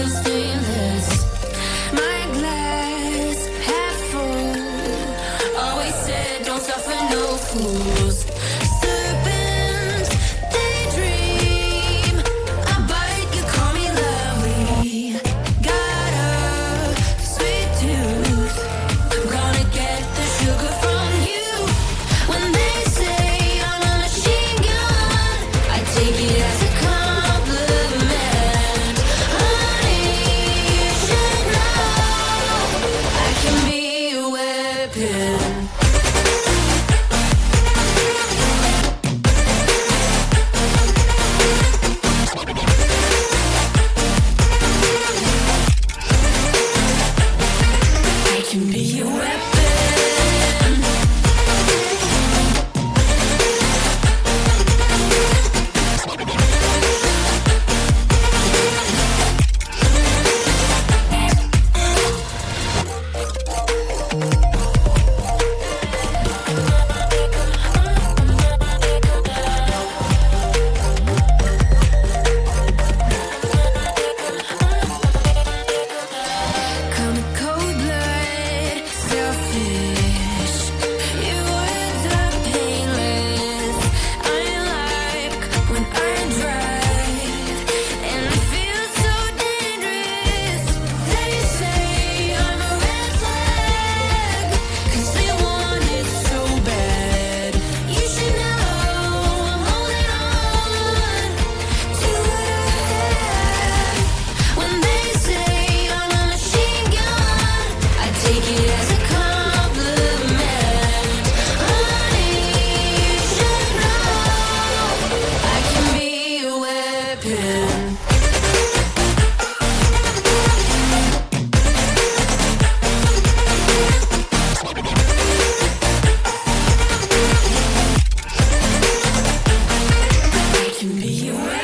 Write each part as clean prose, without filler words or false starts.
feel stainless. My glass half full. Always said don't suffer no fools. Serpents, they dream. I bite, you call me lovely. Got a sweet tooth. I'm gonna get the sugar from you. When they say I'm a machine gun, I take it as a compliment. Honey, you should know I can be a weapon. I can be a weapon. Come a cold blood, selfish. Your words are painless. I like when I drive, and it feels so dangerous. They say I'm a red flag, 'cause they want it so bad. You should know I'm holding on to what I have. When they say I'm a machine gun, I take it as a compliment. Honey, you should know I can be a weapon. I can be a weapon.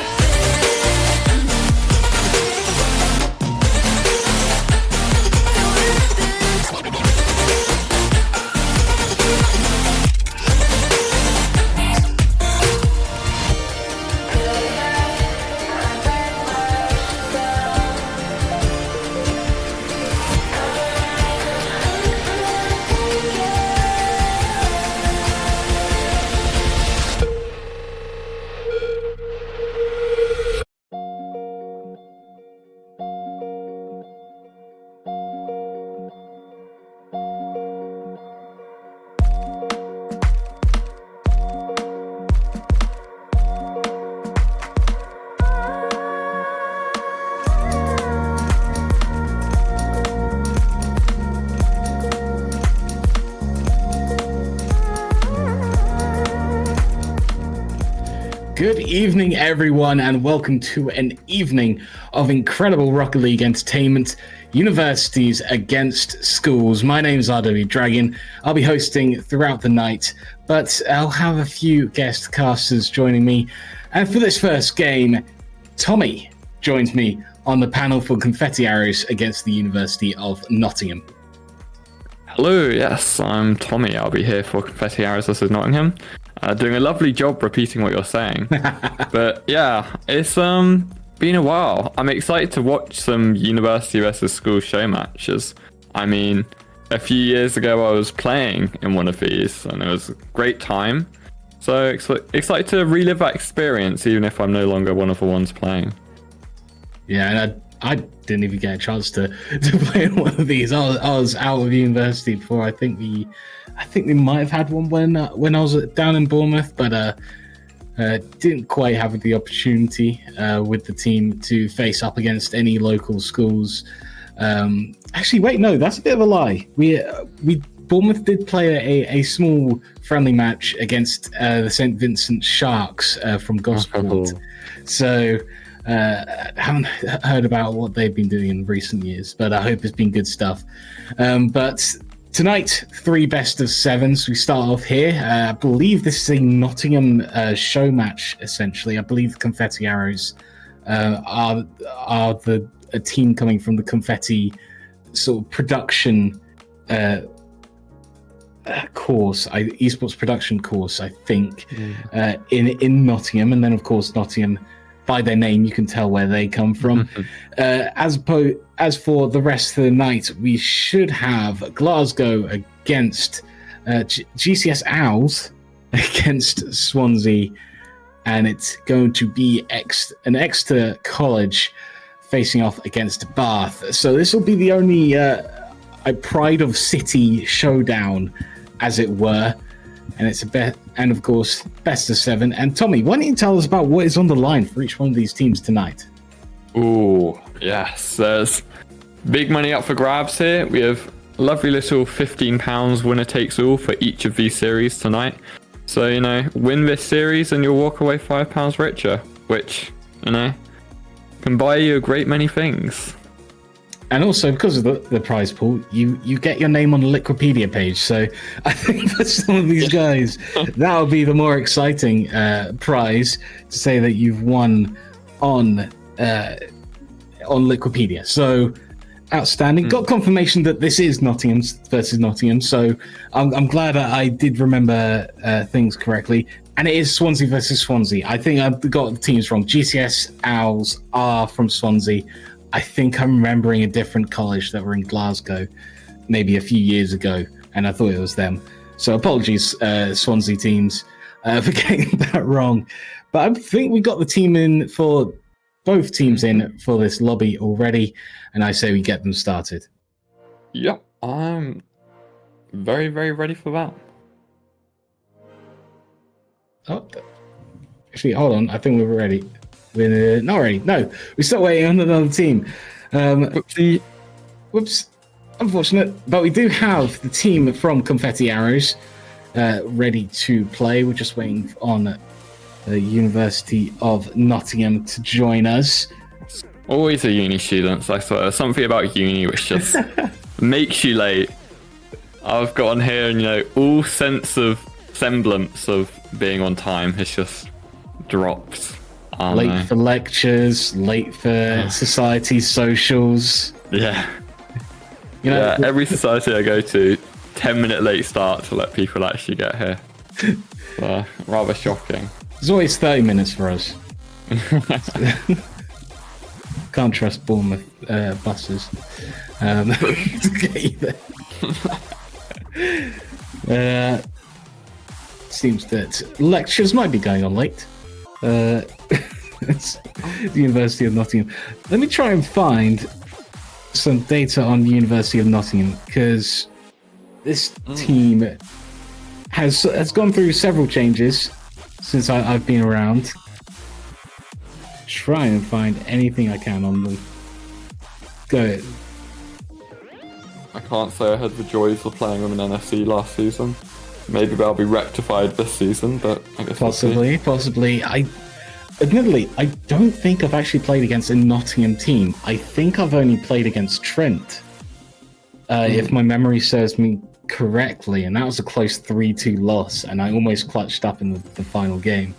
Good evening, everyone, and welcome to an evening of incredible Rocket League entertainment, universities against schools. My name is RW Dragon. I'll be hosting throughout the night, but I'll have a few guest casters joining me. And for this first game, Tommy joins me on the panel for Confetti Arrows against the University of Nottingham. Hello, yes, I'm Tommy. I'll be here for Confetti Arrows versus Nottingham. Doing a lovely job repeating what you're saying. But yeah, it's been a while. I'm excited to watch some university versus school show matches. I mean, a few years ago I was playing in one of these and it was a great time. So excited to relive that experience even if I'm no longer one of the ones playing. Yeah, and I didn't even get a chance to play in one of these. I was out of university before. I think we might have had one when I was down in Bournemouth, but didn't quite have the opportunity with the team to face up against any local schools. Actually, wait, no, that's a bit of a lie. We Bournemouth did play a small friendly match against the St. Vincent Sharks from Gosport. So haven't heard about what they've been doing in recent years, but I hope it's been good stuff. But tonight, 3 best of 7s. We start off here. I believe this is a Nottingham show match, essentially. I believe Confetti Arrows are a team coming from the Confetti sort of production course, esports production course, I think, in Nottingham. And then, of course, Nottingham by their name, you can tell where they come from. As for the rest of the night, we should have Glasgow against GCS Owls against Swansea, and it's going to be an Exeter College facing off against Bath. So this will be the only Pride of City showdown, as it were. And it's and of course, best of 7. And Tommy, why don't you tell us about what is on the line for each one of these teams tonight? Ooh, yes. There's big money up for grabs here. We have a lovely little £15 winner takes all for each of these series tonight. So, win this series and you'll walk away £5 richer, which, can buy you a great many things. And also, because of the prize pool, you get your name on the Liquipedia page. So I think for some of these guys, that would be the more exciting prize, to say that you've won on Liquipedia. So outstanding. Got confirmation that this is Nottingham versus Nottingham. So I'm glad I did remember things correctly. And it is Swansea versus Swansea. I think I've got the teams wrong. GCS Owls are from Swansea. I think I'm remembering a different college that were in Glasgow maybe a few years ago, and I thought it was them. So apologies, Swansea teams, for getting that wrong. But I think we got the team in for both teams in for this lobby already, and I say we get them started. Yep, I'm very, very ready for that. Oh, actually, hold on. I think we're ready. We're not ready. No, we're still waiting on another team. Whoopsie. Whoops. Unfortunate. But we do have the team from Confetti Arrows ready to play. We're just waiting on the University of Nottingham to join us. Always a uni student. I swear, something about uni which just makes you late. I've got on here and, all semblance of being on time has just dropped. Late for lectures, late for society socials. Yeah. Every society I go to, 10-minute late start to let people actually get here. Rather shocking. There's always 30 minutes for us. Can't trust Bournemouth buses to get you there. Seems that lectures might be going on late. It's the University of Nottingham. Let me try and find some data on the University of Nottingham, because this team has gone through several changes since I've been around. Try and find anything I can on them. Go ahead. I can't say I had the joys of playing with an NFC last season. Maybe that'll be rectified this season, but I guess possibly. Admittedly, I don't think I've actually played against a Nottingham team. I think I've only played against Trent, if my memory serves me correctly, and that was a close 3-2 loss, and I almost clutched up in the final game,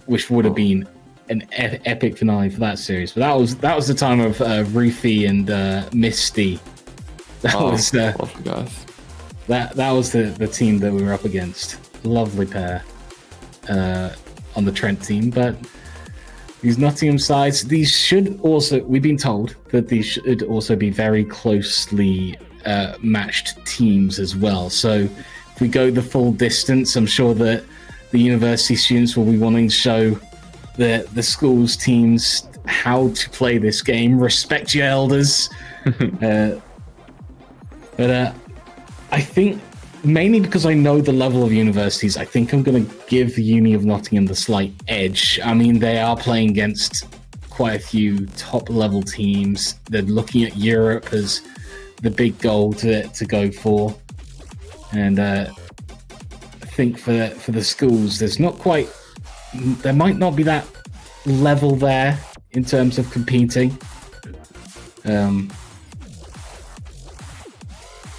which would have been an epic finale for that series. But that was the time of Rufy and Misty. That was guys. That was the team that we were up against. Lovely pair on the Trent team, but these Nottingham sides, we've been told that these should also be very closely matched teams as well. So if we go the full distance, I'm sure that the university students will be wanting to show the school's teams how to play this game. Respect your elders. But I think, mainly because I know the level of universities, I think I'm going to give the Uni of Nottingham the slight edge. I mean, they are playing against quite a few top-level teams. They're looking at Europe as the big goal to go for. And I think for the schools, there might not be that level there in terms of competing.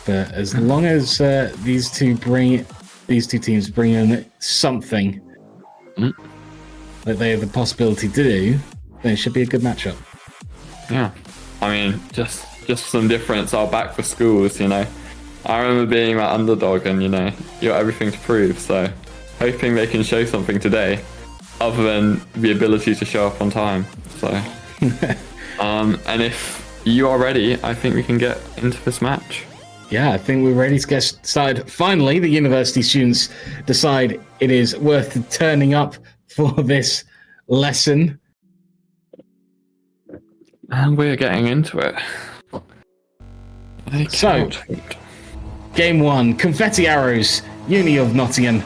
But as long as these two teams bring in something that they have the possibility to do, then it should be a good matchup. Yeah, I mean, just some difference. I'll back for schools, I remember being that underdog, and you got everything to prove. So, hoping they can show something today. other than the ability to show up on time. So, and if you are ready, I think we can get into this match. Yeah, I think we're ready to get started. Finally, the university students decide it is worth turning up for this lesson. And we're getting into it. So, game 1, Confetti Arrows, Uni of Nottingham.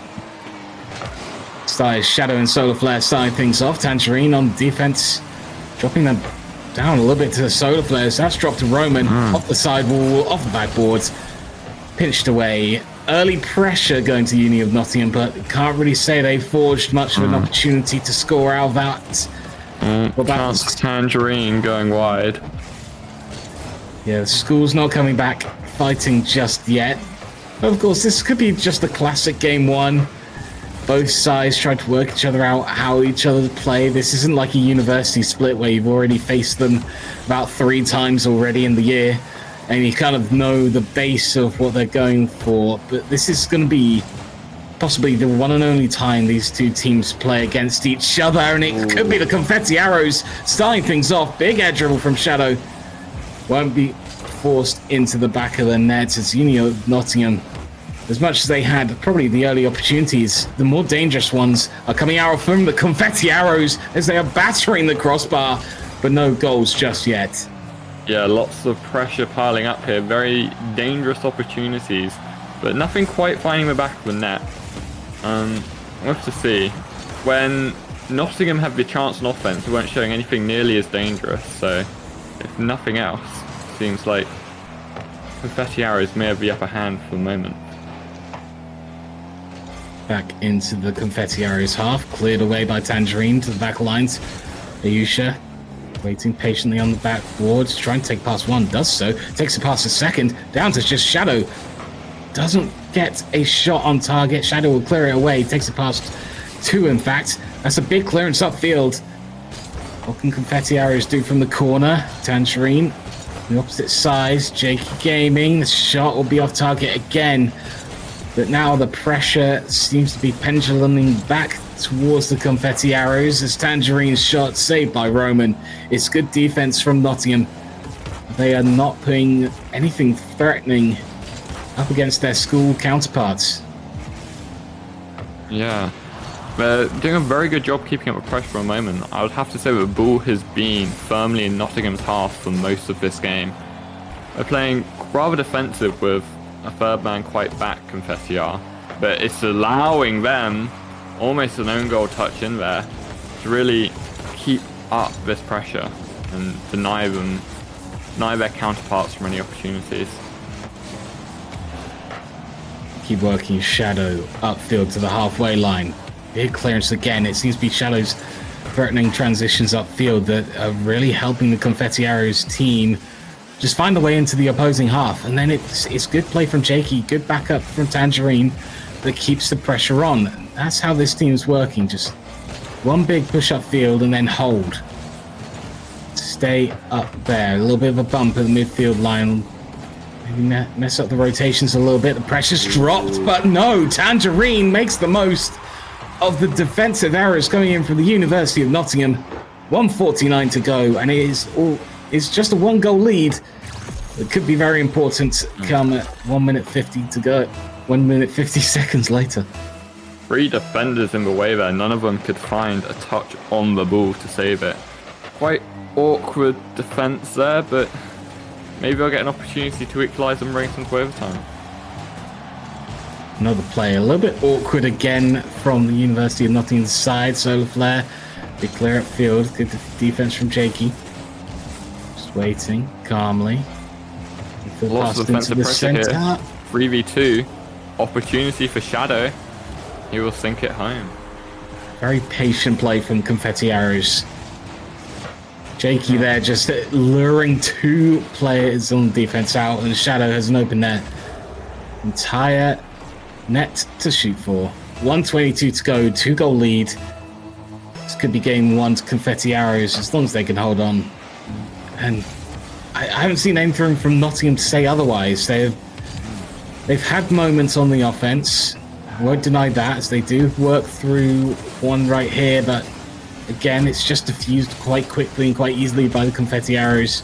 Started Shadow and Solar Flare starting things off. Tangerine on defense, dropping them down a little bit to the Solar Flares. That's dropped to Roman off the sidewall, off the backboard, pinched away. Early pressure going to Uni of Nottingham, but can't really say they forged much of an opportunity to score out of that. Chance Tangerine going wide. Yeah, the school's not coming back fighting just yet. But of course, this could be just a classic game 1. Both sides tried to work each other out, how each other play. This isn't like a university split where you've already faced them about 3 times already in the year, and you kind of know the base of what they're going for. But this is going to be possibly the one and only time these two teams play against each other, and it could be the Confetti Arrows starting things off. Big air dribble from Shadow. Won't be forced into the back of the net as Uni of Nottingham, as much as they had probably the early opportunities, the more dangerous ones are coming out from the Confetti Arrows as they are battering the crossbar, but no goals just yet. Yeah, lots of pressure piling up here. Very dangerous opportunities, but nothing quite finding the back of the net. We'll have to see. When Nottingham had the chance on offense, they weren't showing anything nearly as dangerous, so if nothing else, seems like Confetti Arrows may have the upper hand for the moment. Back into the Confetti Arrows half, cleared away by Tangerine to the back lines. Ayusha waiting patiently on the backboard, trying to take past one, does so, takes it past the second, down to just Shadow. Doesn't get a shot on target. Shadow will clear it away, takes it past 2 in fact. That's a big clearance upfield. What can Confetti Arrows do from the corner? Tangerine, the opposite side, Jakey Gaming, the shot will be off target again. But now the pressure seems to be penduluming back towards the Confetti Arrows as Tangerine's shot saved by Roman. It's good defense from Nottingham. They are not putting anything threatening up against their school counterparts. Yeah, they're doing a very good job keeping up with pressure for a moment. I would have to say that the ball has been firmly in Nottingham's half for most of this game. They're playing rather defensive with a third man quite back, Confetti are, but it's allowing them almost an own goal touch in there to really keep up this pressure and deny their counterparts from any opportunities. Keep working Shadow upfield to the halfway line. Big clearance again. It seems to be Shadow's threatening transitions upfield that are really helping the Confetti Arrows team just find the way into the opposing half. And then it's good play from Jakey, good backup from Tangerine that keeps the pressure on. That's how this team's working. Just one big push upfield and then hold. Stay up there. A little bit of a bump at the midfield line. Maybe mess up the rotations a little bit. The pressure's dropped, but no. Tangerine makes the most of the defensive errors coming in from the University of Nottingham. 1:49 to go, and it's just a 1-goal lead. It could be very important come at 1 minute 50 to go. 1 minute 50 seconds later. 3 defenders in the way there. None of them could find a touch on the ball to save it. Quite awkward defense there, but maybe I'll get an opportunity to equalise and bring some to overtime. Another play, a little bit awkward again from the University of Nottingham's side. Solar Flare, big clear up field, good defense from Jakey. Just waiting calmly. Lots of defensive pressure here. 3v2, opportunity for Shadow. He will sink it home. Very patient play from Confetti Arrows. Jakey there just luring 2 players on defense out, and Shadow has an open net. Entire net to shoot for. 1:22 to go, 2-goal lead. This could be game 1 to Confetti Arrows as long as they can hold on. And I haven't seen anything from Nottingham to say otherwise. They've had moments on the offense, Won't deny that, as they do work through one right here, but again, it's just diffused quite quickly and quite easily by the confetti arrows.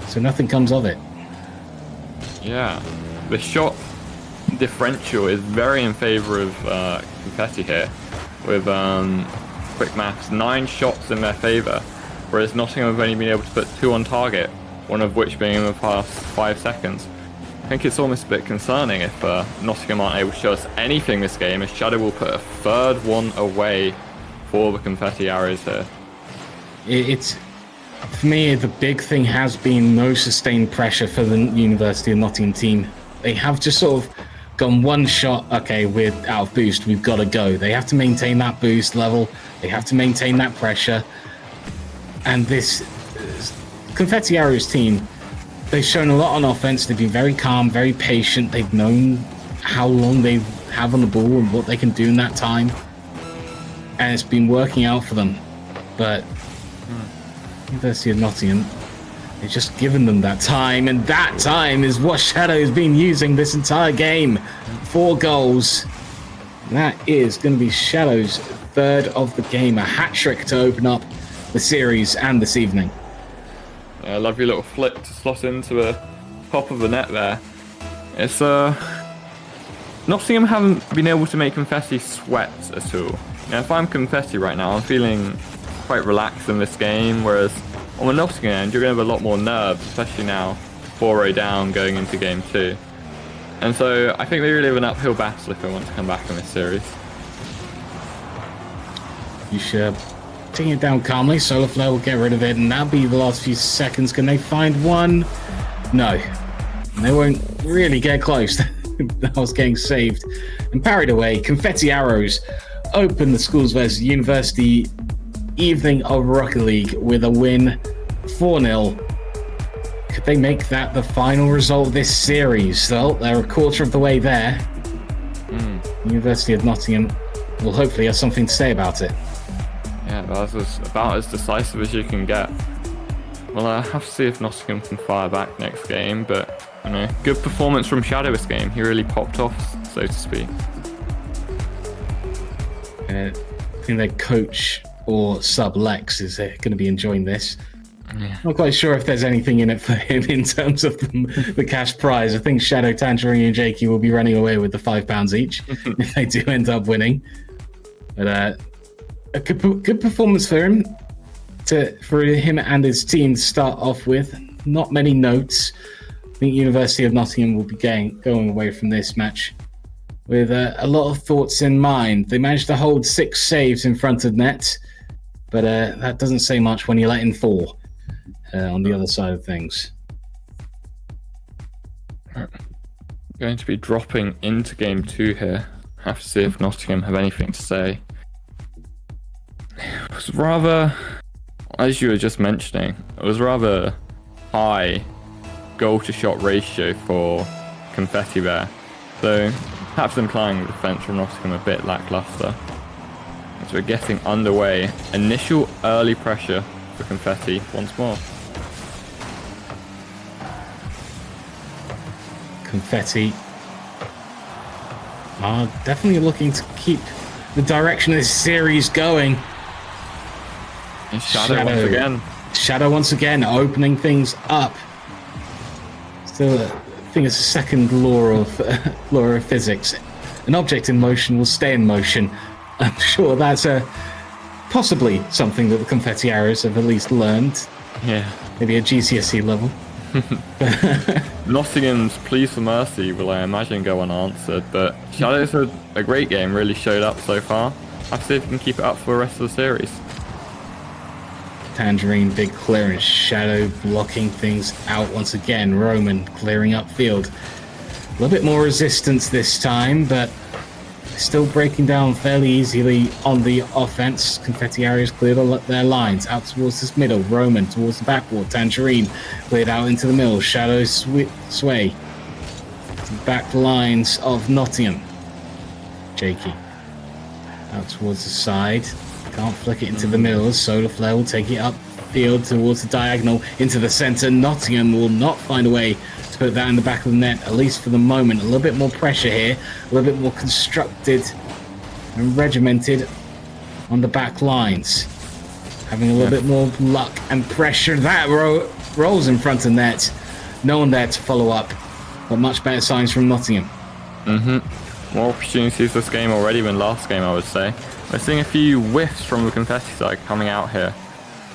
So nothing comes of it. Yeah, the shot differential is very in favor of confetti here, with quick maths, 9 shots in their favor, whereas Nottingham have only been able to put 2 on target, one of which being in the past 5 seconds. I think it's almost a bit concerning if Nottingham aren't able to show us anything this game, as Shadow will put a 3rd one away for the confetti arrows here. It's, for me, the big thing has been no sustained pressure for the University of Nottingham team. They have just sort of gone one shot, okay, we're out of boost, we've got to go. They have to maintain that boost level, they have to maintain that pressure. And this Confetti Arrows team, they've shown a lot on offense. They've been very calm, very patient. They've known how long they have on the ball and what they can do in that time. And it's been working out for them. But University of Nottingham, they've just given them that time, and that time is what Shadow's been using this entire game. 4 goals. And that is going to be Shadow's 3rd of the game. A hat-trick to open up the series and this evening. Yeah, lovely little flick to slot into the top of the net there. It's Nottingham haven't been able to make Confetti sweat at all. Now, if I'm Confetti right now, I'm feeling quite relaxed in this game, whereas on the Nottingham end, you're going to have a lot more nerves, especially now 4-0 down going into game 2. And so I think they really have an uphill battle if they want to come back in this series. You should take it down calmly. Solar Flare will get rid of it, and that'll be the last few seconds. Can they find one? No. They won't really get close. That was getting saved and parried away. Confetti Arrows open the Schools vs University evening of Rocket League with a win 4-0. Could they make that the final result of this series? Well, they're a quarter of the way there. University of Nottingham will hopefully have something to say about it. Yeah, that's about as decisive as you can get. Well, I have to see if Nottingham can fire back next game, but you know, good performance from Shadow this game. He really popped off, so to speak. I think their coach or sub Lex is going to be enjoying this. Yeah. Not quite sure if there's anything in it for him in terms of the cash prize. I think Shadow, Tangerine, and Jakey will be running away with the £5 each if they do end up winning. But a good performance for him, for him and his team to start off with. Not many notes. I think University of Nottingham will be going away from this match with a lot of thoughts in mind. They managed to hold 6 saves in front of net, but that doesn't say much when you let in 4 on the other side of things. Going to be dropping into game 2 here. Have to see if Nottingham have anything to say. It was rather, as you were just mentioning, it was rather high goal to shot ratio for Confetti there. So perhaps implying the defence from Nottingham a bit lacklustre. As we're getting underway, initial early pressure for Confetti once more. Confetti are definitely looking to keep the direction of this series going. And Shadow once again. Shadow once again, opening things up. Still, I think it's a second law of physics. An object in motion will stay in motion. I'm sure that's possibly something that the Confetti Arrows have at least learned. Yeah. Maybe a GCSE level. Nottingham's pleas for mercy will, I imagine, go unanswered, but Shadow's had a great game, really showed up so far. I'll see if he can keep it up for the rest of the series. Tangerine, big clearance. Shadow blocking things out once again. Roman clearing up field. A little bit more resistance this time, but still breaking down fairly easily on the offense. Confetti Arrows cleared their lines out towards this middle. Roman towards the backboard. Tangerine cleared out into the middle. Shadow sway to the back lines of Nottingham. Jakey out towards the side. Can't flick it into the middle. Solar Flare will take it up field towards the diagonal into the centre. Nottingham will not find a way to put that in the back of the net, at least for the moment. A little bit more pressure here, a little bit more constructed and regimented on the back lines. Having a little bit more luck and pressure. That rolls in front of net. No one there to follow up, but much better signs from Nottingham. More opportunities this game already than last game, I would say. We're seeing a few whiffs from the Confetti side coming out here.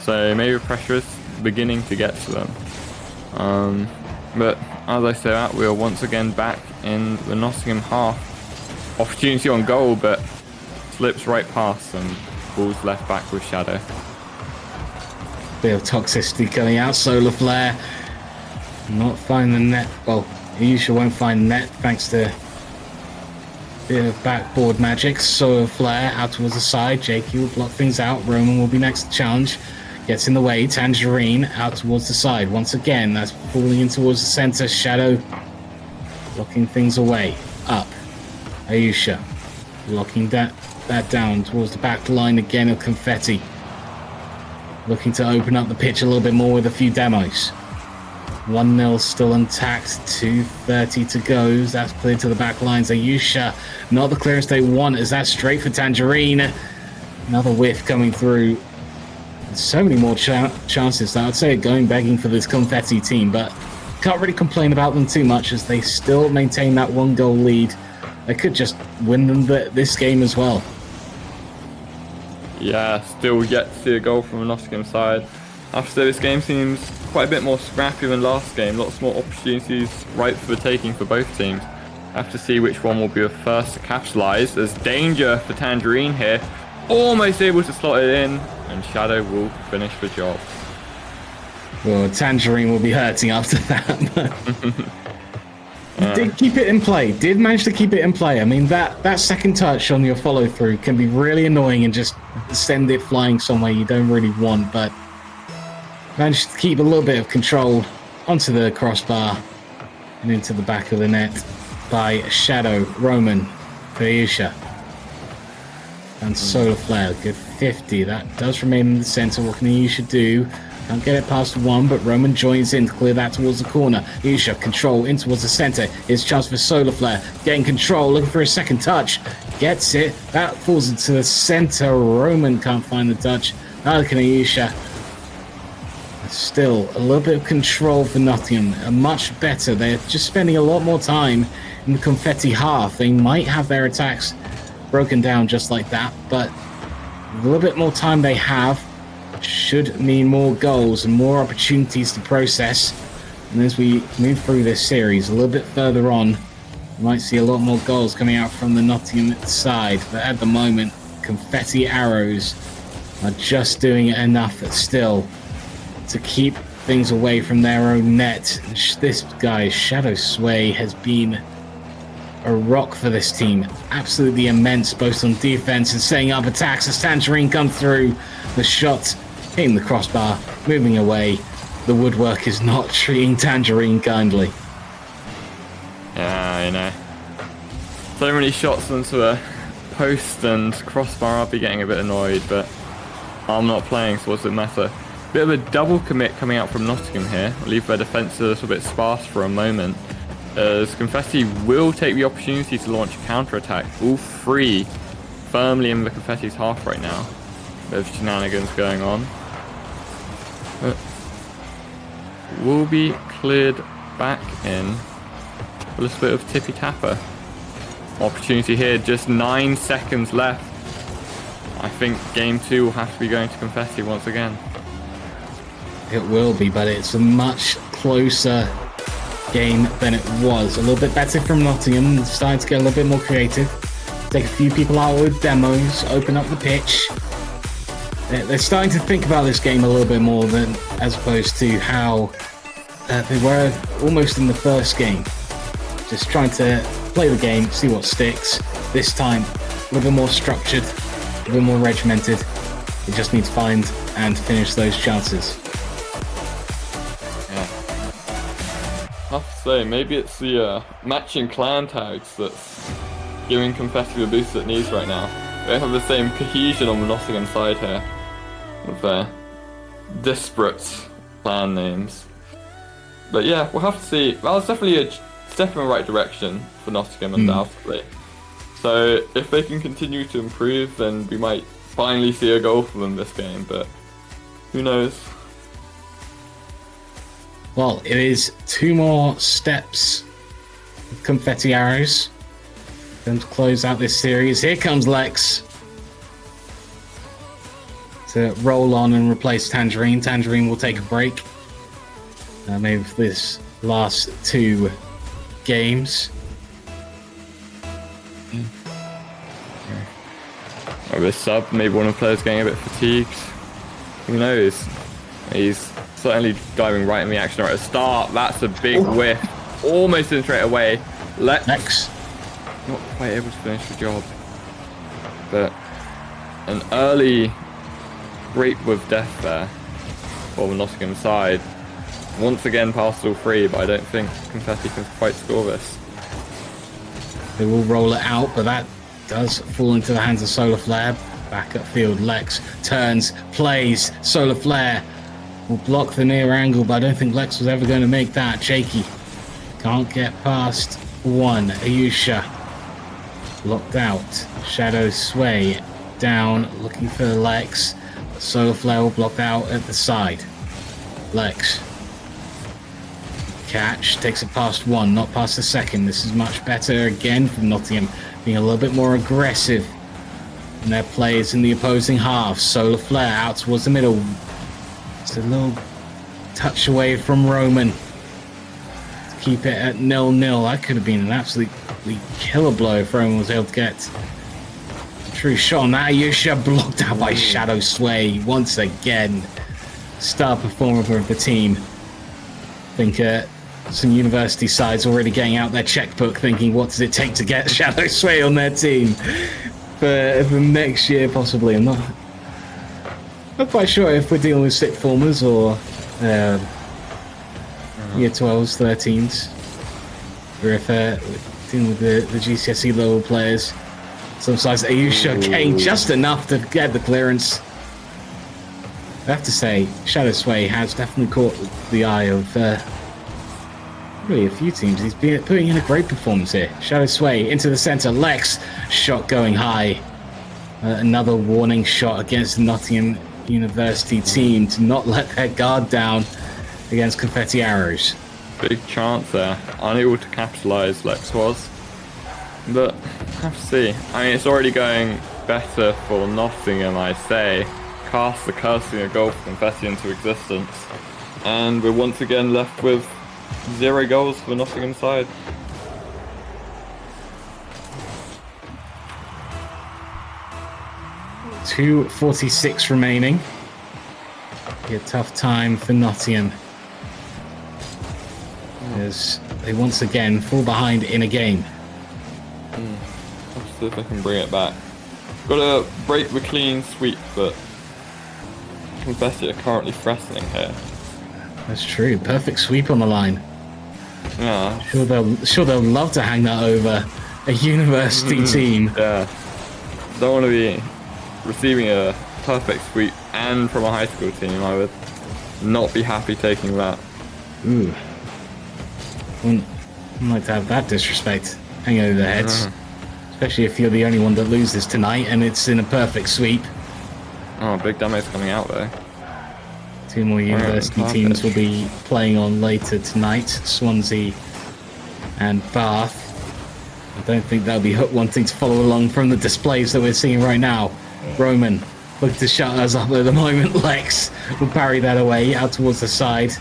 So maybe pressure is beginning to get to them. But as I say that, we are once again back in the Nottingham half. Opportunity on goal, but slips right past and ball's left back with Shadow. Bit of toxicity coming out. Solar Flare not finding the net. Well, he usually won't find the net thanks to a bit of backboard magic. Solar Flare out towards the side. JQ will block things out. Roman will be next to challenge. Gets in the way. Tangerine out towards the side. Once again, that's falling in towards the center. Shadow blocking things away. Up. Ayesha locking that down towards the back line again of Confetti. Looking to open up the pitch a little bit more with a few demos. 1-0 still intact. 2:30 to go. That's cleared to the back lines. Ayesha, not the clearance they want. Is that straight for Tangerine? Another whiff coming through. So many more chances. I'd say going begging for this Confetti team, but can't really complain about them too much as they still maintain that 1-goal lead. They could just win them this game as well. Yeah, still yet to see a goal from the Nottingham side. I have to say this game seems quite a bit more scrappy than last game. Lots more opportunities ripe for the taking for both teams. I have to see which one will be the first to capitalise. There's danger for Tangerine here. Almost able to slot it in, and Shadow will finish the job. Well, Tangerine will be hurting after that. Did keep it in play. Did manage to keep it in play. I mean, that second touch on your follow through can be really annoying and just send it flying somewhere you don't really want. But managed to keep a little bit of control onto the crossbar and into the back of the net by Shadow, Roman, Ayesha. And Solar Flare, good 50. That does remain in the centre. What can Ayesha do? Can't get it past one, but Roman joins in to clear that towards the corner. Ayesha, control in towards the centre. Here's a chance for Solar Flare. Getting control, looking for a second touch. Gets it. That falls into the centre. Roman can't find the touch. Neither can Ayesha. Still, a little bit of control for Nottingham. Much better. They're just spending a lot more time in the Confetti half. They might have their attacks broken down just like that, but a little bit more time they have should mean more goals and more opportunities to process. And as we move through this series a little bit further on, we might see a lot more goals coming out from the Nottingham side, but at the moment Confetti arrows are just doing it enough still to keep things away from their own net. This guy Shadow Sway has been a rock for this team. Absolutely immense, both on defense and setting up attacks as Tangerine comes through. The shot hitting the crossbar, moving away. The woodwork is not treating Tangerine kindly. Yeah, you know. So many shots into a post and crossbar, I'll be getting a bit annoyed, but I'm not playing, so what's it matter? Bit of a double commit coming out from Nottingham here. Leave their defence a little bit sparse for a moment, as Confetti will take the opportunity to launch a counter-attack. All three firmly in the Confetti's half right now. Bit of shenanigans going on. But will be cleared back in. A little bit of tippy-tapper. Opportunity here, just 9 seconds left. I think game 2 will have to be going to Confetti once again. It will be, but it's a much closer game than it was. A little bit better from Nottingham, starting to get a little bit more creative. Take a few people out with demos, open up the pitch. They're starting to think about this game a little bit more than as opposed to how they were almost in the first game. Just trying to play the game, see what sticks. This time, a little bit more structured, a little bit more regimented. They just need to find and finish those chances. I have to say, maybe it's the matching clan tags that's giving Confetti the boost it needs right now. They have the same cohesion on the Nottingham side here, with their disparate clan names. But yeah, we'll have to see. That was definitely a step in the right direction for Nottingham, undoubtedly. So if they can continue to improve, then we might finally see a goal from them this game, but who knows? Well, it is 2 more steps of Confetti Arrows. Them to close out this series. Here comes Lex to roll on and replace Tangerine. Tangerine will take a break. Maybe for this last 2 games. Or this sub, maybe one of the players getting a bit fatigued. Who knows? He's certainly diving right in the action right at the start. That's a big whiff. Almost in straight away. Lex not quite able to finish the job. But an early rape with death there for the Nottingham side. Once again past all 3, but I don't think Confetti can quite score this. They will roll it out, but that does fall into the hands of Solar Flare. Back upfield, Lex turns, plays. Solar Flare will block the near angle, but I don't think Lex was ever going to make that. Shaky can't get past 1. Ayusha locked out. Shadow Sway down, looking for Lex. But Solar Flare will block out at the side. Lex. Catch, takes it past 1, not past the 2nd. This is much better again from Nottingham, being a little bit more aggressive in their plays in the opposing half. Solar Flare out towards the middle. It's a little touch away from Roman to keep it at 0-0. That could have been an absolutely killer blow if Roman was able to get a true shot on that. Ayusha blocked out by Shadow Sway once again. Star performer of the team. I think some university sides already getting out their checkbook thinking, what does it take to get Shadow Sway on their team for next year, possibly. I'm not quite sure if we're dealing with sixth formers or year 12s, 13s, or if we're dealing with the GCSE level players. Sometimes Ayusha getting just enough to get the clearance. I have to say, Shadow Sway has definitely caught the eye of really a few teams. He's been putting in a great performance here. Shadow Sway into the center. Lex, shot going high. Another warning shot against the Nottingham University team to not let their guard down against Confetti Arrows. Big chance there. Unable to capitalise, Lex was. But, have to see. I mean, it's already going better for Nottingham, I say. Cast the cursing a goal for Confetti into existence. And we're once again left with 0 goals for the Nottingham side. .246 remaining. Be a tough time for Nottingham, as they once again fall behind in a game. Let's see if I can bring it back. Got to break the clean sweep, but Confetti are currently threatening here. That's true. Perfect sweep on the line. Yeah. Sure they'll love to hang that over a university team. Yeah. Don't want to be receiving a perfect sweep and from a high school team. I would not be happy taking that. Ooh. Wouldn't like to have that disrespect hang over their heads. Especially if you're the only one that loses tonight and it's in a perfect sweep. Oh, big damage coming out though. 2 more university teams will be playing on later tonight. Swansea and Bath. I don't think they'll be wanting to follow along from the displays that we're seeing right now. Roman looking to shut us up at the moment. Lex will parry that away out towards the side.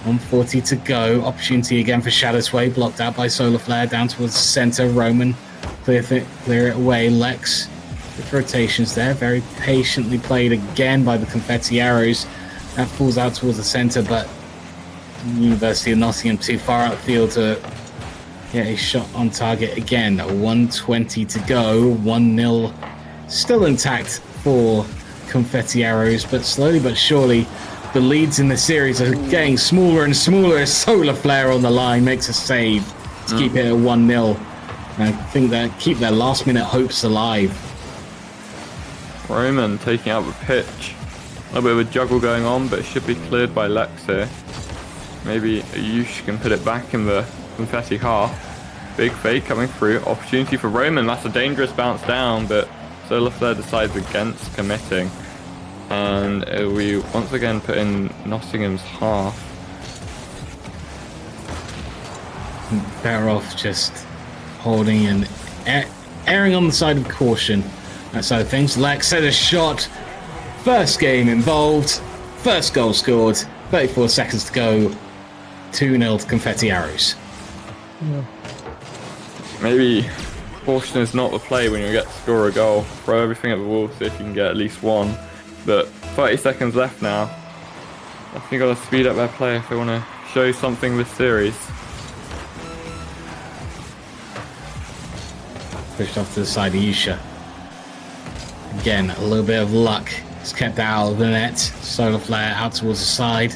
140 to go. Opportunity again for Shadow Sway, blocked out by Solar Flare down towards the center. Roman clear it away. Lex with rotations there, very patiently played again by the Confetti Arrows. That falls out towards the center, but University of Nottingham too far outfield to get a shot on target again. 120 to go. 1-0 still intact for Confetti Arrows, but slowly but surely the leads in the series are getting smaller and smaller as Solar Flare on the line makes a save to keep it at 1-0. And I think that keep their last minute hopes alive. Roman taking out the pitch. A little bit of a juggle going on, but it should be cleared by Lex here. Maybe Ayush can put it back in the Confetti half. Big fake coming through. Opportunity for Roman. That's a dangerous bounce down, but Solar Flare decides against committing. And we once again put in Nottingham's half. Better off just holding and erring on the side of caution. That side of things. Lex had a shot. First game involved. First goal scored. 34 seconds to go. 2-0 to Confetti Arrows. Yeah. Maybe caution is not the play when you get to score a goal. Throw everything at the wall, see if you can get at least one. But 30 seconds left now. I think you've got to speed up their play if they want to show something this series. Pushed off to the side of Yusha. Again, a little bit of luck. It's kept out of the net. Solar Flare out towards the side.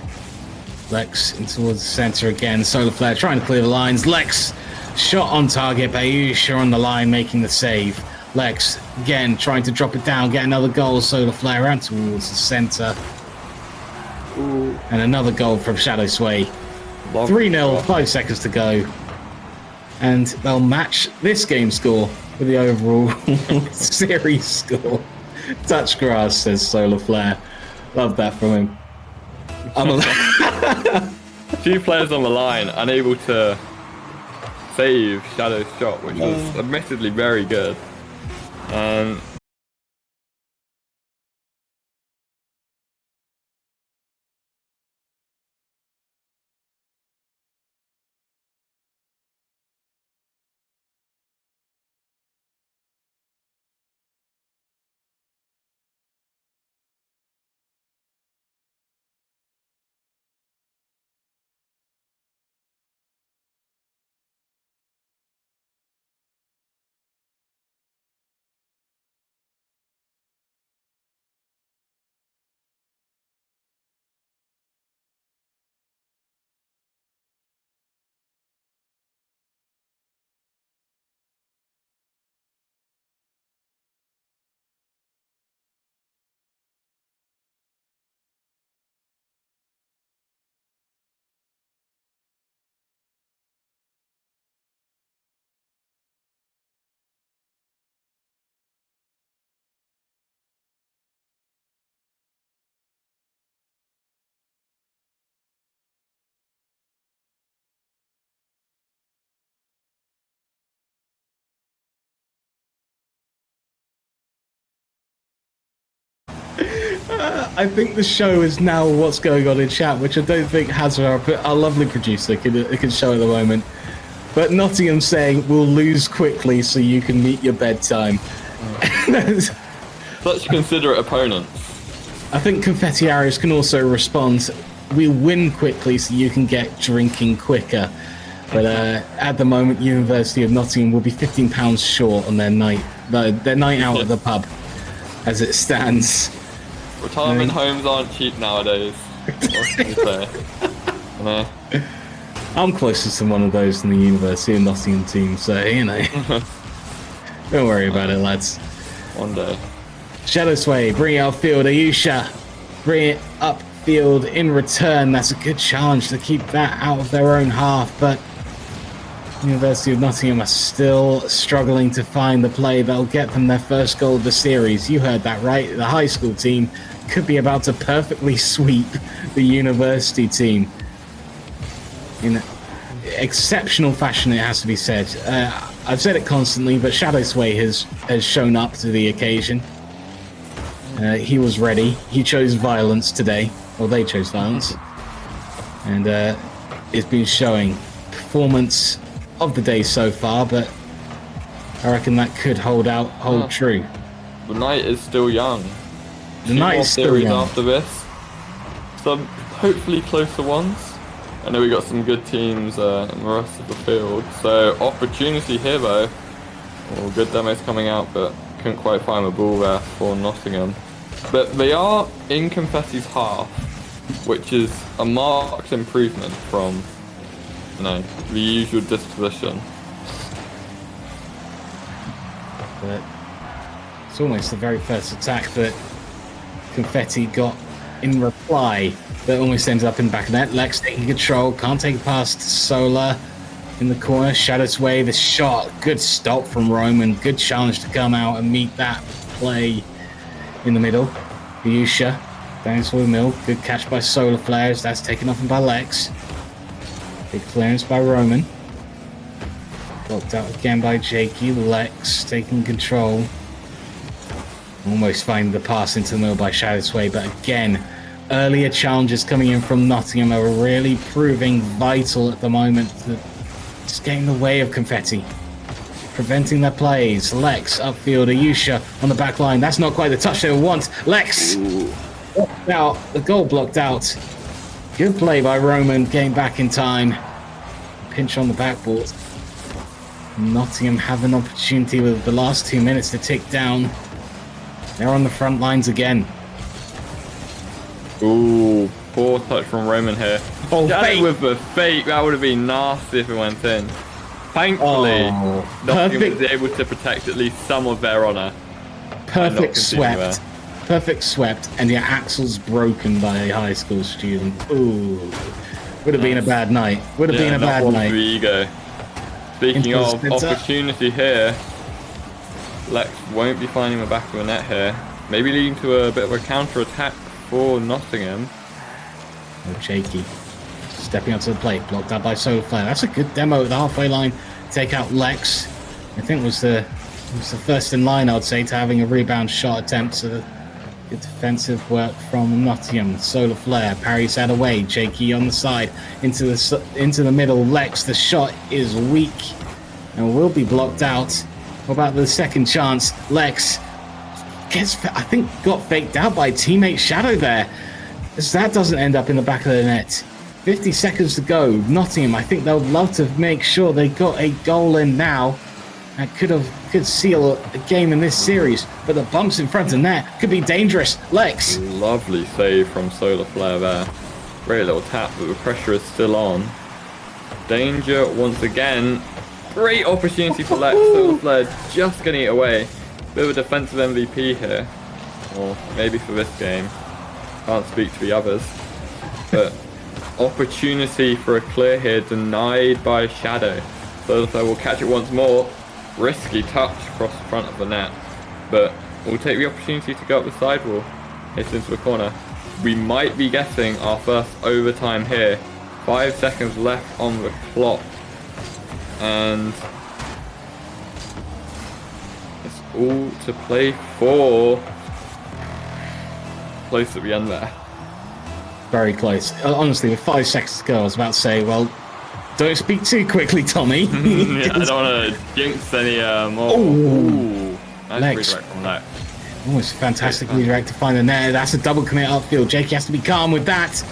Lex in towards the center again. Solar Flare trying to clear the lines. Lex shot on target, but Yusha on the line making the save. Lex again trying to drop it down, get another goal. Solar Flare out towards the center. Ooh. And another goal from Shadow Sway. 3-0, 5 seconds to go. And they'll match this game score with the overall series score. Touch grass, says Solar Flare. Love that from him. Two players on the line, unable to save Shadow's shot, which was admittedly very good. I think the show is now what's going on in chat, which I don't think has our lovely producer can show at the moment. But Nottingham saying we'll lose quickly so you can meet your bedtime. Such considerate opponents. I think Confetti Arrows can also respond, we'll win quickly so you can get drinking quicker. But at the moment, University of Nottingham will be £15 short on their night out at the pub, as it stands. Retirement homes aren't cheap nowadays. What can you say? No. I'm closest to one of those in the University of Nottingham team, so, you know. Don't worry about it, lads. One day. Shadow Sway, bring it upfield. Ayusha, bring it upfield in return. That's a good challenge to keep that out of their own half, but University of Nottingham are still struggling to find the play that'll get them their first goal of the series. You heard that right. The high school team could be about to perfectly sweep the university team. In exceptional fashion, it has to be said. I've said it constantly, but Shadow Sway has shown up to the occasion. He was ready. He chose violence today. Well, they chose violence. And it's been showing performance of the day so far, but I reckon that could hold true. The night is still young. The night is still young. After this, some hopefully closer ones. I know we got some good teams in the rest of the field, so opportunity here though. Well, good demos coming out, but couldn't quite find the ball there for Nottingham. But they are in Confetti's half, which is a marked improvement from the usual disposition. But it's almost the very first attack that Confetti got in fly that almost ends up in the back of net. Lex taking control, can't take it past Solar in the corner. Shadow's Way, the shot, good stop from Roman, good challenge to come out and meet that play in the middle. Ayusha down to the middle, good catch by Solar Flares, that's taken off by Lex. Big clearance by Roman. Blocked out again by Jakey. Lex taking control. Almost finding the pass into the middle by Shadow's Way, but again, earlier challenges coming in from Nottingham are really proving vital at the moment. It's getting in the way of Confetti, preventing their plays. Lex upfield, Ayusha on the back line. That's not quite the touch they want. Lex blocked out, the goal blocked out. Good play by Roman, getting back in time. Pinch on the backboard. Nottingham have an opportunity with the last 2 minutes to tick down. They're on the front lines again. Ooh, poor touch from Roman here. Oh, Shadow with the fake. That would have been nasty if it went in. Thankfully, Nottingham was able to protect at least some of their honour. Perfect swept. Perfect swept, and your axle's broken by a high school student. Ooh. Would have been a bad night. Would have been a bad night. The ego. Speaking of opportunity here, Lex won't be finding the back of the net here. Maybe leading to a bit of a counter-attack for Nottingham. Oh, Jakey. Stepping up to the plate, blocked out by Solar Flare. That's a good demo at the halfway line. Take out Lex. I think it was the first in line, I'd say, to having a rebound shot attempt. So good defensive work from Nottingham. Solar Flare parries that away. Jakey on the side into the middle. Lex, the shot is weak and will be blocked out. What about the second chance? Lex I think got faked out by teammate Shadow there, as that doesn't end up in the back of the net. 50 seconds to go. Nottingham, I think they'll love to make sure they got a goal in now. That could seal a game in this series, but the bumps in front of net could be dangerous. Lex. Lovely save from Solar Flare there. Great little tap, but the pressure is still on. Danger once again. Great opportunity for Lex. Solar Flare just getting it away. Bit of a defensive MVP here, or maybe for this game. Can't speak to the others, but opportunity for a clear here denied by Shadow. Solar Flare will catch it once more. Risky touch across the front of the net, but we'll take the opportunity to go up the sidewall. Hits into the corner. We might be getting our first overtime here. 5 seconds left on the clock, and it's all to play for. Close at the end there. Very close. Honestly, with 5 seconds to go, I was about to say, well, don't speak too quickly, Tommy. Yeah, I don't want to jinx any more. Ooh. Nice redirect from that. Almost fantastic redirect to find the net. That's a double commit upfield. Jakey has to be calm with that.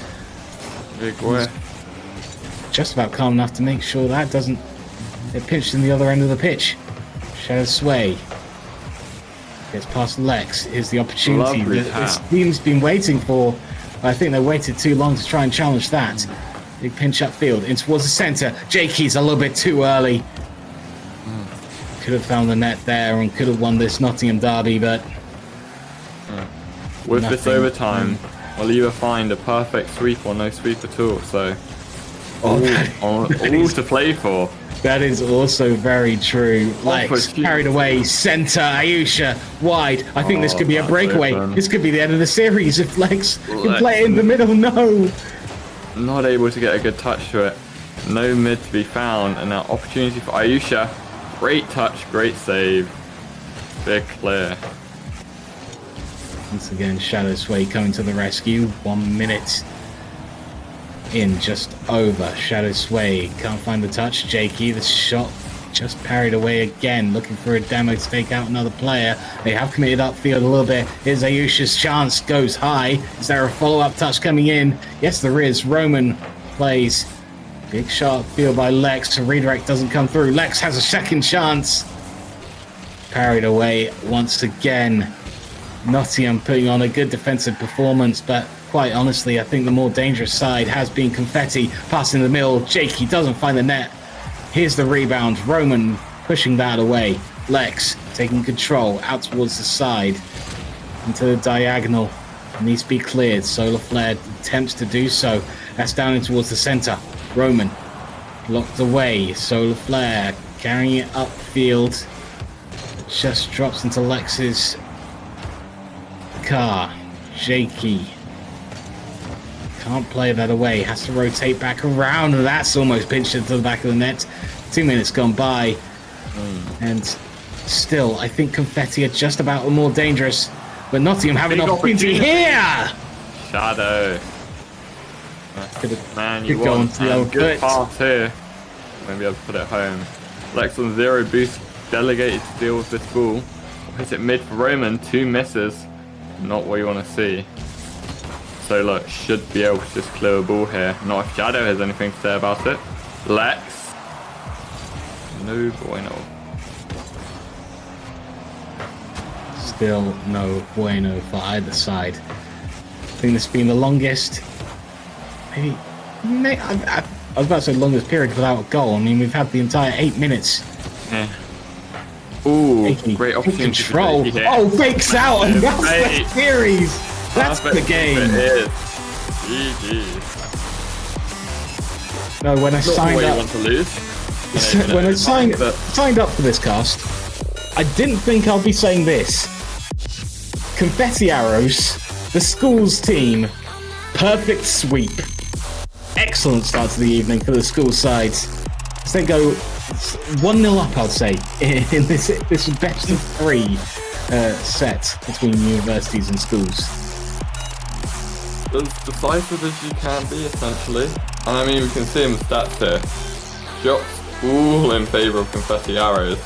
Big boy. Just about calm enough to make sure that doesn't get pinched in the other end of the pitch. Shadow Sway gets past Lex. Here's the opportunity that this team's been waiting for. I think they waited too long to try and challenge that. Big pinch upfield in towards the centre. Jakey's a little bit too early. Could have found the net there and could have won this Nottingham derby, but with this overtime, we'll either find a perfect sweep or no sweep at all. So all to play for. That is also very true. Lex carried away, centre, Ayusha wide. I think this could be a breakaway. This could be the end of the series if Lex can play it in the middle. No. Not able to get a good touch to it. No mid to be found, and now opportunity for Ayusha. Great touch, great save. Big clear. Once again, Shadow Sway coming to the rescue. 1 minute in, just over. Shadow Sway can't find the touch. Jakey, the shot just parried away again, looking for a demo to take out another player. They have committed upfield a little bit. Here's Ayusha's chance, goes high. Is there a follow-up touch coming in? Yes, there is. Roman plays. Big shot upfield by Lex. Redirect doesn't come through. Lex has a second chance. Parried away once again. Nottingham putting on a good defensive performance, but quite honestly, I think the more dangerous side has been Confetti. Passing the middle. Jakey doesn't find the net. Here's the rebound. Roman pushing that away. Lex taking control out towards the side into the diagonal. needs to be cleared. Solar Flare attempts to do so. That's down in towards the center. Roman locked away. Solar Flare carrying it upfield. Just drops into Lex's car. Jakey can't play that away. Has to rotate back around. And that's almost pinched into the back of the net. 2 minutes gone by. And still, I think Confetti are just about the more dangerous. But Nottingham have an opportunity here! Shadow. Man, you could go want onto the a old good foot. pass here. Won't be able to put it home. Lex on 0 boost, delegated to deal with this ball. Hit it mid for Roman, 2 misses. Not what you want to see. So look, should be able to just clear a ball here. Not if Shadow has anything to say about it. Lex. No bueno. Still no bueno for either side. I think this has been the longest, maybe I was about to say longest period without a goal. I mean, we've had the entire 8 minutes. Yeah. Ooh, Jakey, great opportunity. Control. Oh, fakes out, and that's the series. That's the game. It is. GG. No, when I Not signed the way up, you want to lose. when I signed up for this cast, I didn't think I'd be saying this. Confetti arrows, the school's team, perfect sweep. Excellent start to the evening for the school side. As they go 1-0 up, I'd say, in this best of 3 set between universities and schools. As decisive as you can be, essentially. And I mean, we can see in the stats here. Shots all in favour of Confetti arrows.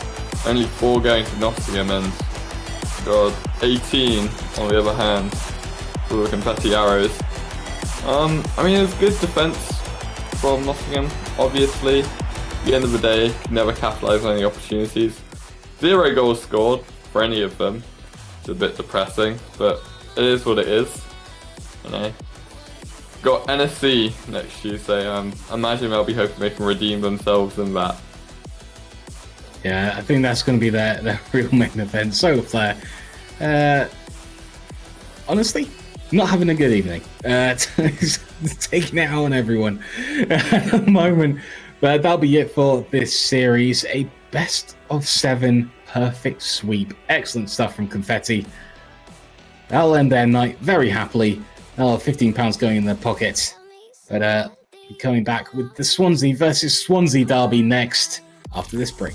Only 4 going to Nottingham, and God, 18 on the other hand for the Confetti arrows. I mean, it was good defence from Nottingham, obviously. At the end of the day, never capitalise on any opportunities. 0 goals scored for any of them. It's a bit depressing, but it is what it is. You know. Got NSC next Tuesday. I imagine they'll be hoping they can redeem themselves in that. Yeah, I think that's going to be their real main event. Solar Flare, honestly, not having a good evening. Taking it out on everyone at the moment. But that'll be it for this series. A best of 7 perfect sweep. Excellent stuff from Confetti. That'll end their night very happily. They'll have £15 going in their pockets. But be coming back with the Swansea versus Swansea derby next after this break.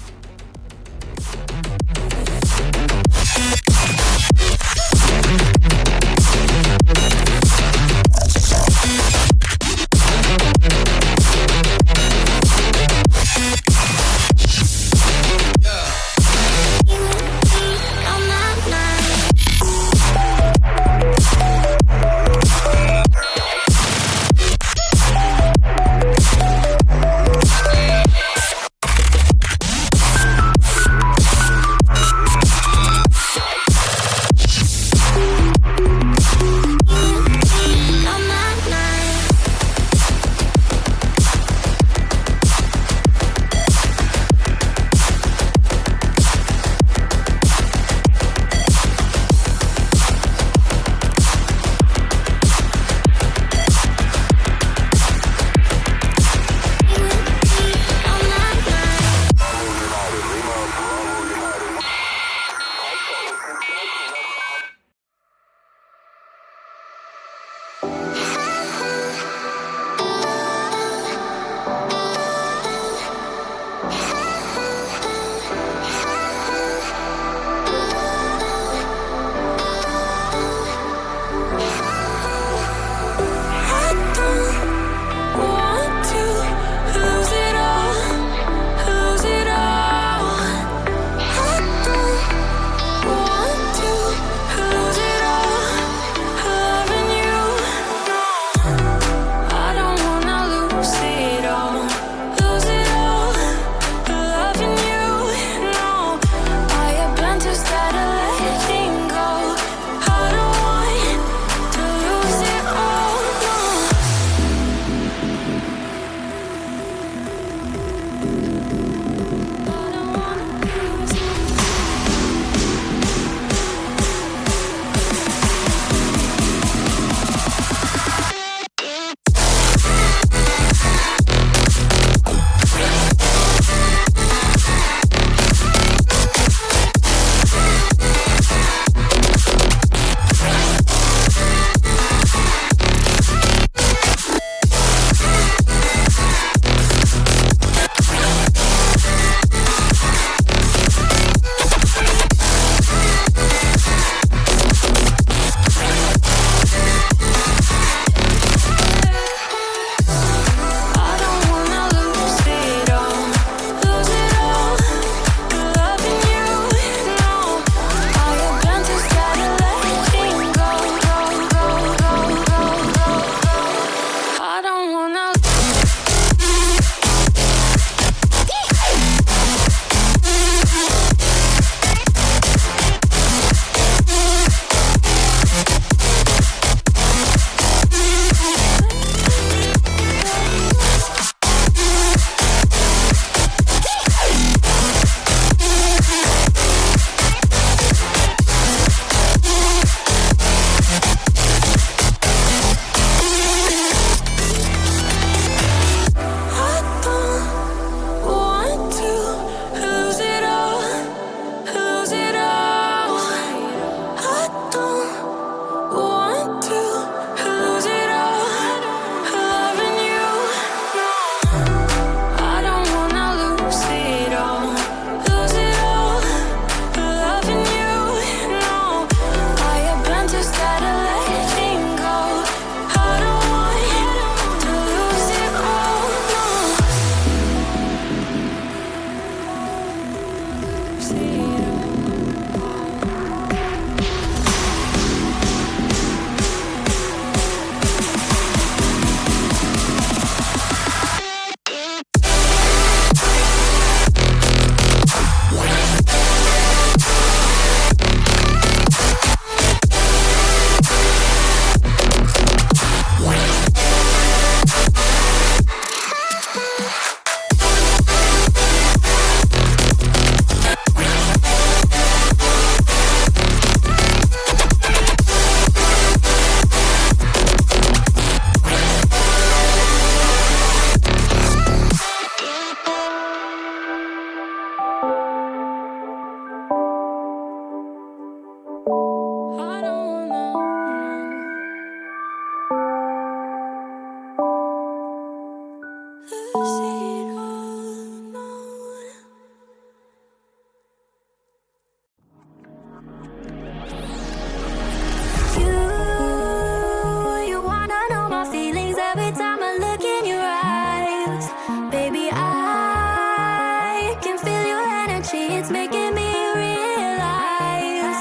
Baby, I can feel your energy, it's making me realize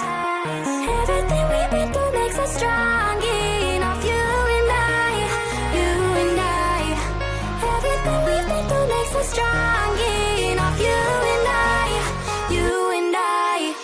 everything we've been through makes us strong enough. You and I, everything we've been through makes us strong enough. You and I, you and I.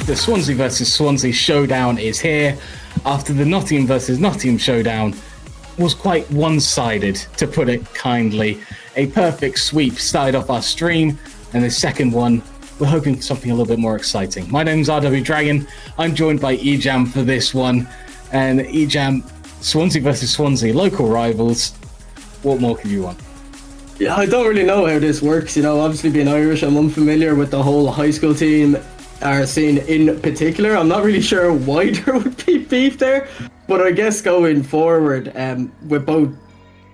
The Swansea versus Swansea showdown is here after the Nottingham versus Nottingham showdown was quite one-sided, to put it kindly. A perfect sweep started off our stream, and the second one, we're hoping for something a little bit more exciting. My name's RW Dragon. I'm joined by Ejam for this one. And Ejam, Swansea versus Swansea, local rivals. What more could you want? Yeah, I don't really know how this works. You know, obviously being Irish, I'm unfamiliar with the whole high school team scene in particular. I'm not really sure why there would be beef there, but I guess going forward, with both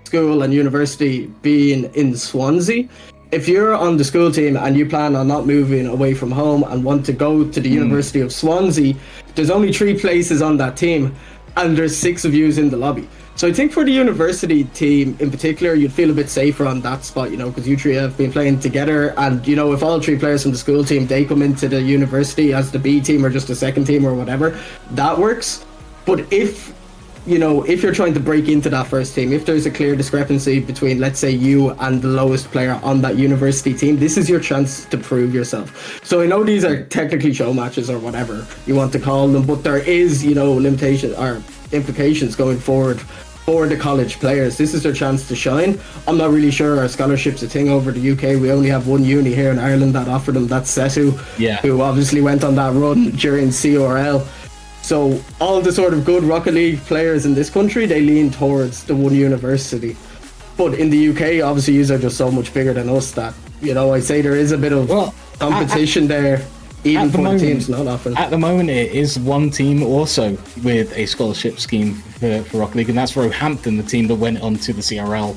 school and university being in Swansea, if you're on the school team and you plan on not moving away from home and want to go to the University of Swansea, there's only 3 places on that team and there's 6 of yous in the lobby. So I think for the university team in particular, you'd feel a bit safer on that spot, you know, because you 3 have been playing together, and, you know, if all 3 players from the school team, they come into the university as the B team or just the second team or whatever, that works. But if, you know, if you're trying to break into that first team, if there's a clear discrepancy between, let's say, you and the lowest player on that university team, this is your chance to prove yourself. So I know these are technically show matches or whatever you want to call them, but there is, you know, limitation or implications going forward for the college players. This is their chance to shine. I'm not really sure our scholarship's a thing over the UK. We only have one uni here in Ireland that offered them. That's Setu, who obviously went on that run during CRL. So all the sort of good Rocket League players in this country, they lean towards the one university. But in the UK, obviously, you are just so much bigger than us that, you know, I'd say there is a bit of competition there. even for the teams not offering. At the moment, it is one team also with a scholarship scheme for Rocket League, and that's Roehampton, the team that went on to the CRL,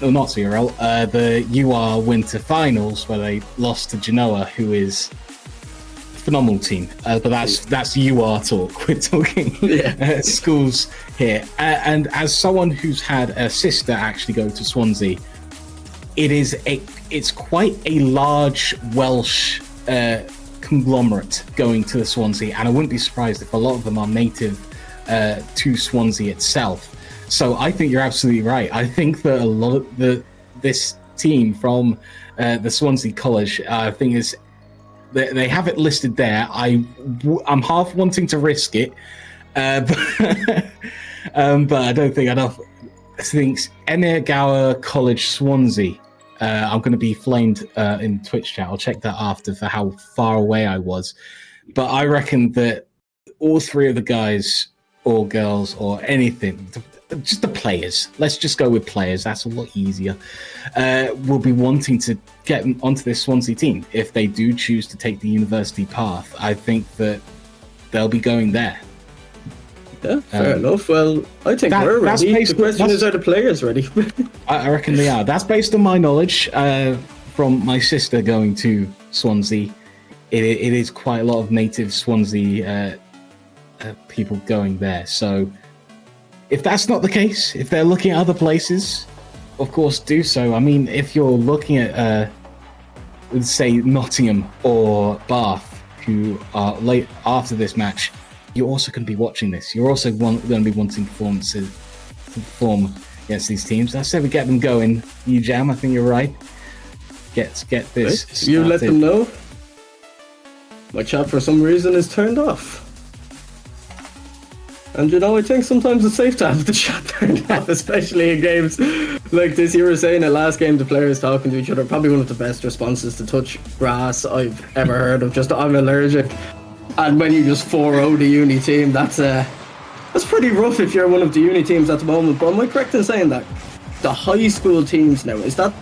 not CRL, the UR Winter Finals, where they lost to Genoa, who is a phenomenal team. But that's UR talk. We're talking schools here. And as someone who's had a sister actually go to Swansea, it's quite a large Welsh conglomerate going to the Swansea, and I wouldn't be surprised if a lot of them are native to Swansea itself. So I think you're absolutely right. I think that a lot of this team from the Swansea College, I think they have it listed there. I'm half wanting to risk it, but I don't think enough. I think Energower College Swansea. I'm going to be flamed in Twitch chat. I'll check that after for how far away I was. But I reckon that all three of the guys or girls or anything, just the players, let's just go with players, that's a lot easier, will be wanting to get onto this Swansea team. If they do choose to take the university path, I think that they'll be going there. Yeah, fair enough. Well, I think we're ready. The question is, are the players ready? I reckon they are. That's based on my knowledge from my sister going to Swansea. It is quite a lot of native Swansea people going there. So if that's not the case, if they're looking at other places, of course do so. I mean, if you're looking at, let's say, Nottingham or Bath, who are late after this match, you're also going to be watching this. You're also going to be wanting performances to perform against these teams. I say we get them going. You Jam, I think you're right. Get this started. You let them know. My chat for some reason is turned off. And I think sometimes it's safe to have the chat turned off, especially in games like this. You were saying at last game, the players talking to each other, probably one of the best responses to touch grass I've ever heard of. Just, I'm allergic. And when you just 4-0 the uni team, that's pretty rough if you're one of the uni teams at the moment. But am I correct in saying that the high school teams now, is that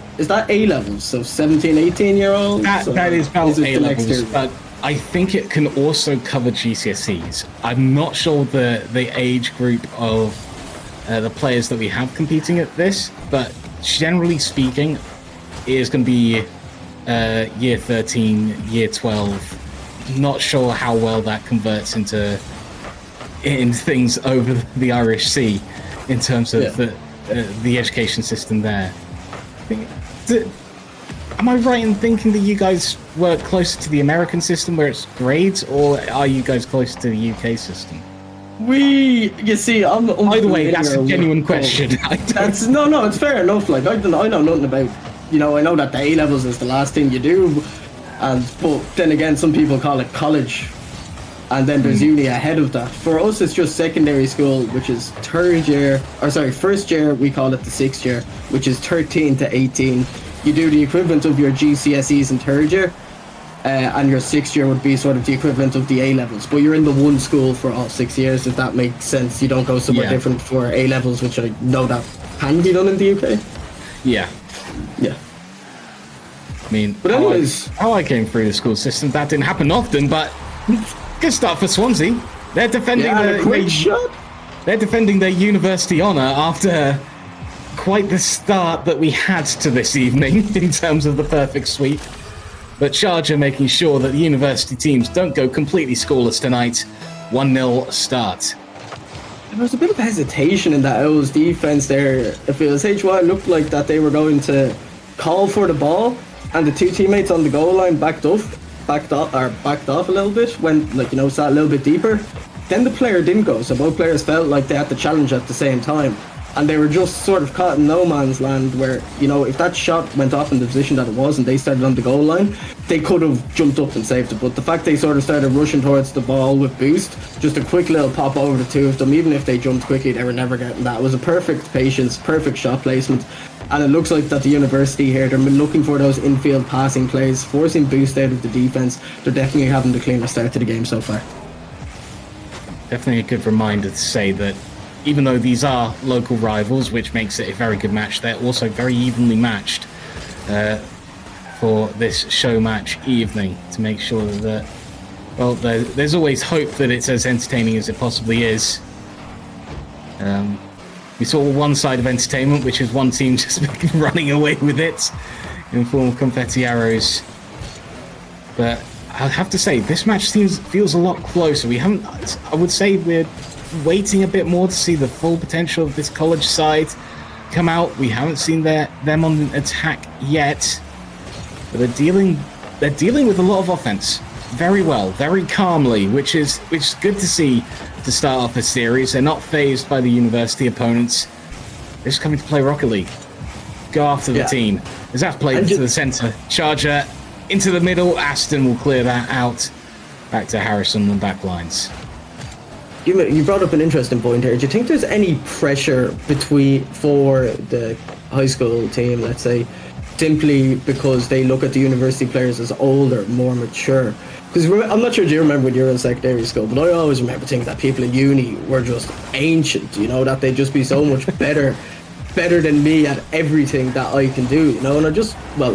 A levels? So 17, 18-year-olds? That is about A levels, but I think it can also cover GCSEs. I'm not sure the age group of the players that we have competing at this, but generally speaking, it is going to be year 13, year 12. Not sure how well that converts into things over the Irish Sea in terms of the education system there. Am I right in thinking that you guys were closer to the American system where it's grades, or are you guys closer to the UK system? You see, I'm either way, that's a genuine question. No, it's fair enough. Like I know nothing about. I know that the A levels is the last thing you do. But then again, some people call it college, and then there's uni ahead of that. For us, it's just secondary school, which is first year, we call it the 6th year, which is 13 to 18. You do the equivalent of your GCSEs in 3rd year, and your 6th year would be sort of the equivalent of the A levels. But you're in the one school for all 6 years, if that makes sense. You don't go somewhere different for A levels, which I know that can be done in the UK. Yeah. I mean, but anyways, how I came through the school system, that didn't happen often, but good start for Swansea. They're defending they're defending their university honour after quite the start that we had to this evening in terms of the perfect sweep. But Charger making sure that the university teams don't go completely scoreless tonight. 1-0 start. There was a bit of hesitation in that Owls defence there. If it was HY, it looked like that they were going to call for the ball, and the two teammates on the goal line backed off a little bit, when sat a little bit deeper. Then the player didn't go, so both players felt like they had to challenge at the same time, and they were just sort of caught in no man's land where, if that shot went off in the position that it was and they started on the goal line, they could have jumped up and saved it. But the fact they sort of started rushing towards the ball with boost, just a quick little pop over the two of them, even if they jumped quickly, they were never getting that. It was a perfect patience, perfect shot placement. And it looks like that the university here, they're looking for those infield passing plays, forcing boost out of the defence. They're definitely having the cleanest start to the game so far. Definitely a good reminder to say that even though these are local rivals, which makes it a very good match, they're also very evenly matched for this show match evening, to make sure that Well, there's always hope that it's as entertaining as it possibly is. We saw one side of entertainment, which is one team just running away with it in form of confetti arrows. But I have to say, this match feels a lot closer. I would say we're waiting a bit more to see the full potential of this college side come out. We haven't seen them on attack yet, but they're dealing with a lot of offense very well, very calmly, which is good to see to start off a series. They're not phased by the university opponents. They're just coming to play Rocket League. Go after the team. Zaf played into the center. Charger into the middle. Aston will clear that out. Back to Harrison on back lines. You brought up an interesting point here. Do you think there's any pressure for the high school team, let's say, simply because they look at the university players as older, more mature? Because I'm not sure, do you remember when you were in secondary school, but I always remember thinking that people in uni were just ancient, you know, that they'd just be so much better than me at everything that I can do, you know. And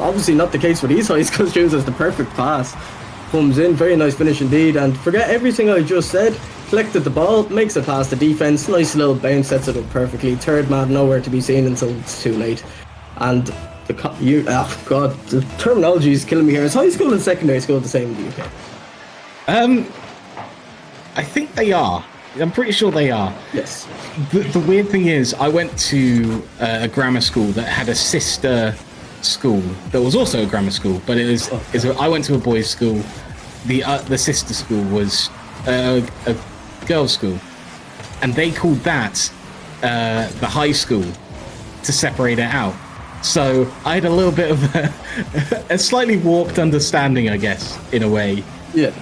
obviously not the case for these high school students, as the perfect pass comes in, very nice finish indeed, and forget everything I just said, collected the ball, makes it past the defence, nice little bounce, sets it up perfectly, third man nowhere to be seen until it's too late. And the terminology is killing me here. Is high school and secondary school the same in the UK? I think they are. I'm pretty sure they are. Yes. The weird thing is, I went to a grammar school that had a sister school that was also a grammar school, but I went to a boys' school. The sister school was a girls' school, and they called that the high school to separate it out. So I had a little bit of a slightly warped understanding, I guess, in a way. Yeah.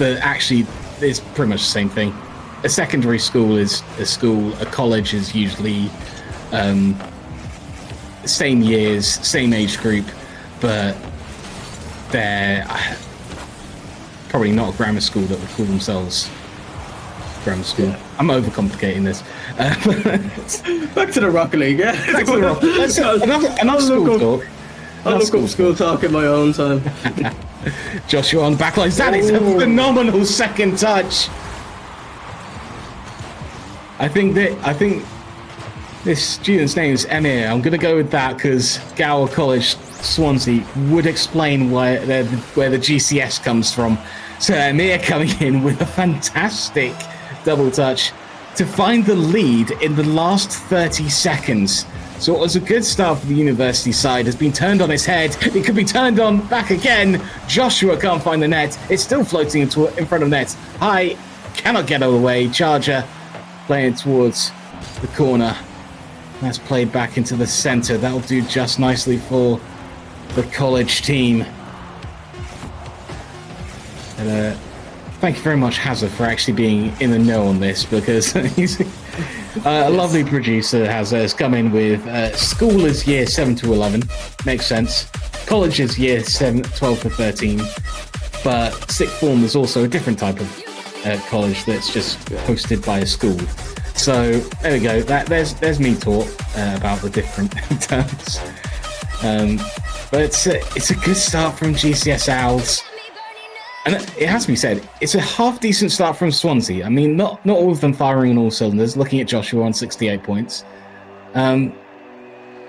Actually, it's pretty much the same thing. A secondary school is a school. A college is usually same years, same age group, but they're probably not a grammar school that would call themselves grammar school. Yeah. I'm overcomplicating this. Back to the Rocket League, yeah. Back to the Rocket League. Enough school talk. I'll look up school talk in my own time. Joshua on backlines. That is a phenomenal second touch. I think this student's name is Emir. I'm going to go with that because Gower College, Swansea, would explain where the GCS comes from. So Emir coming in with a fantastic double touch to find the lead in the last 30 seconds. So it was a good start for the university side. Has been turned on its head. It could be turned on back again. Joshua can't find the net. It's still floating in front of net. High, cannot get away. Charger playing towards the corner. That's played back into the center. That'll do just nicely for the college team. And, thank you very much, Hazard, for actually being in the know on this, because he's a lovely producer. Has come in with school is year 7 to 11. Makes sense. College is year 12 to 13. But sixth form is also a different type of college that's just hosted by a school. So there we go. There's me taught about the different terms. But it's a good start from GCS Owls. And it has to be said, it's a half decent start from Swansea. I mean, not all of them firing on all cylinders. Looking at Joshua on 68 points, but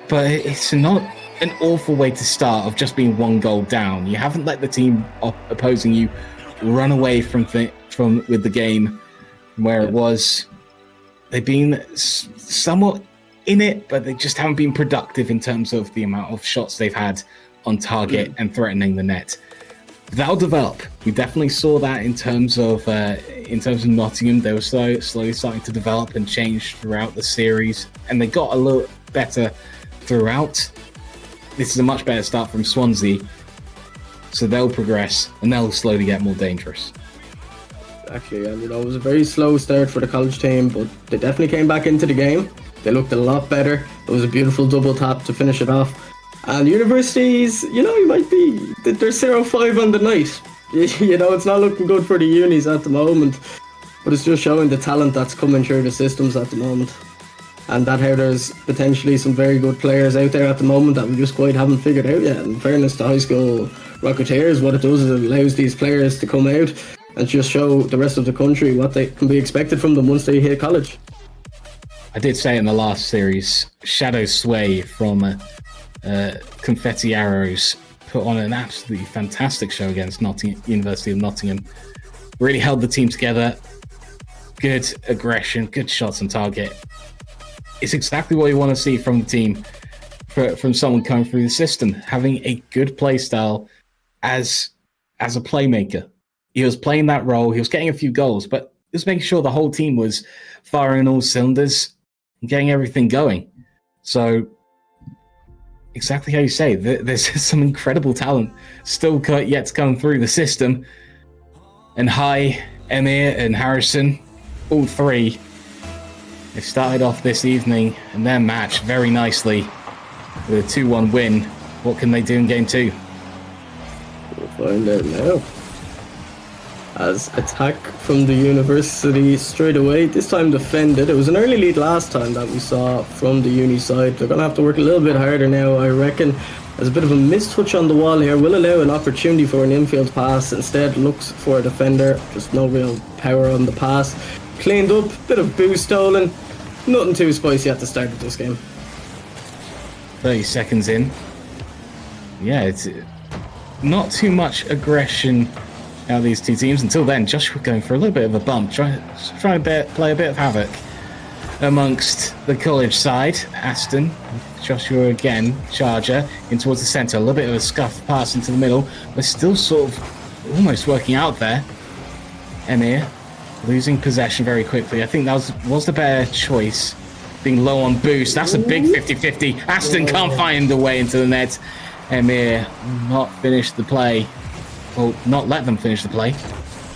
it's not an awful way to start of just being one goal down. You haven't let the team opposing you run away from with the game from where it was. They've been somewhat in it, but they just haven't been productive in terms of the amount of shots they've had on target and threatening the net. That'll develop. We definitely saw that in terms of Nottingham. They were slowly starting to develop and change throughout the series, and they got a little better throughout. This is a much better start from Swansea, so they'll progress and they'll slowly get more dangerous. Actually, and it was a very slow start for the college team, but they definitely came back into the game. They looked a lot better. It was a beautiful double tap to finish it off. And universities, you might be, they're 0-5 on the night. It's not looking good for the unis at the moment, but it's just showing the talent that's coming through the systems at the moment. And that how there's potentially some very good players out there at the moment that we just quite haven't figured out yet. In fairness to high school Rocketeers, what it does is it allows these players to come out and just show the rest of the country what they can be expected from them once they hit college. I did say in the last series, Shadow Sway from Confetti Arrows put on an absolutely fantastic show against University of Nottingham. Really held the team together. Good aggression, good shots on target. It's exactly what you want to see from the team, from someone coming through the system, having a good play style as a playmaker. He was playing that role. He was getting a few goals, but he was making sure the whole team was firing all cylinders and getting everything going. So, exactly how you say, there's some incredible talent still yet to come through the system. And Emir and Harrison, all three, they started off this evening and their match very nicely with a 2-1 win. What can they do in game 2? We'll find out now. As attack from the University straight away, this time defended. It was an early lead last time that we saw from the Uni side. They're going to have to work a little bit harder now, I reckon. There's a bit of a mistouch on the wall here. Will allow an opportunity for an infield pass. Instead looks for a defender. Just no real power on the pass. Cleaned up, bit of boost stolen. Nothing too spicy at the start of this game. 30 seconds in. Yeah, it's not too much aggression out of these two teams. Until then, Joshua going for a little bit of a bump, trying to play a bit of havoc amongst the college side. Aston, Joshua again, charger in towards the centre. A little bit of a scuffed pass into the middle, but still sort of almost working out there. Emir losing possession very quickly. I think that was the better choice, being low on boost. That's a big 50-50. Aston can't find a way into the net. Emir not finish the play. Well, not let them finish the play.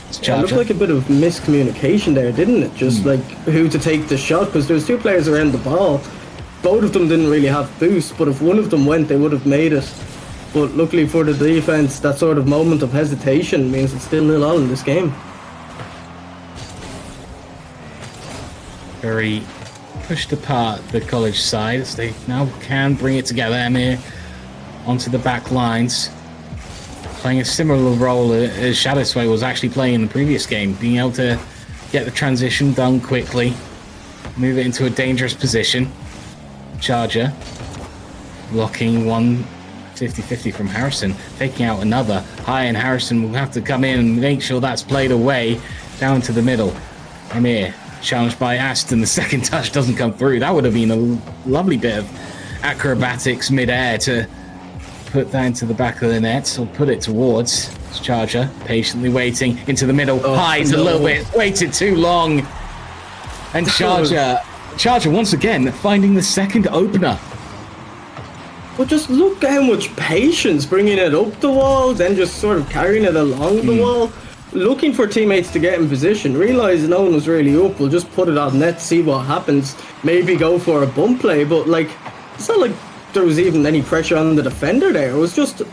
It looked like a bit of miscommunication there, didn't it? Just like who to take the shot, because there was two players around the ball. Both of them didn't really have boost, but if one of them went, they would have made it. But luckily for the defense, that sort of moment of hesitation means it's still 0-0 in this game. Very pushed apart the college side as they now can bring it together. Emir onto the back lines, playing a similar role as Shadow Sway was actually playing in the previous game, being able to get the transition done quickly, move it into a dangerous position. Charger blocking one 50-50 from Harrison, taking out another high, and Harrison will have to come in and make sure that's played away down to the middle. Emir challenged by Aston. The second touch doesn't come through. That would have been a lovely bit of acrobatics mid-air to put that into the back of the net, or put it towards Charger, patiently waiting into the middle. Hides a little bit, waited too long. And Charger once again finding the second opener. But just look at how much patience, bringing it up the wall, then just sort of carrying it along the wall, looking for teammates to get in position, realising no one was really up, we'll just put it on net, see what happens, maybe go for a bump play, but like, it's not like there was even any pressure on the defender there. It was just,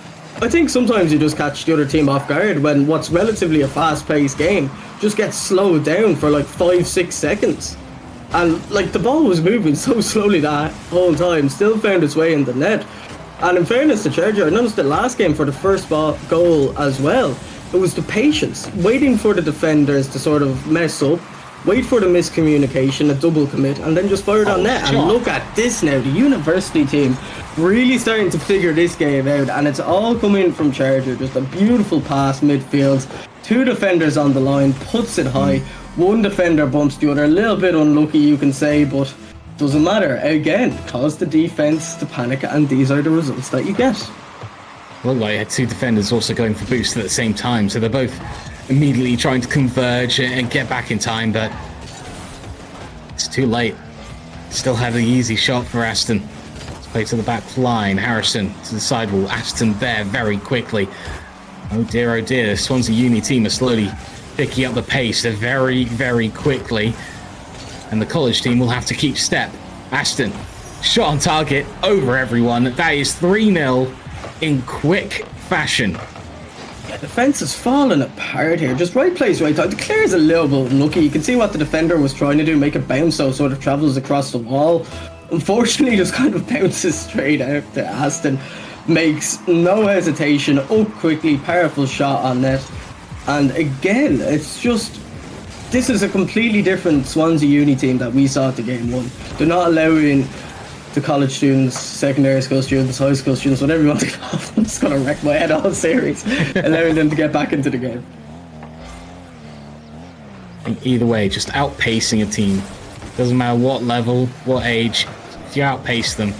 I think sometimes you just catch the other team off guard when what's relatively a fast-paced game just gets slowed down for like 5-6 seconds. And like the ball was moving so slowly that whole time, still found its way in the net. And in fairness to Charger, I noticed the last game for the first goal as well. It was the patience, waiting for the defenders to sort of mess up, wait for the miscommunication, a double commit, and then just fire it on net. And look at this now, the University team really starting to figure this game out, and it's all coming from Charger. Just a beautiful pass midfield, two defenders on the line, puts it high. One defender bumps the other, a little bit unlucky you can say, but doesn't matter. Again, caused the defense to panic, and these are the results that you get. Well, I had two defenders also going for boost at the same time, so they're both immediately trying to converge and get back in time, but it's too late. Still had the easy shot for Aston. Let's play to the back line. Harrison to the sidewall. Aston there very quickly. Oh dear, the Swansea Uni team are slowly picking up the pace very, very quickly, and the college team will have to keep step. Aston, shot on target over everyone. That is 3-0 in quick fashion. Yeah, defense is falling apart here. Just right place, right time. The clear is a little bit unlucky. You can see what the defender was trying to do, make it bounce so it sort of travels across the wall. Unfortunately, just kind of bounces straight out to Aston. makes no hesitation, up quickly, powerful shot on net. And again, it's just, this is a completely different Swansea Uni team that we saw at the game one. They're not allowing the college students, secondary school students, high school students, whatever you want to call them, I'm just going to wreck my head all series, allowing them to get back into the game. Either way, just outpacing a team. Doesn't matter what level, what age, if you outpace them,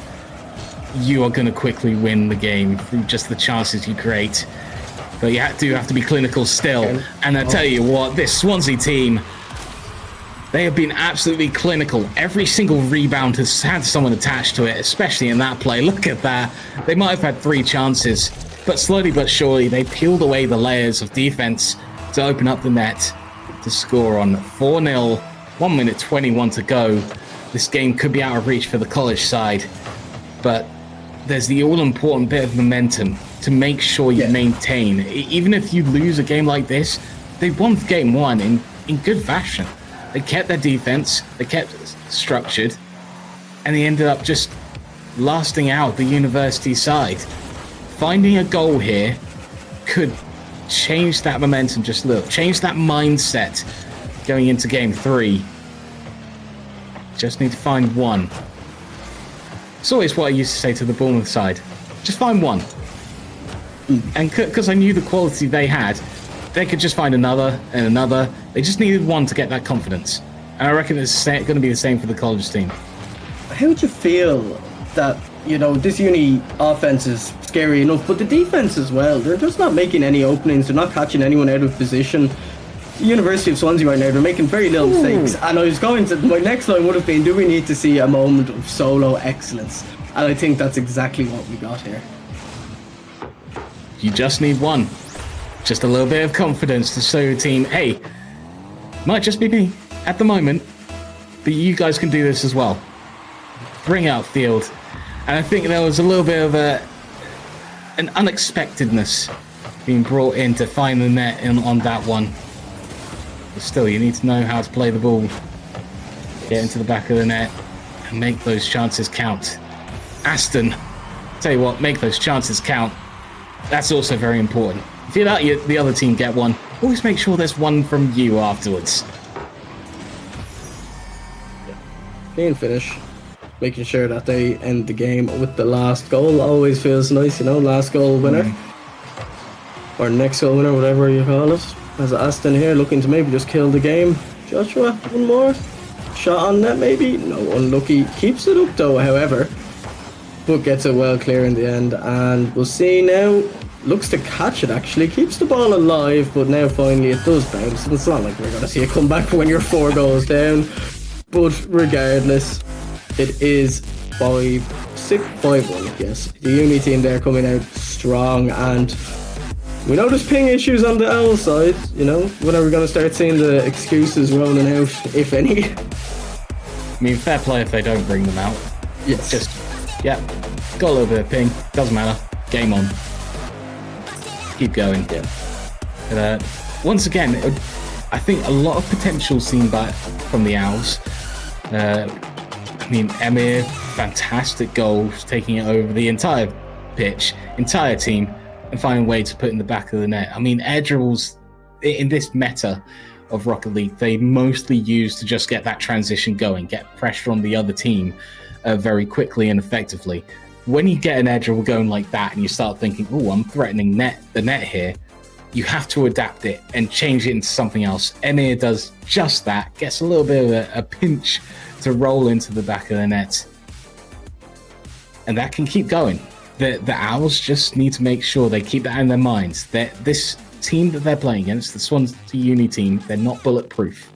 you are going to quickly win the game through just the chances you create. But you do have to be clinical still. Okay. And I tell you what, this Swansea team, they have been absolutely clinical. Every single rebound has had someone attached to it, especially in that play. Look at that. They might have had 3 chances, but slowly but surely, they peeled away the layers of defense to open up the net to score on 4-0, 1 minute 21 to go. This game could be out of reach for the college side, but there's the all-important bit of momentum to make sure you maintain. Even if you lose a game like this, they won game 1 in good fashion. They kept their defense, they kept structured, and they ended up just lasting out the university side. Finding a goal here could change that momentum just a little, change that mindset going into game 3. Just need to find one. It's always what I used to say to the Bournemouth side. Just find one. And because I knew the quality they had, they could just find another and another. They just needed one to get that confidence. And I reckon it's going to be the same for the college team. How would you feel that, you know, this uni offense is scary enough, but the defense as well? They're just not making any openings. They're not catching anyone out of position. The University of Swansea right now, they're making very little mistakes. And I was going to, my next line would have been, do we need to see a moment of solo excellence? And I think that's exactly what we got here. You just need one. Just a little bit of confidence to show your team, hey, might just be me at the moment, but you guys can do this as well. Bring out field. And I think there was a little bit of an unexpectedness being brought in to find the net on that one. But still, you need to know how to play the ball. Get into the back of the net and make those chances count. Aston, tell you what, make those chances count. That's also very important. If you let the other team get one, always make sure there's one from you afterwards. Clean finish. Making sure that they end the game with the last goal always feels nice, you know, last goal winner. Or next goal winner, whatever you call it. As Aston here looking to maybe just kill the game. Joshua, one more. Shot on net maybe? No, unlucky. Keeps it up though, however. But gets it well clear in the end. And we'll see now. Looks to catch it actually. Keeps the ball alive, but now finally it does bounce. It's not like we're going to see a comeback when you're 4 goals down. But regardless, it is 5-1, yes. The uni team there coming out strong, and we know there's ping issues on the Owl side, you know. When are we going to start seeing the excuses rolling out, if any? I mean, fair play if they don't bring them out. Yes. Just, yeah, got a little bit of ping, doesn't matter, game on. Keep going. Yeah. But, once again, I think a lot of potential seen back from the Owls. I mean, Emir, fantastic goals, taking it over the entire pitch, entire team, and finding a way to put in the back of the net. I mean, air dribbles in this meta of Rocket League, they mostly use to just get that transition going, get pressure on the other team very quickly and effectively. When you get an air dribble going like that and you start thinking, oh, I'm threatening the net here, you have to adapt it and change it into something else. Emir does just that, gets a little bit of a pinch to roll into the back of the net. And that can keep going. The Owls just need to make sure they keep that in their minds. That this team that they're playing against, the Swansea Uni team, they're not bulletproof.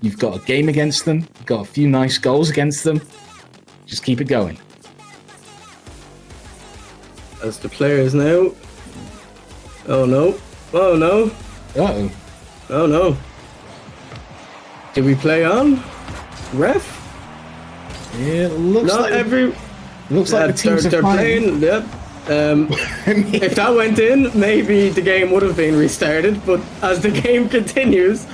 You've got a game against them, you've got a few nice goals against them. Just keep it going. As the players now. Oh no. Oh no. Uh-oh. Oh no. Did we play on? Ref? Yeah, it looks Not like every. looks like the teams they're are playing. Yep. If that went in, maybe the game would have been restarted. But as the game continues,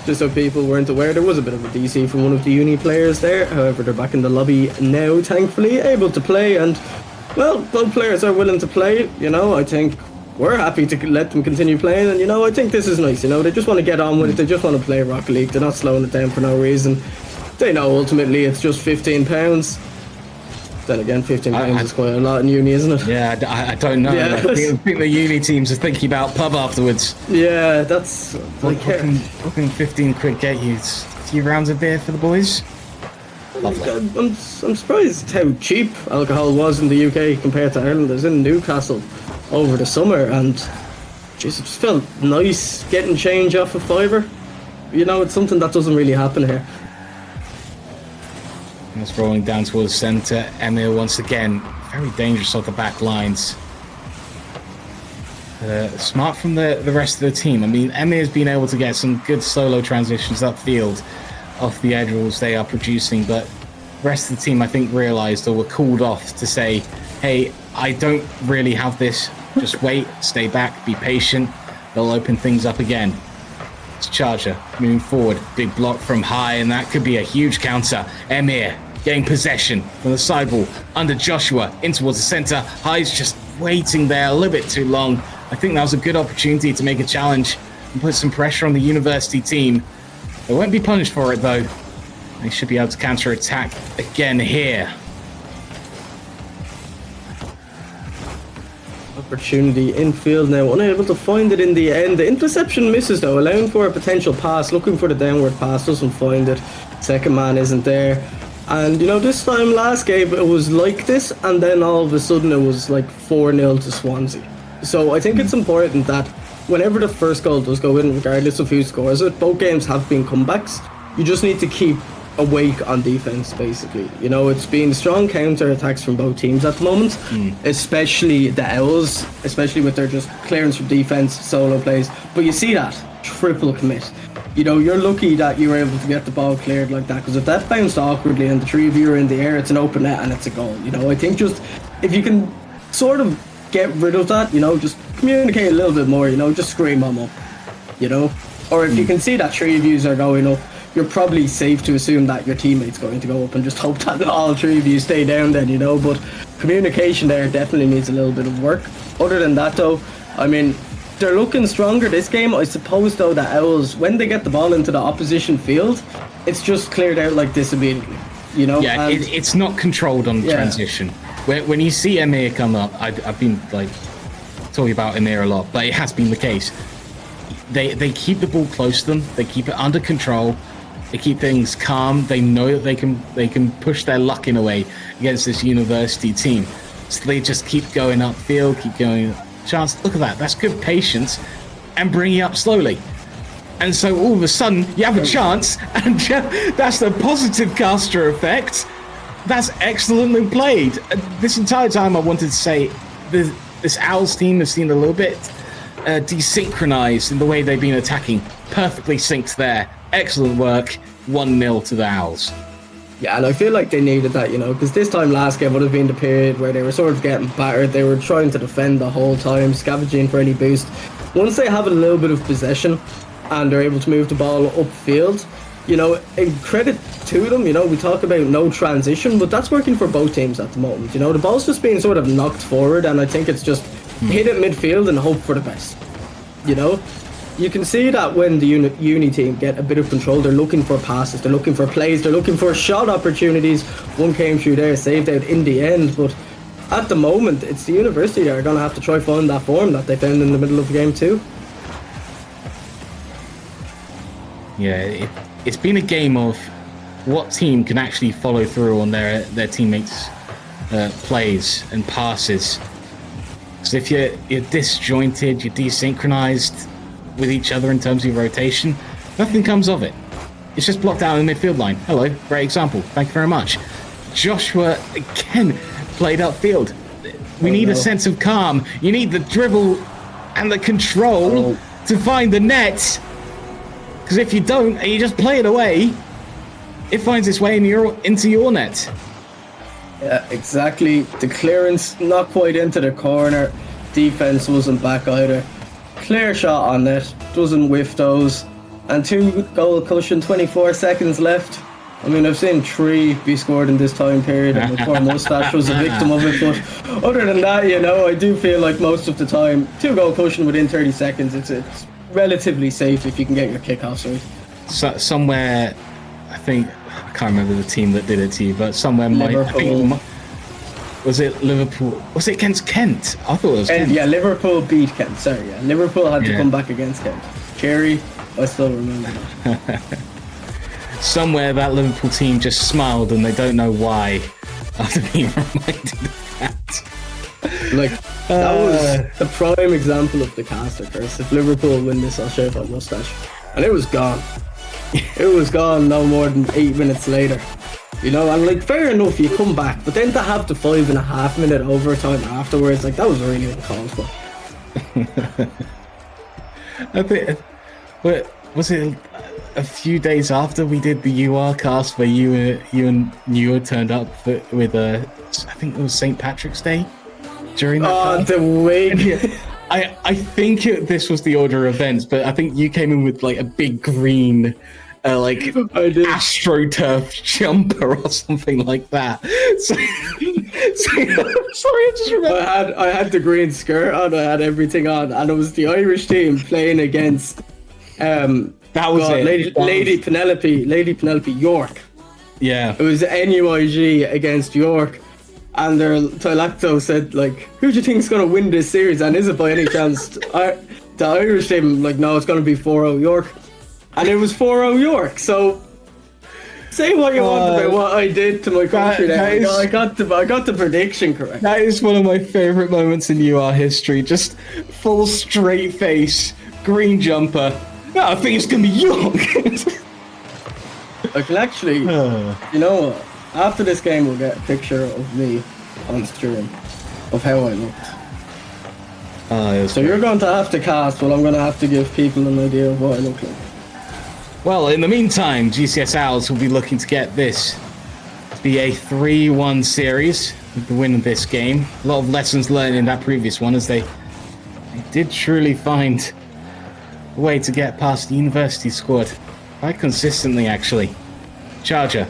just so people weren't aware, there was a bit of a DC from one of the uni players there. However, they're back in the lobby now, thankfully, able to play. And Well, both players are willing to play. I think we're happy to let them continue playing, and I think this is nice. They just want to get on with it. They just want to play Rocket League. They're not slowing it down for no reason. They know ultimately it's just £15. Then again, £15 is quite a lot in uni, isn't it? Yeah, I don't know. Yeah. I think the uni teams are thinking about pub afterwards. Yeah, that's What can £15 get you? A few rounds of beer for the boys? Lovely. I'm surprised how cheap alcohol was in the UK compared to Ireland. I was in Newcastle over the summer, and just it just felt nice getting change off a fiver. It's something that doesn't really happen here. It's rolling down towards the centre. Emil once again, very dangerous off the back lines. Smart from the rest of the team. I mean, Emir's been able to get some good solo transitions upfield off the edge rules they are producing, but the rest of the team, I think, realised or were called off to say, hey, I don't really have this. Just wait, stay back, be patient. They'll open things up again. It's Charger moving forward. Big block from high, and that could be a huge counter. Emir getting possession from the sidewall under Joshua in towards the centre. High's just waiting there a little bit too long. I think that was a good opportunity to make a challenge and put some pressure on the university team. They won't be punished for it though. They should be able to counter-attack again here. Opportunity infield now, unable to find it in the end. The interception misses though, allowing for a potential pass, looking for the downward pass, doesn't find it. Second man isn't there. And this time last game it was like this, and then all of a sudden it was like 4-0 to Swansea. So I think it's important that whenever the first goal does go in, regardless of who scores it, both games have been comebacks. You just need to keep awake on defense, basically. It's been strong counter attacks from both teams at the moment, especially the Owls, especially with their just clearance from defense, solo plays. But you see that triple commit. You're lucky that you were able to get the ball cleared like that, because if that bounced awkwardly and the three of you are in the air, it's an open net and it's a goal. I think just if you can sort of get rid of that, just communicate a little bit more, just scream them up, or if you can see that three of yous are going up, you're probably safe to assume that your teammate's going to go up, and just hope that all three of you stay down then, but communication there definitely needs a little bit of work. Other than that though, I mean, they're looking stronger this game. I suppose though that Owls, when they get the ball into the opposition field, it's just cleared out like this immediately, Yeah, it's not controlled on transition. When you see Emir come up, I've been talking about Emir a lot, but it has been the case. They keep the ball close to them. They keep it under control. They keep things calm. They know that they can push their luck in a way against this university team. So they just keep going upfield, keep going. Chance, look at that. That's good patience and bringing it up slowly. And so all of a sudden you have a chance, and that's the positive caster effect. That's excellently played. This entire time I wanted to say this Owls team has seen a little bit desynchronized in the way they've been attacking. Perfectly synced there. Excellent work. 1-0 to the Owls. Yeah, and I feel like they needed that, because this time last game would have been the period where they were sort of getting battered. They were trying to defend the whole time, scavenging for any boost. Once they have a little bit of possession and they're able to move the ball upfield, in credit to them, we talk about no transition, but that's working for both teams at the moment. The ball's just being sort of knocked forward, and I think it's just hit at midfield and hope for the best. You can see that when the uni team get a bit of control, they're looking for passes, they're looking for plays, they're looking for shot opportunities. One came through there, saved out in the end, but at the moment, it's the university that are going to have to try find that form that they found in the middle of the game too. Yeah, it's been a game of what team can actually follow through on their teammates' plays and passes. So if you're disjointed, you're desynchronized with each other in terms of your rotation, nothing comes of it. It's just blocked out in the midfield line. Hello, great example. Thank you very much. Joshua again played upfield. We need a sense of calm. You need the dribble and the control to find the net. Because if you don't and you just play it away, it finds its way into your net. Yeah, exactly. The clearance not quite into the corner. Defense wasn't back either. Clear shot on net, doesn't whiff those. And 2 goal cushion, 24 seconds left. I mean, I've seen 3 be scored in this time period, and my poor mustache was a victim of it. But other than that, you know, I do feel like most of the time, 2-goal cushion within 30 seconds, it's relatively safe if you can get your kickoffs right. So, somewhere, I think, I can't remember the team that did it to you, but somewhere was it Liverpool? Was it against Kent? I thought it was Kent. Yeah, Liverpool beat Kent. Sorry, yeah. Liverpool had to come back against Kent. Cherry, I still remember that. Somewhere that Liverpool team just smiled and they don't know why after being reminded of that. Like, that was the prime example of the caster curse. If Liverpool win this, I'll shave my mustache. And it was gone. It was gone no more than 8 minutes later. You know, and like, fair enough, you come back, but then to have the 5.5 minute overtime afterwards, like, that was really uncalled for. I think, was it a few days after we did the UR cast where you and Newer turned up with I think it was St. Patrick's Day during that cast? The wig. I think this was the order of events, but I think you came in with like a big green AstroTurf jumper or something like that. So, sorry, I just remember. I had the green skirt on, I had everything on, and it was the Irish team playing against Lady Penelope York. Yeah. It was NUIG against York, and their Tylacto said, like, who do you think is going to win this series, and is it by any chance the Irish team? Like, no, it's going to be 4-0 York. And it was 4-0 York, so say what you want about what I did to my country there. I got the prediction correct. That is one of my favourite moments in UR history. Just full straight face, green jumper. No, I think it's going to be York. I can actually, you know what? After this game, we'll get a picture of me on stream of how I looked. So you're going to have to cast, well, I'm going to have to give people an idea of what I look like. Well, in the meantime, GCS Owls will be looking to get this to be a 3-1 series with the win of this game. A lot of lessons learned in that previous one, as they did truly find a way to get past the university squad quite consistently, actually. Charger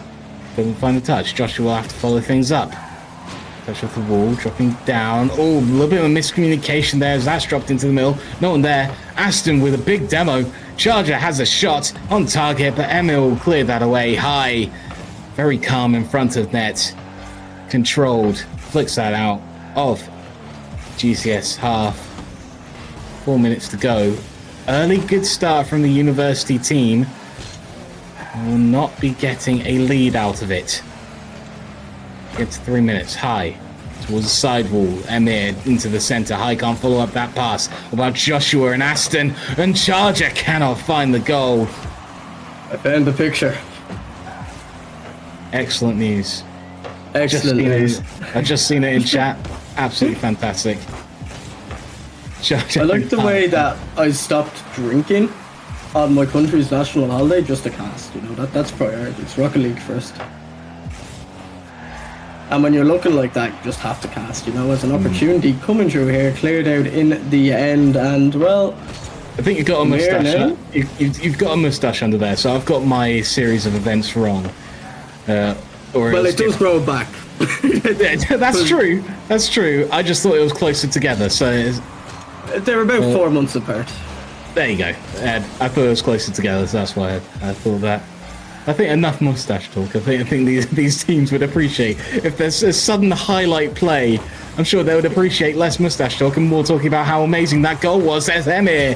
doesn't find the touch. Joshua will have to follow things up. Touch off the wall, dropping down. Oh, a little bit of a miscommunication there as that's dropped into the middle. No one there. Aston with a big demo. Charger has a shot on target, but Emil cleared that away high. Very calm in front of net. Controlled. Flicks that out of GCS half. 4 minutes to go. Early good start from the university team. Will not be getting a lead out of it. Gets 3 minutes. High towards the sidewall. Emir into the centre. High can't follow up that pass. About Joshua and Aston. And Charger cannot find the goal. I found the picture. Excellent news. Excellent news. I've just seen it in chat. Absolutely fantastic. Charger, I like the way that I stopped drinking on my country's national holiday just to cast. You know, that's priority. It's Rocket League first. And when you're looking like that, you just have to cast, you know, as an opportunity coming through here, cleared out in the end, and well, I think you've got a moustache. You've got a moustache under there, so I've got my series of events wrong. Well, it does grow back. That's true. That's true. I just thought it was closer together, so they're about 4 months apart. There you go. I thought it was closer together, so that's why I thought that. I think enough mustache talk. I think these teams would appreciate if there's a sudden highlight play. I'm sure they would appreciate less mustache talk and more talking about how amazing that goal was. As Emir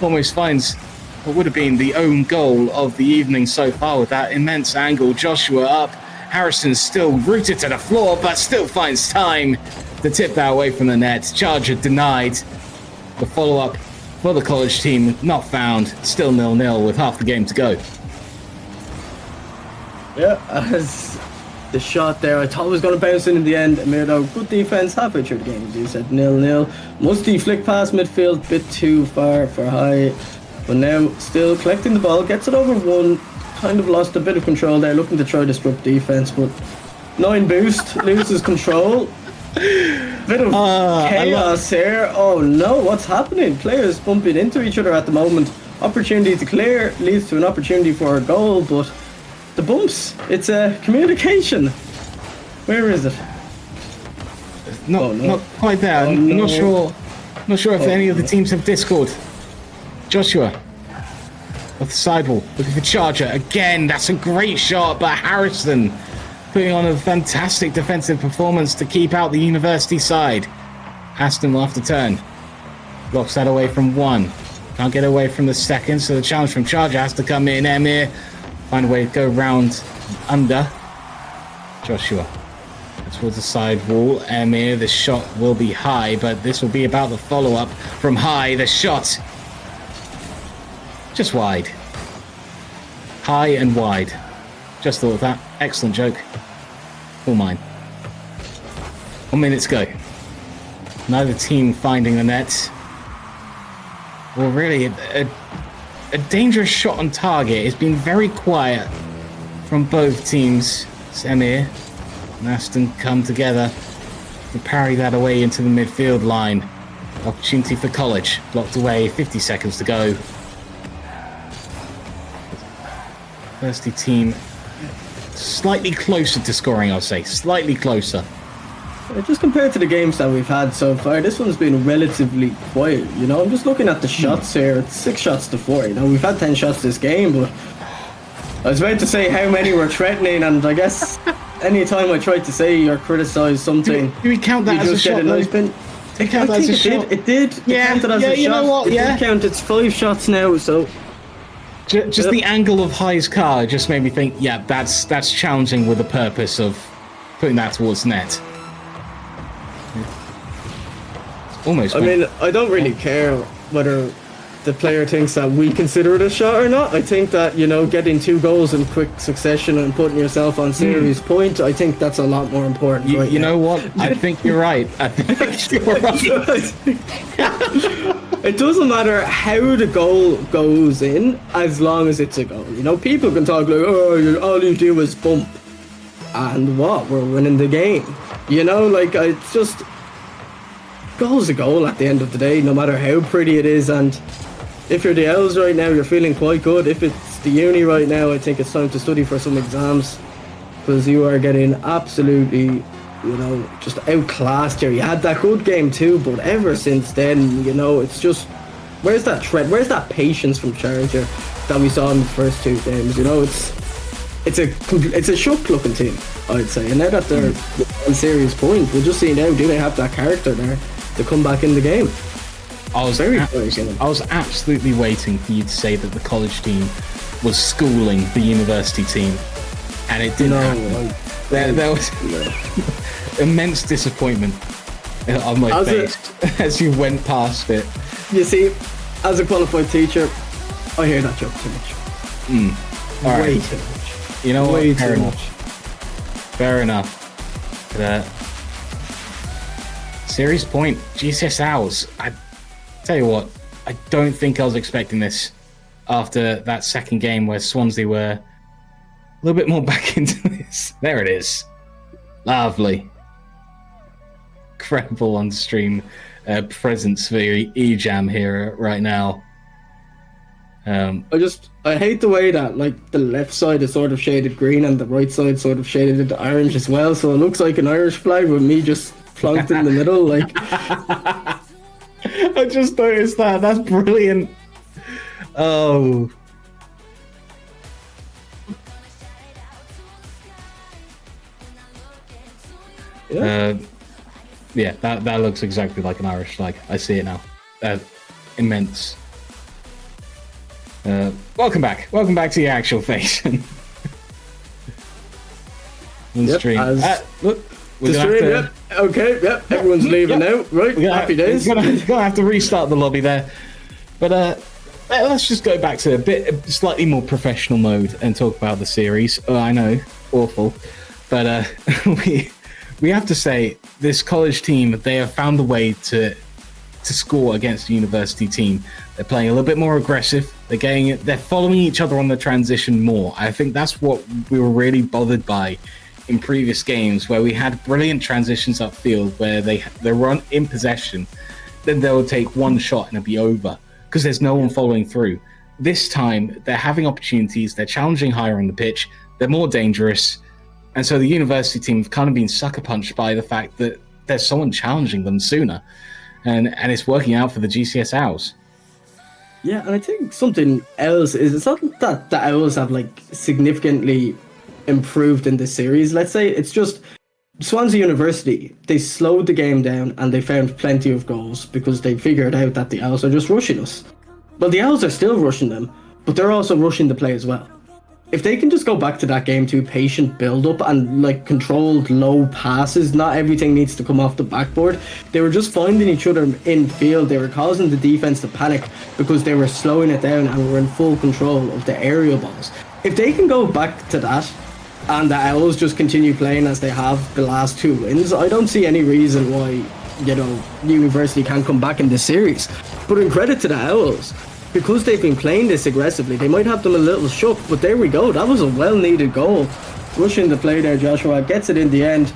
almost finds what would have been the own goal of the evening so far with that immense angle. Joshua up. Harrison's still rooted to the floor, but still finds time to tip that away from the net. Charger denied. The follow-up for the college team not found. Still 0-0 with half the game to go. Yeah, as the shot there, I thought it was going to bounce in the end. Mirdo, good defense halfway through the game, as you said, 0-0. Musty flick past midfield, bit too far for High, but now still collecting the ball, gets it over one, kind of lost a bit of control there, looking to try disrupt defense, but 9 boost, loses control. Bit of chaos here. Oh no, what's happening? Players bumping into each other at the moment. Opportunity to clear leads to an opportunity for a goal, but the bumps. It's a communication. Where is it? Not quite there. I'm not sure if any of the teams have Discord. Joshua, off the sidewall, looking for Charger. Again, that's a great shot, but Harrison putting on a fantastic defensive performance to keep out the university side. Aston will have to turn. Blocks that away from one. Can't get away from the second, so the challenge from Charger has to come in. Emir find a way to go round under. Joshua towards the side wall. Emir, the shot will be high, but this will be about the follow-up from high. The shot just wide. High and wide. Just thought of that. Excellent joke. All mine. 1 minute to go. Neither team finding the net. Well, really, a dangerous shot on target. It's been very quiet from both teams. Emir and Aston come together to parry that away into the midfield line. Opportunity for College. Blocked away. 50 seconds to go. University team slightly closer to scoring, I'll say. Slightly closer. Just compared to the games that we've had so far, this one's been relatively quiet. You know, I'm just looking at the shots here. It's 6 shots to 4. You know, we've had 10 shots this game, but I was about to say how many were threatening, and I guess any time I tried to say or criticise something, do we count that as a shot? It did. Yeah, counted as a you shot. know what? It did count. It's 5 shots now, so. Just the angle of High's car just made me think, yeah, that's challenging with the purpose of putting that towards net. Almost. I mean, I don't really care whether the player thinks that we consider it a shot or not. I think that, you know, getting 2 goals in quick succession and putting yourself on series point, I think that's a lot more important. You know what? I think you're right. I think you're right. It doesn't matter how the goal goes in, as long as it's a goal. You know, people can talk like, oh, all you do is bump. And what? We're winning the game. You know, like, it's just... Goal's a goal at the end of the day, no matter how pretty it is. And if you're the Owls right now, you're feeling quite good. If it's the uni right now, I think it's time to study for some exams, because you are getting absolutely, you know, just outclassed here. You had that good game too, but ever since then, you know, it's just, where's that threat? Where's that patience from Charger that we saw in the first 2 games? You know, it's a shook looking team, I'd say. And now that they're on serious point, we'll just see now, do they have that character there to come back in the game? I was absolutely waiting for you to say that the college team was schooling the university team, and it didn't happen. There was immense disappointment on my face as you went past it. You see, as a qualified teacher, I hear that joke too much. Way too much. You know what? Way Fair too enough. much. Fair enough. But, series point, GCS Owls. I tell you what, I don't think I was expecting this after that second game where Swansea were a little bit more back into this. There it is. Lovely. Incredible on stream presence for eJam here right now. I hate the way that, like, the left side is sort of shaded green and the right side sort of shaded into orange as well, so it looks like an Irish flag with me just plunked in the middle, like. I just noticed that. That's brilliant. Oh. Yeah, that looks exactly like an Irish flag. I see it now. Immense. Welcome back to the actual face. On stream. Look, we're gonna everyone's leaving now. Right, happy days. We're gonna have to restart the lobby there. But let's just go back to a slightly more professional mode and talk about the series. Oh, I know, awful. But we have to say, this college team, they have found a way to score against the university team. They're playing a little bit more aggressive. They're following each other on the transition more. I think that's what we were really bothered by in previous games, where we had brilliant transitions upfield, where they run in possession, then they'll take one shot and it'll be over because there's no one following through. this time they're having opportunities, they're challenging higher on the pitch, they're more dangerous, and so the university team have kind of been sucker punched by the fact that there's someone challenging them sooner, and it's working out for the GCS Owls. Yeah, and I think something else is, it's not that the Owls have like significantly improved in this series, let's say. It's just Swansea University, they slowed the game down and they found plenty of goals because they figured out that the Owls are just rushing us. Well, the Owls are still rushing them, but they're also rushing the play as well. If they can just go back to that game 2 patient build-up and like controlled low passes, not everything needs to come off the backboard. They were just finding each other in field. They were causing the defense to panic because they were slowing it down and were in full control of the aerial balls. If they can go back to that and the Owls just continue playing as they have the last 2 wins, I don't see any reason why, University can't come back in this series. But in credit to the Owls, because they've been playing this aggressively, they might have them a little shook, but there we go. That was a well-needed goal. Rushing the play there, Joshua gets it in the end.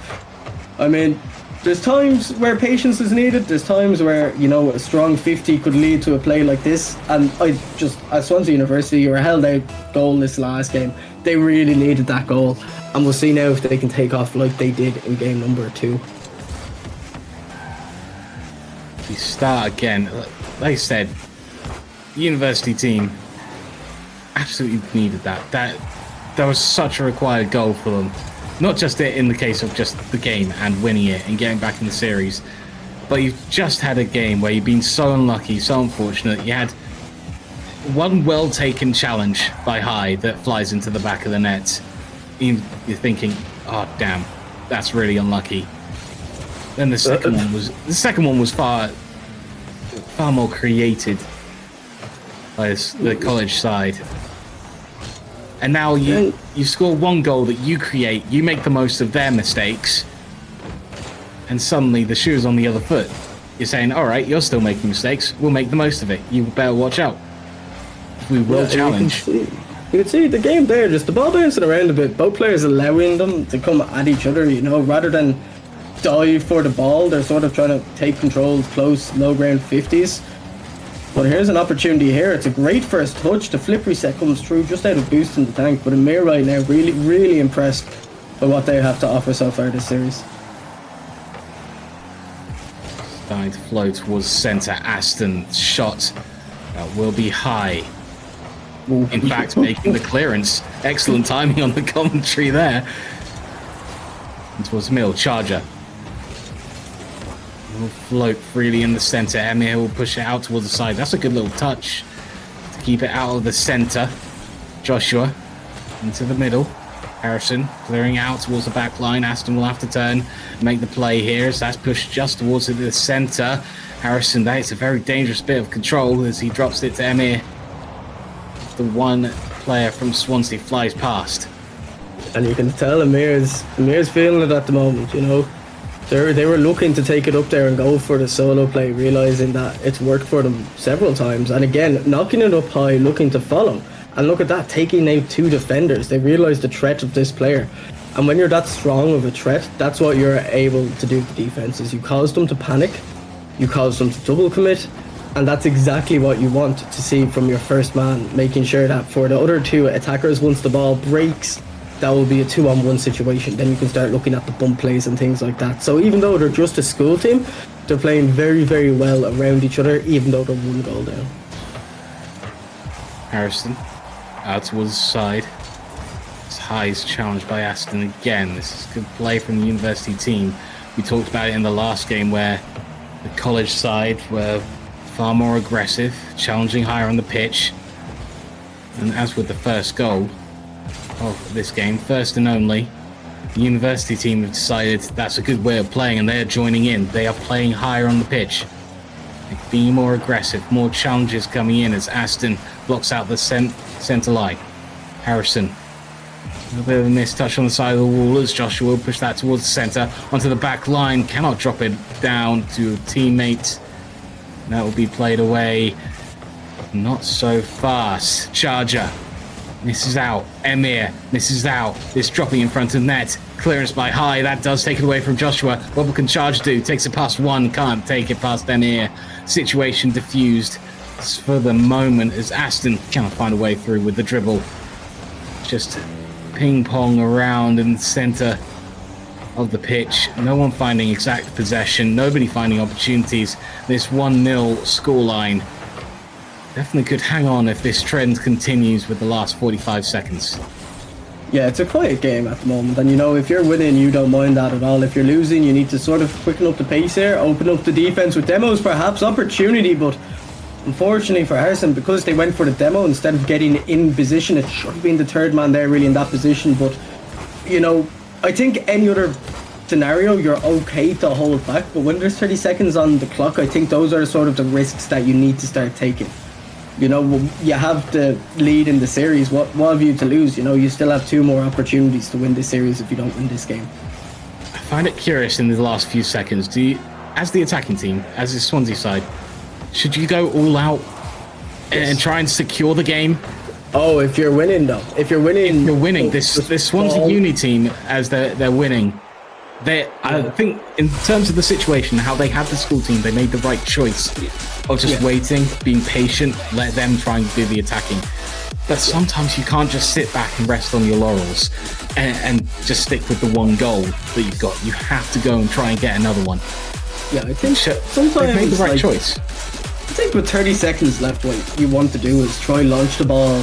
I mean, there's times where patience is needed. There's times where, a strong 50 could lead to a play like this. And at Swansea University, you were held out goalless last game. They really needed that goal. And we'll see now if they can take off like they did in game number 2. We start again. Like I said, the university team absolutely needed that. That was such a required goal for them. Not just in the case of just the game and winning it and getting back in the series, but you've just had a game where you've been so unlucky, so unfortunate. You had one well-taken challenge by High that flies into the back of the net. You're thinking, oh damn, that's really unlucky. Then the second one was far more created by the college side. And now you score one goal that you create, you make the most of their mistakes, and suddenly the shoe's on the other foot. You're saying, all right, you're still making mistakes, we'll make the most of it. You better watch out. We will challenge. You can see the game there, just the ball bouncing around a bit, both players allowing them to come at each other, rather than dive for the ball. They're sort of trying to take control close, low ground 50s. But here's an opportunity here. It's a great first touch. The flip reset comes through just out of boosting the tank. But Amir right now really, really impressed by what they have to offer so far this series. Starting to flow towards centre. Aston's shot will be high. In fact, making the clearance. Excellent timing on the commentary there. And towards Mill. Charger. Will float freely in the centre. Emir will push it out towards the side. That's a good little touch to keep it out of the centre. Joshua into the middle. Harrison clearing out towards the back line. Aston will have to turn and make the play here. So that's pushed just towards the centre. Harrison, that is a very dangerous bit of control as he drops it to Emir. The one player from Swansea flies past. And you can tell Amir's feeling it at the moment, They were looking to take it up there and go for the solo play, realising that it's worked for them several times. And again, knocking it up high, looking to follow. And look at that, taking out 2 defenders. They realise the threat of this player. And when you're that strong of a threat, that's what you're able to do to defences. You cause them to panic, you cause them to double commit, and that's exactly what you want to see from your first man, making sure that for the other 2 attackers, once the ball breaks, that will be a 2-on-1 situation. Then you can start looking at the bump plays and things like that. So even though they're just a school team, they're playing very, very well around each other, even though they're 1 goal down. Harrison out towards the side. It's High's challenged by Aston again. This is good play from the university team. We talked about it in the last game where the college side were far more aggressive, challenging higher on the pitch. And as with the first goal of this game, first and only, the university team have decided that's a good way of playing and they are joining in. They are playing higher on the pitch, being more aggressive, more challenges coming in as Aston blocks out the centre line. Harrison, a bit of a missed touch on the side of the wall as Joshua will push that towards the centre onto the back line, cannot drop it down to a teammate. That will be played away. Not so fast. Charger misses out. Emir misses out. This dropping in front of net. Clearance by High. That does take it away from Joshua. What can Charge do? Takes it past 1. Can't take it past Emir. Situation diffused. for the moment as Aston can't find a way through with the dribble. Just ping pong around in the center of the pitch. No one finding exact possession. Nobody finding opportunities. This 1-0 scoreline definitely could hang on if this trend continues with the last 45 seconds. Yeah, it's a quiet game at the moment, and if you're winning, you don't mind that at all. If you're losing, you need to sort of quicken up the pace here, open up the defense with demos, perhaps opportunity, but unfortunately for Harrison, because they went for the demo instead of getting in position, it should have been the third man there really in that position. But I think any other scenario you're okay to hold back, but when there's 30 seconds on the clock, I think those are sort of the risks that you need to start taking. You have the lead in the series. What have you to lose? You still have 2 more opportunities to win this series if you don't win this game. I find it curious in the last few seconds. Do you, as the attacking team, as the Swansea side, should you go all out and try and secure the game? Oh, if you're winning though. If you're winning, this Swansea Uni team, as they're winning, I think in terms of the situation, how they had the school team, they made the right choice of just waiting, being patient, let them try and do the attacking. But sometimes you can't just sit back and rest on your laurels and just stick with the one goal that you've got. You have to go and try and get another one. Yeah, I think sometimes they made the right choice. I think with 30 seconds left, what you want to do is try launch the ball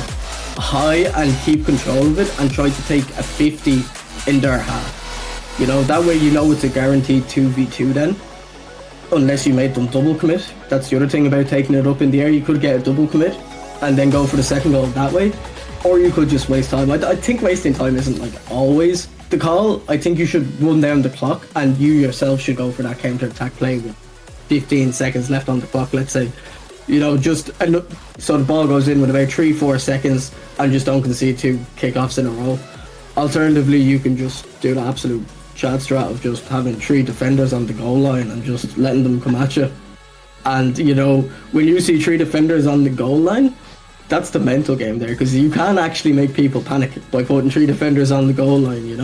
high and keep control of it and try to take a 50 in their half. That way it's a guaranteed 2v2 then. Unless you made them double commit. That's the other thing about taking it up in the air. You could get a double commit and then go for the second goal that way. Or you could just waste time. I think wasting time isn't always the call. I think you should run down the clock and you yourself should go for that counter-attack play with 15 seconds left on the clock, let's say. So the ball goes in with about 3-4 seconds and just don't concede 2 kickoffs in a row. Alternatively, you can just do the absolute Chad strat of just having 3 defenders on the goal line and just letting them come at you. And when you see 3 defenders on the goal line, that's the mental game there, because you can actually make people panic by putting 3 defenders on the goal line.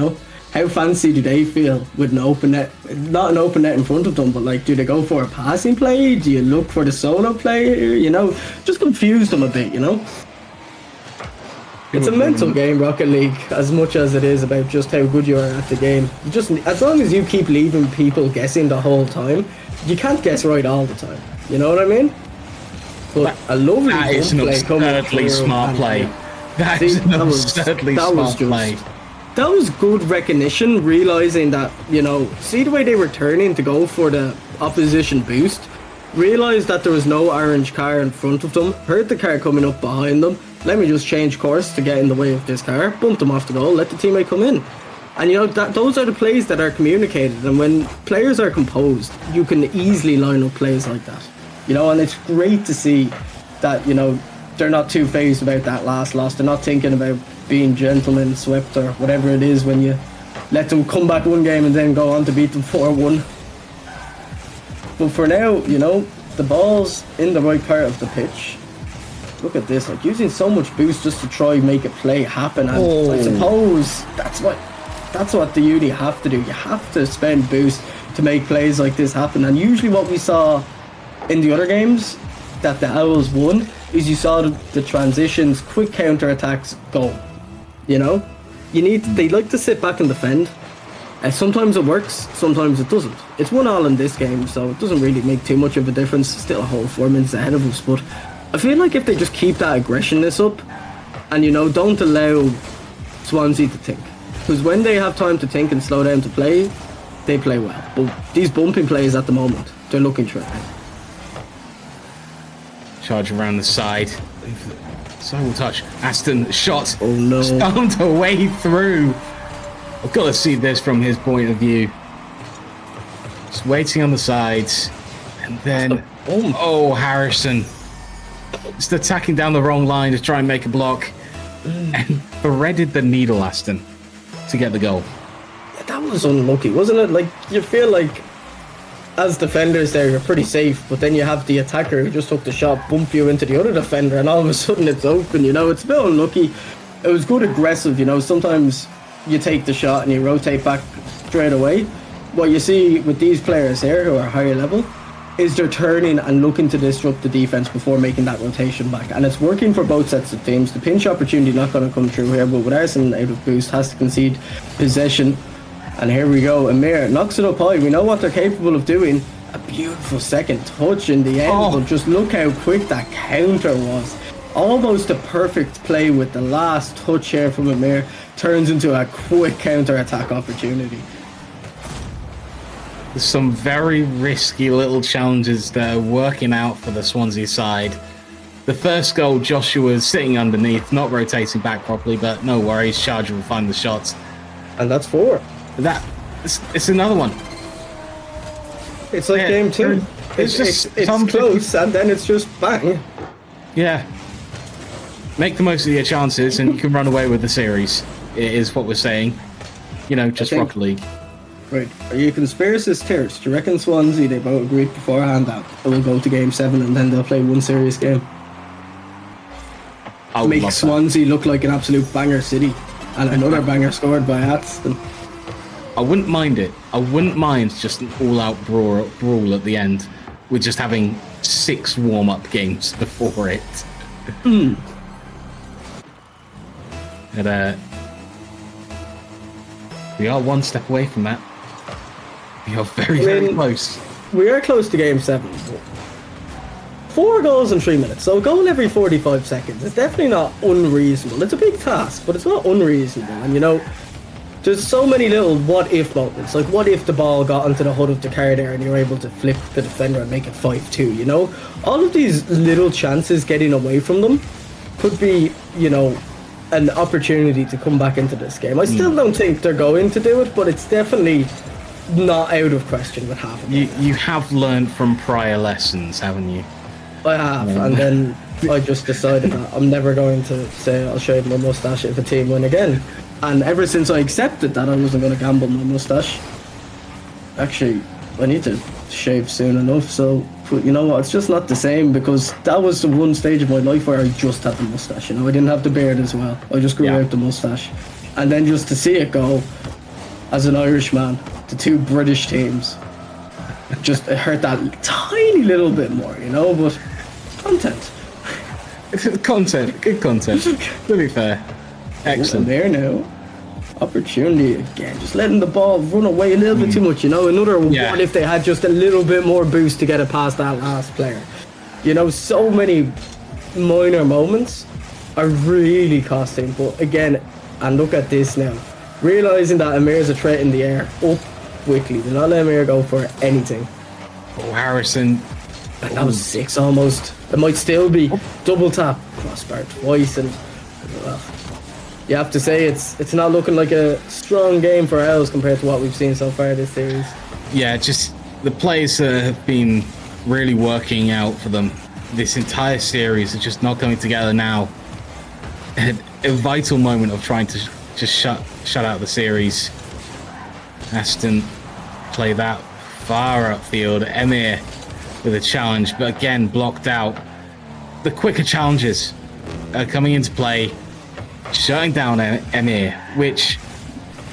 How fancy do they feel with an open net? Not an open net in front of them, but do they go for a passing play? Do you look for the solo play? Just confuse them a bit. It's a mental game, Rocket League, as much as it is about just how good you are at the game. You just, as long as you keep leaving people guessing the whole time, you can't guess right all the time. You know what I mean? But a lovely that is an absurdly smart play. That is an absurdly smart play. That was good recognition, realising that, see the way they were turning to go for the opposition boost, realised that there was no orange car in front of them, heard the car coming up behind them, let me just change course to get in the way of this car, bump them off the goal, let the teammate come in. And those are the plays that are communicated, and when players are composed, you can easily line up plays like that. And it's great to see that, they're not too phased about that last loss. They're not thinking about being gentlemen swept or whatever it is when you let them come back one game and then go on to beat them 4-1. But for now, the ball's in the right part of the pitch. Look at this, using so much boost just to try and make a play happen. And I suppose that's what the Uni have to do. You have to spend boost to make plays like this happen. And usually what we saw in the other games that the Owls won is you saw the transitions, quick counter attacks go. They like to sit back and defend. And sometimes it works, sometimes it doesn't. It's 1-1 in this game, so it doesn't really make too much of a difference. Still a whole 4 minutes ahead of us, but I feel like if they just keep that aggressionness up and, don't allow Swansea to think. Because when they have time to think and slow down to play, they play well. But these bumping plays at the moment, they're looking threatening. Charge around the side. Sole touch. Aston shot. Oh no. Stumped away through. I've got to see this from his point of view. Just waiting on the sides. And then... Oh, Harrison. Just attacking down the wrong line to try and make a block. And threaded the needle, Aston, to get the goal. Yeah, that was unlucky, wasn't it? You feel like as defenders there, you're pretty safe, but then you have the attacker who just took the shot, bump you into the other defender, and all of a sudden it's open, It's a bit unlucky. It was good aggressive, Sometimes you take the shot and you rotate back straight away. What you see with these players here who are higher level is they're turning and looking to disrupt the defense before making that rotation back, and it's working for both sets of teams. The pinch opportunity not going to come through here, but with Arsenal out of boost, has to concede possession. And here we go, Amir knocks it up high. We know what they're capable of doing. A beautiful second touch in the end, but just look how quick that counter was. Almost a perfect play with the last touch here from Amir. Turns into a quick counter-attack opportunity. Some very risky little challenges that are working out for the Swansea side. The first goal, Joshua's sitting underneath, not rotating back properly, but no worries, Charger will find the shots. And that's 4. It's another one. It's like game 2. It's close, and then it's just bang. Yeah. Make the most of your chances, and you can run away with the series, is what we're saying. You know, just Rocket League. Right. Are you conspiracist here? Do you reckon Swansea, they both agreed beforehand that it will go to game 7 and then they'll play one serious game? Make Swansea look like an absolute banger city, and another banger scored by Aston. I wouldn't mind it. I wouldn't mind just an all-out brawl at the end, with just having 6 warm-up games before it. And, we are one step away from that. We are very close. We are close to game 7. 4 goals in 3 minutes, so a goal every 45 seconds. It's definitely not unreasonable. It's a big task, but it's not unreasonable. And you know, there's so many little what-if moments. Like, what if the ball got onto the hood of the car there and you're able to flip the defender and make it 5-2, you know? All of these little chances getting away from them could be, you know, an opportunity to come back into this game. I still don't think they're going to do it, but it's definitely not out of question with half of them. You have learned from prior lessons, haven't you? I have, and then I just decided that I'm never going to say I'll shave my mustache if a team win again. And ever since I accepted that I wasn't going to gamble my mustache, actually, I need to shave soon enough, so, but you know what, it's just not the same, because that was the one stage of my life where I just had the mustache, you know, I didn't have the beard as well, I just grew out the mustache. And then just to see it go, as an Irishman, to 2 British teams, just it hurt that tiny little bit more, you know, but content. Good content, to be fair. Excellent. There now. Opportunity again, just letting the ball run away a little bit too much, you know. Another what if they had just a little bit more boost to get it past that last player, you know. So many minor moments are really costing, but again, and look at this now, realizing that Amir's a threat in the air, up quickly, do not let Amir go for anything. Oh, Harrison, and that was 6 almost. It might still be double tap, crossbar twice, and you have to say it's not looking like a strong game for Owls compared to what we've seen so far this series. Yeah, just the plays have been really working out for them. This entire series is just not coming together now. A vital moment of trying to just shut out the series. Aston play that far upfield. Emir with a challenge, but again blocked out. The quicker challenges are coming into play, shutting down Emir, which,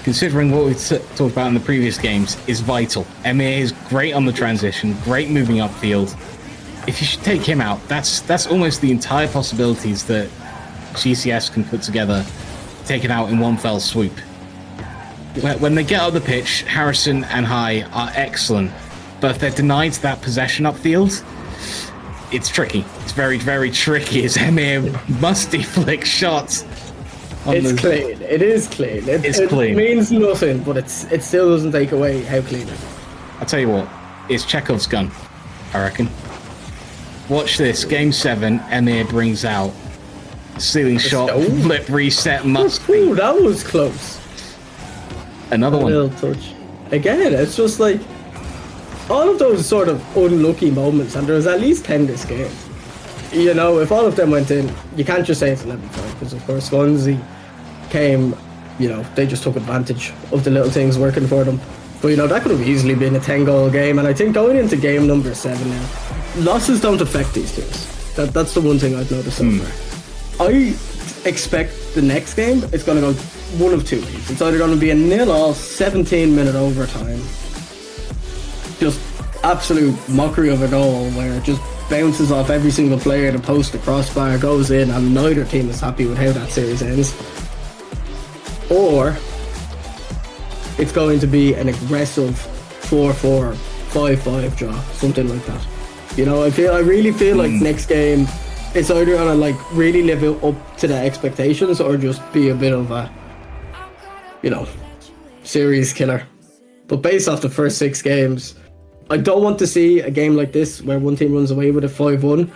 considering what we talked about in the previous games, is vital. Emir is great on the transition, great moving upfield. If you should take him out, that's almost the entire possibilities that GCS can put together, taken out in one fell swoop. When they get up the pitch, Harrison and High are excellent, but if they're denied that possession upfield, it's tricky. It's very, very tricky as Emir must deflect shots. It's clean. It is clean. It's clean. It means nothing, but it still doesn't take away how clean it is. I'll tell you what, it's Chekhov's gun, I reckon. Watch this. Game 7, Emir brings out ceiling shot, flip, reset, must be. Ooh, that was close. Another one. Little touch. Again, it's just like all of those sort of unlucky moments, and there was at least 10 this game. You know, if all of them went in, you can't just say it's 11-5, because of course Swansea came, you know, they just took advantage of the little things working for them. But you know, that could have easily been a 10-goal game, and I think going into game number 7 now, losses don't affect these teams. That's the one thing I've noticed so far. I expect the next game, it's going to go one of 2 ways. It's either going to be a 0-0, 17-minute overtime, just absolute mockery of a goal where it just bounces off every single player, the post, the crossbar, goes in, and neither team is happy with how that series ends. Or it's going to be an aggressive 4-4, 5-5 draw, something like that. You know, I really feel like next game it's either gonna like really live up to the expectations or just be a bit of a, you know, series killer. But based off the first 6 games, I don't want to see a game like this where one team runs away with a 5-1.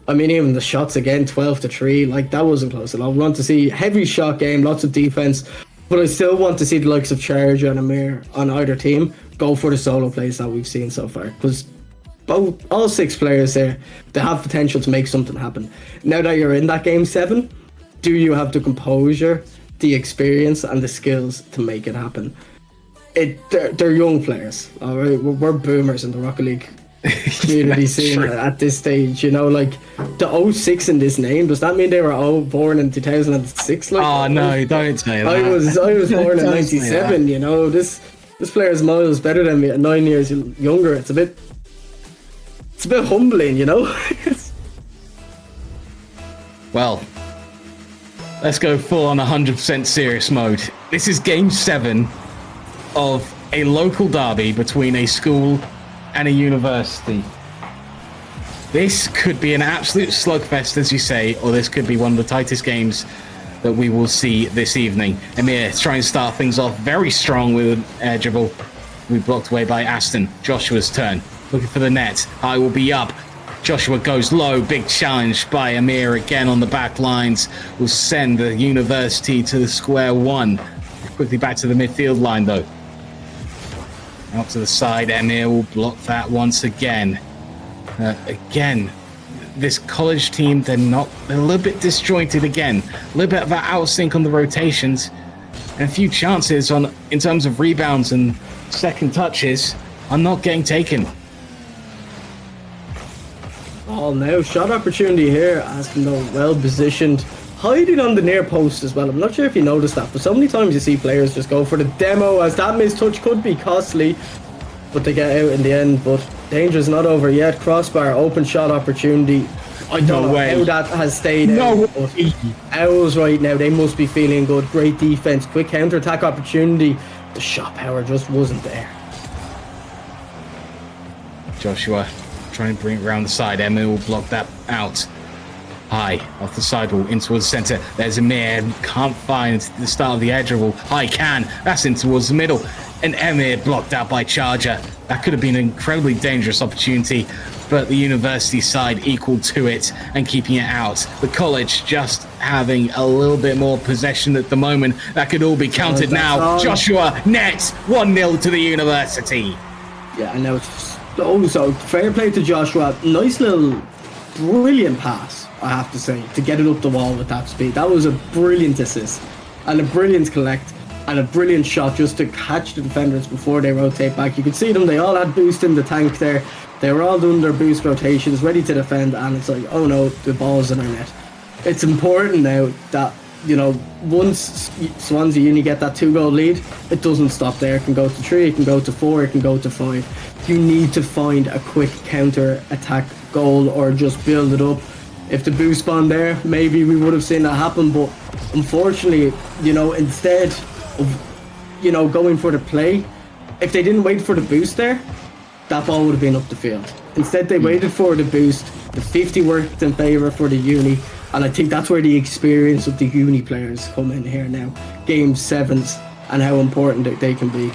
I mean, even the shots again, 12-3, like that wasn't close at all. I want to see heavy shot game, lots of defense, but I still want to see the likes of Charger and Amir on either team go for the solo plays that we've seen so far. Because all 6 players there, they have potential to make something happen. Now that you're in that game 7, do you have the composure, the experience, and the skills to make it happen? They're young players, all right. We're boomers in the Rocket League community scene at this stage. You know, like the 06 in this name, does that mean they were all born in 2006? Like, oh no, don't say that. I was born in 97. You know, this player's miles better than me at 9 years younger. It's a bit humbling, you know. Well, let's go full on 100% serious mode. This is game 7 of a local derby between a school and a university. This could be an absolute slugfest, as you say, or this could be one of the tightest games that we will see this evening. Amir trying to start things off very strong with an air dribble. We blocked away by Aston. Joshua's turn. Looking for the net. I will be up. Joshua goes low. Big challenge by Amir again on the back lines. Will send the university to the square one. Quickly back to the midfield line though. Out to the side. Amir will block that once again. Again, this college team, they're a little bit disjointed again. A little bit of that out of sync on the rotations. And a few chances in terms of rebounds and second touches are not getting taken. Oh no, shot opportunity here. Aston though, well positioned, hiding on the near post as well. I'm not sure if you noticed that, but so many times you see players just go for the demo, as that missed touch could be costly, but they get out in the end. But danger's not over yet. Crossbar, open shot opportunity. I don't know how that has stayed out. Owls right now, they must be feeling good. Great defense, quick counter attack opportunity. The shot power just wasn't there. Joshua trying to bring it around the side. Emma will block that out. High off the sidewall in towards the centre. There's Amir. Can't find the start of the edge dribble. High can. That's in towards the middle. And Emir blocked out by Charger. That could have been an incredibly dangerous opportunity, but the university side equal to it and keeping it out. The college just having a little bit more possession at the moment. That could all be counted now. Joshua, net 1-0 to the university. Yeah, I know. So fair play to Joshua. Nice little, brilliant pass, I have to say, to get it up the wall with that speed. That was a brilliant assist and a brilliant collect and a brilliant shot just to catch the defenders before they rotate back. You could see them, they all had boost in the tank there. They were all doing their boost rotations, ready to defend, and it's like, oh no, the ball's in our net. It's important now that, you know, once Swansea Uni get that 2-goal lead, it doesn't stop there. It can go to 3, it can go to 4, it can go to 5. You need to find a quick counter attack goal or just build it up. If the boost spawned there, maybe we would have seen that happen, but unfortunately, you know, instead of, you know, going for the play, if they didn't wait for the boost there, that ball would have been up the field. Instead, they waited for the boost. The 50 worked in favour for the Uni, and I think that's where the experience of the Uni players come in here now. Game 7s and how important they can be.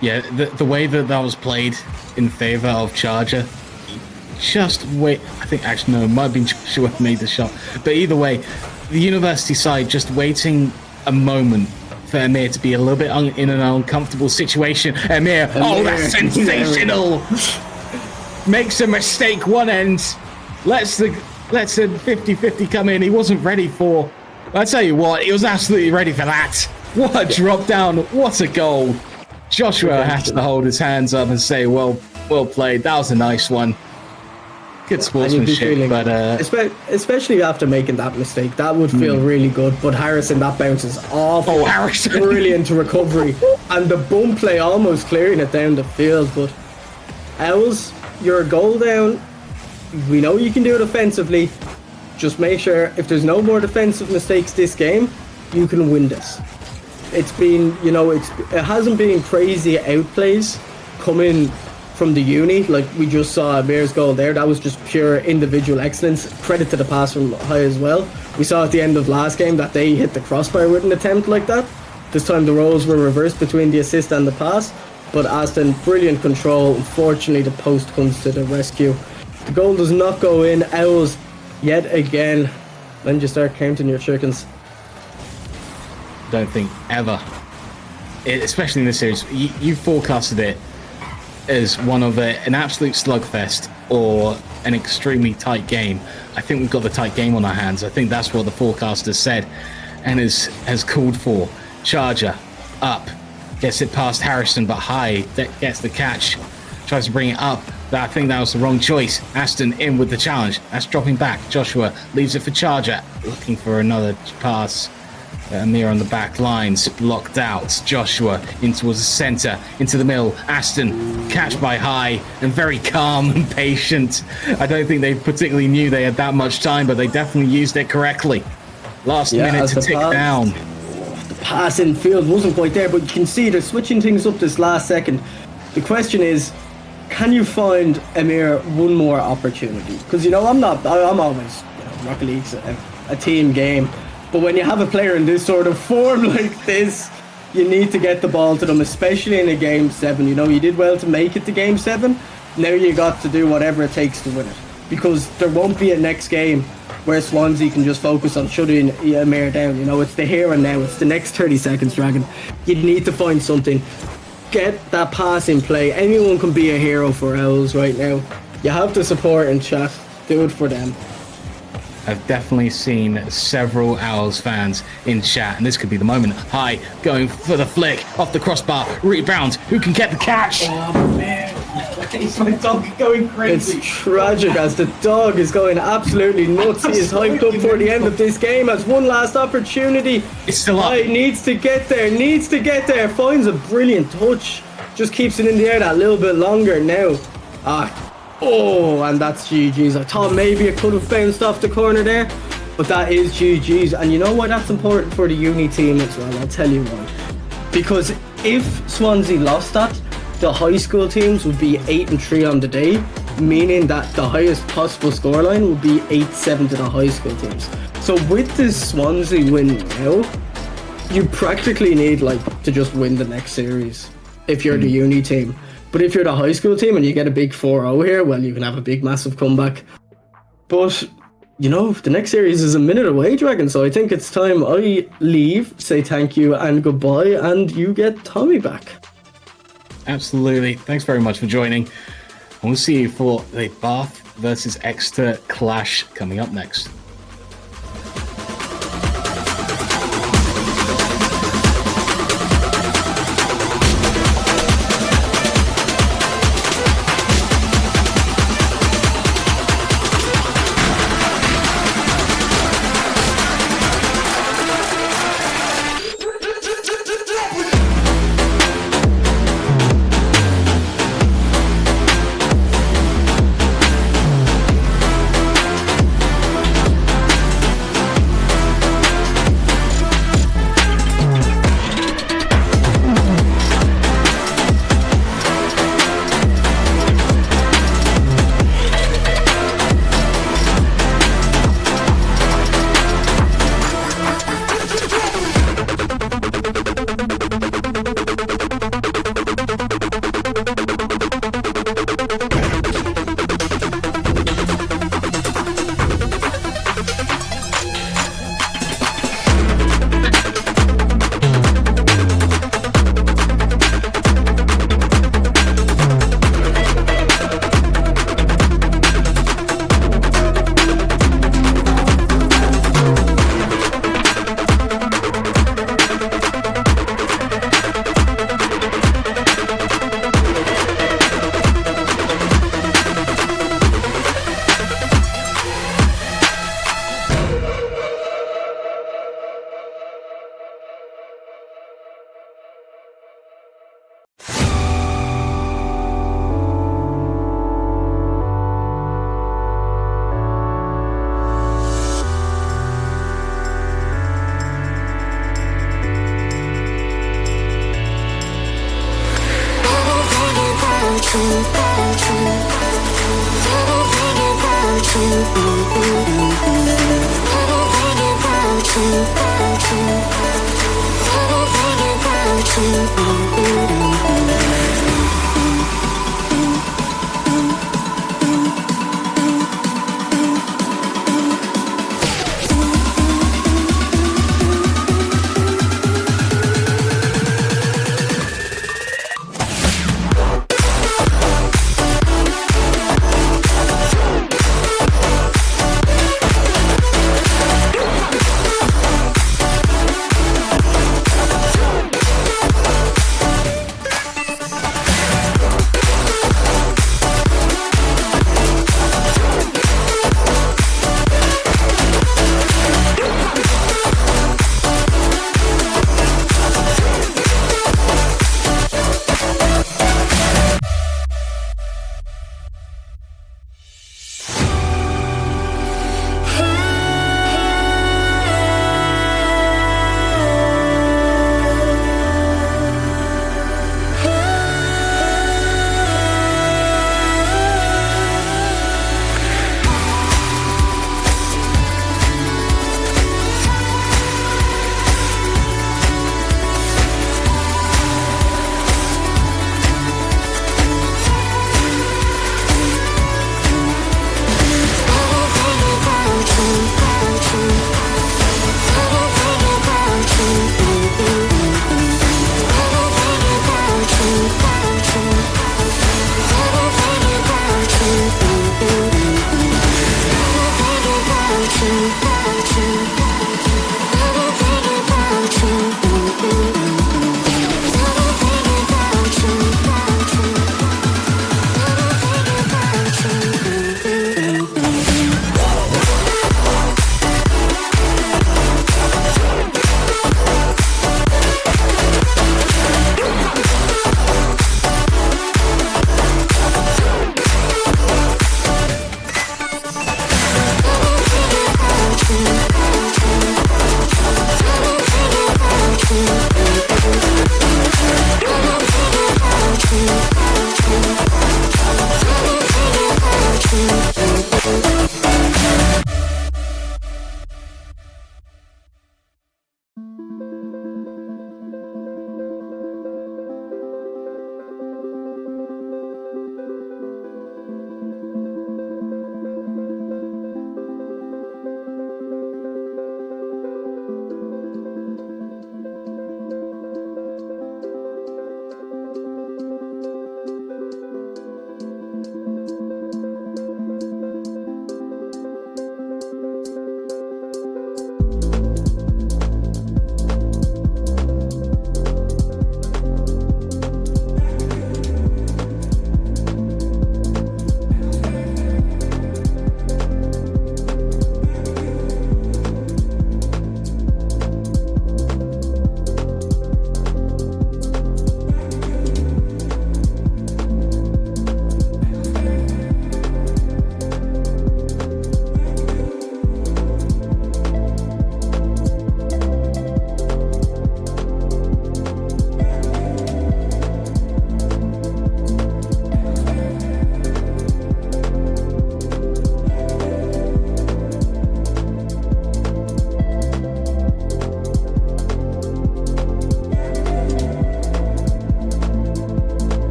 Yeah, the way that was played in favour of Charger, just wait. I think actually no, it might have been Joshua who made the shot. But either way, the university side just waiting a moment for Amir to be a little bit in an uncomfortable situation. Amir, oh, that's sensational! Makes a mistake one end, lets a 50-50 come in. He wasn't ready for. I tell you what, he was absolutely ready for that. What a drop down! What a goal! Joshua has to hold his hands up and say, well played. That was a nice one. Good sportsmanship, but especially after making that mistake, that would feel really good. But Harrison, that bounces off. Oh, Harrison! Brilliant recovery, and the bump play almost clearing it down the field. But Owls, you're a goal down. We know you can do it offensively. Just make sure if there's no more defensive mistakes this game, you can win this. It's been, it hasn't been crazy outplays coming from the uni. Like we just saw Amir's goal there. That was just pure individual excellence. Credit to the pass from High as well. We saw at the end of last game that they hit the crossbar with an attempt like that. This time the roles were reversed between the assist and the pass. But Aston, brilliant control. Unfortunately, the post comes to the rescue. The goal does not go in. Owls, yet again. When you start counting your chickens. Don't think ever, especially in this series, you forecasted it as one of an absolute slugfest or an extremely tight game. I think we've got the tight game on our hands. I think that's what the forecaster said and has called for. Charger up, gets it past Harrison, but High that gets the catch, tries to bring it up. I think that was the wrong choice. Aston in with the challenge. That's dropping back. Joshua leaves it for Charger, looking for another pass. Amir on the back lines, blocked out. Joshua in towards the centre, into the middle. Aston, catch by High, and very calm and patient. I don't think they particularly knew they had that much time, but they definitely used it correctly. Last minute to tick down. The pass in field wasn't quite there, but you can see they're switching things up this last second. The question is, can you find Amir one more opportunity? Because, I'm always, Rocket League's a team game. But when you have a player in this sort of form like this, you need to get the ball to them, especially in a Game 7. You did well to make it to Game 7. Now you got to do whatever it takes to win it. Because there won't be a next game where Swansea can just focus on shutting Amir down. It's the here and now. It's the next 30 seconds, Dragon. You need to find something. Get that pass in play. Anyone can be a hero for Owls right now. You have the support in chat. Do it for them. I've definitely seen several Owls fans in chat, and this could be the moment. High going for the flick off the crossbar, rebound. Who can get the catch? Oh man, it's my dog going crazy. It's tragic as the dog is going absolutely nuts. He is hyped up for the end of this game. Has one last opportunity. It's still up. High needs to get there. Finds a brilliant touch. Just keeps it in the air that little bit longer now. Oh, and that's GG's. I thought maybe it could have bounced off the corner there, but that is GG's. And you know why that's important for the uni team as well? I'll tell you why. Because if Swansea lost that, the high school teams would be 8-3 on the day, meaning that the highest possible scoreline would be 8-7 to the high school teams. So with this Swansea win now, you practically need to just win the next series if you're the uni team. But if you're the high school team and you get a big 4-0 here, well, you can have a big, massive comeback. But, the next series is a minute away, Dragon. So I think it's time I leave, say thank you and goodbye, and you get Tommy back. Absolutely. Thanks very much for joining. And we'll see you for the Bath versus Exeter clash coming up next.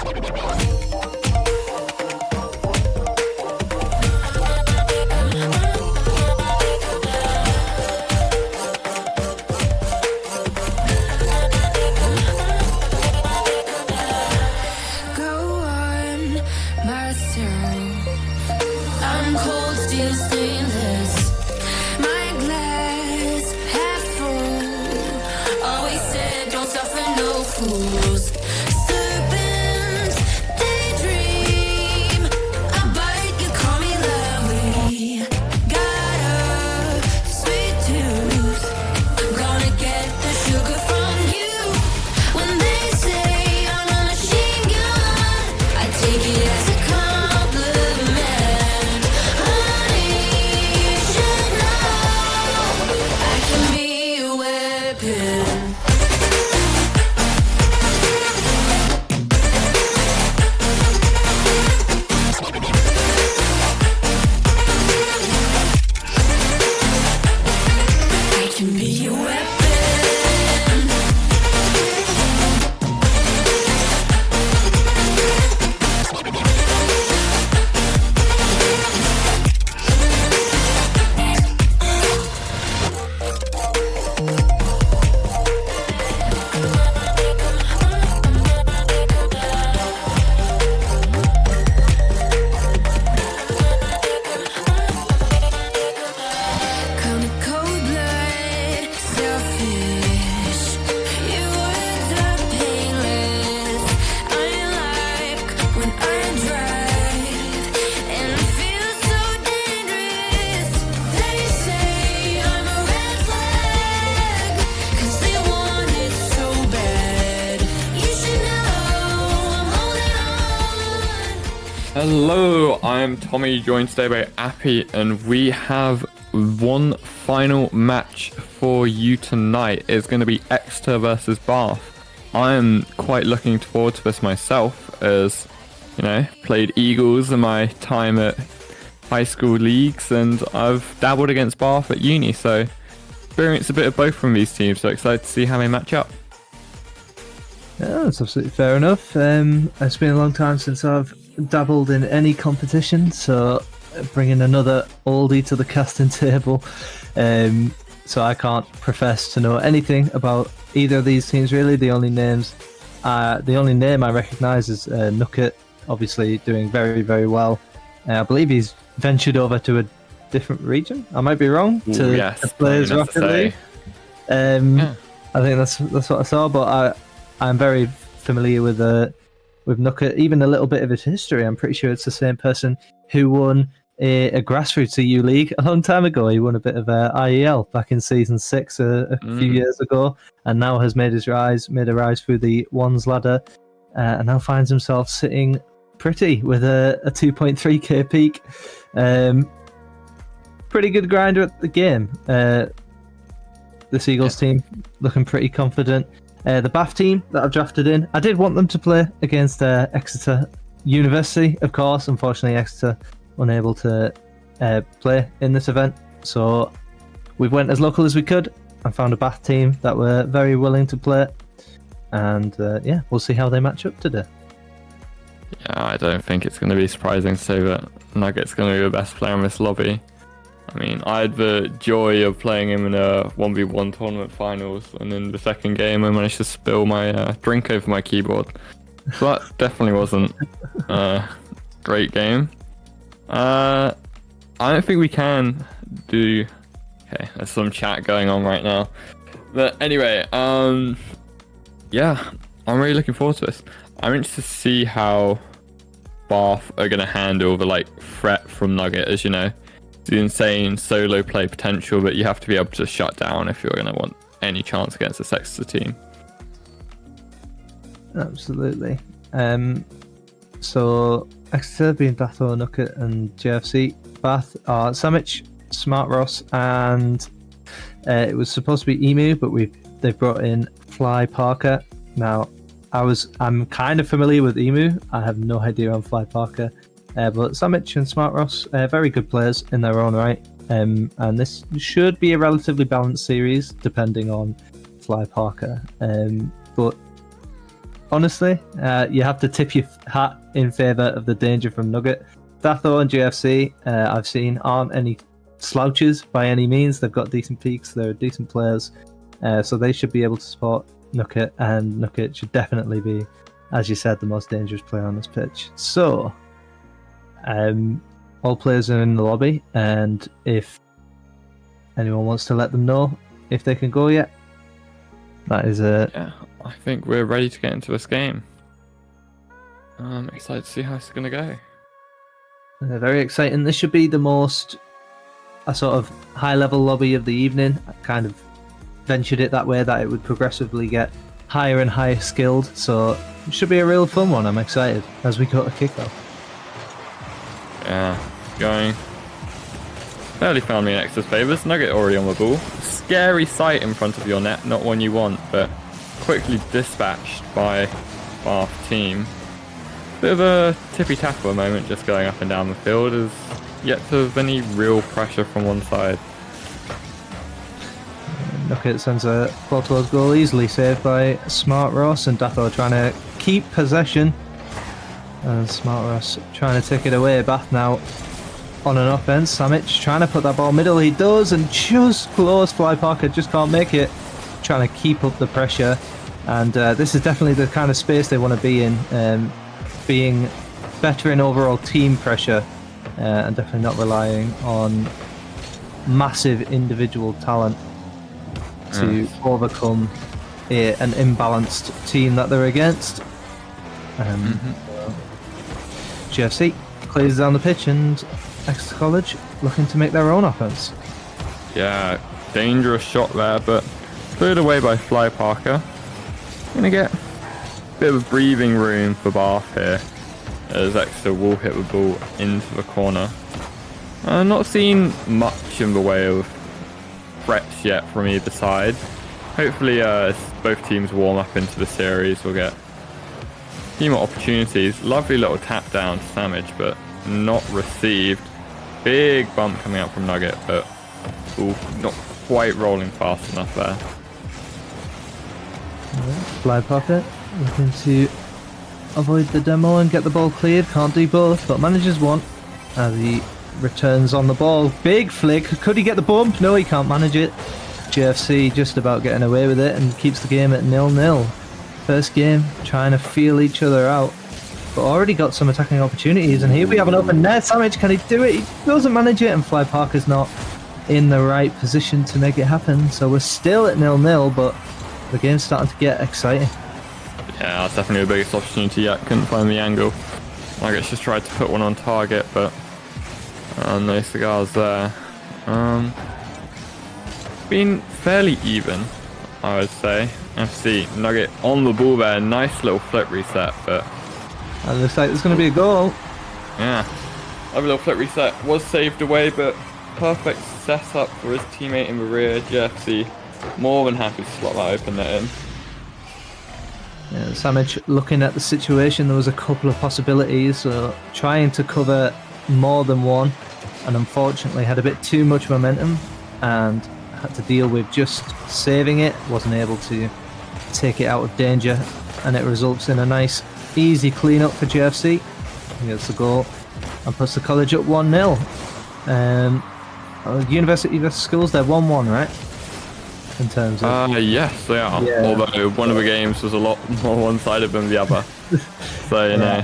Go on, myself. I'm cold, still stainless. My glass half full. Always said, don't suffer no fools. Serpents, they dream. I bite, you call me lovely. Got a sweet tooth. I'm gonna get the sugar from you. When they say I'm a machine gun, I take it as a compliment. Honey, you should know I can be a weapon. I can be a weapon. Kinda cold-blooded, selfish. Your words are painless. I like when I drive and it feels so dangerous. They say I'm a red flag 'cause they want it so bad. You should know I'm holding on. Hello, I'm Tommy, joined today by Appy, and we have one final match for you tonight. It's going to be Exeter versus Bath. I'm quite looking forward to this myself, as you know, played Eagles in my time at high school leagues, and I've dabbled against Bath at uni, so experienced a bit of both from these teams. So excited to see how they match up. Yeah, that's absolutely fair enough. It's been a long time since I've dabbled in any competition, so bringing another oldie to the casting table. So I can't profess to know anything about either of these teams really. The only name I recognise is Nucket, obviously doing very, very well. I believe he's ventured over to a different region. I might be wrong. Ooh, yes, to play as nothing to Rocket League. Yeah. I think that's what I saw, but I'm very familiar with Nucket, even a little bit of his history. I'm pretty sure it's the same person who won a grassroots EU league a long time ago. He won a bit of IEL back in season 6 a few years ago, and now has made a rise through the ones ladder, and now finds himself sitting pretty with a 2.3k peak. Pretty good grinder at the game. This Eagles team looking pretty confident. The Bath team that I've drafted in, I did want them to play against Exeter University, of course. Unfortunately, Exeter unable to play in this event, so we went as local as we could and found a Bath team that were very willing to play, and we'll see how they match up today. Yeah, I don't think it's going to be surprising to say that Nugget's going to be the best player in this lobby. I mean, I had the joy of playing him in a 1v1 tournament finals, and in the second game I managed to spill my drink over my keyboard. So that definitely wasn't a great game. I don't think we can do... Okay, there's some chat going on right now. But anyway, yeah, I'm really looking forward to this. I'm interested to see how Bath are going to handle the threat from Nugget, as you know. The insane solo play potential that you have to be able to shut down if you're going to want any chance against this Exeter team. Absolutely. So Exeter being Bath, Nucket and JFC. Bath are Sandwich, Smart Ross, and it was supposed to be Emu, but they've brought in Fly Parker. Now, I'm kind of familiar with Emu. I have no idea on Fly Parker. But Sandwich and Smart Ross, very good players in their own right. And this should be a relatively balanced series, depending on Fly Parker. But honestly. You have to tip your hat in favour of the danger from Nugget. Datho and GFC, I've seen, aren't any slouches by any means. They've got decent peaks. They're decent players. So they should be able to support Nugget, and Nugget should definitely be, as you said, the most dangerous player on this pitch. So, all players are in the lobby, and if anyone wants to let them know if they can go yet, that is a... Yeah, I think we're ready to get into this game. I'm excited to see how it's going to go. Very exciting. This should be the most a sort of high-level lobby of the evening. I kind of ventured it that way, that it would progressively get higher and higher skilled. So it should be a real fun one. I'm excited as we go to kickoff. Yeah, going fairly firmly in X's favours. Nugget already on the ball. Scary sight in front of your net, not one you want, but quickly dispatched by Bath team. Bit of a tippy-tapper moment just going up and down the field, as yet to have any real pressure from one side. Nugget sends a ball towards goal, easily saved by Smart Ross, and Datho trying to keep possession. And Smart Ross trying to take it away. Bath now on an offense. Samic trying to put that ball middle. He does, and just close. Fly Parker just can't make it. Trying to keep up the pressure. And this is definitely the kind of space they want to be in. Being better in overall team pressure, and definitely not relying on massive individual talent to overcome an imbalanced team that they're against. GFC clears down the pitch, and Exeter College looking to make their own offense. Yeah, dangerous shot there, but cleared away by Fly Parker. Gonna get a bit of breathing room for Bath here, as Exeter will hit the ball into the corner. Not seen much in the way of threats yet from either side. Hopefully, as both teams warm up into the series, we'll get a few more opportunities. Lovely little tap down to Samage, but not received. Big bump coming out from Nugget, but not quite rolling fast enough there. Fly Pocket looking to avoid the demo and get the ball cleared. Can't do both, but manages one as he returns on the ball. Big flick. Could he get the bump? No, he can't manage it. GFC just about getting away with it and keeps the game at 0-0. First game, trying to feel each other out, but already got some attacking opportunities. And here we have an open net. Samage, can he do it? He doesn't manage it, and Fly Parker's not in the right position to make it happen. So we're still at 0-0, but the game's starting to get exciting. Yeah, that's definitely the biggest opportunity yet. Couldn't find the angle. Nuggets just tried to put one on target, but no cigars there. Been fairly even, I would say. FC Nugget on the ball there. Nice little flip reset, but And it looks like there's going to be a goal. yeah, lovely little flip reset was saved away, but perfect setup for his teammate in the rear. GFC more than happy to slot that open net in. Yeah, Samage looking at the situation, there was a couple of possibilities, so trying to cover more than one, and unfortunately had a bit too much momentum and had to deal with just saving it. Wasn't able to take it out of danger, and it results in a nice easy clean up for GFC. He gets the goal and puts the college up 1-0. University of Schools, they're 1-1, right? In terms of yes, they are. Yeah. Although one of the games was a lot more one-sided than the other. So, you know,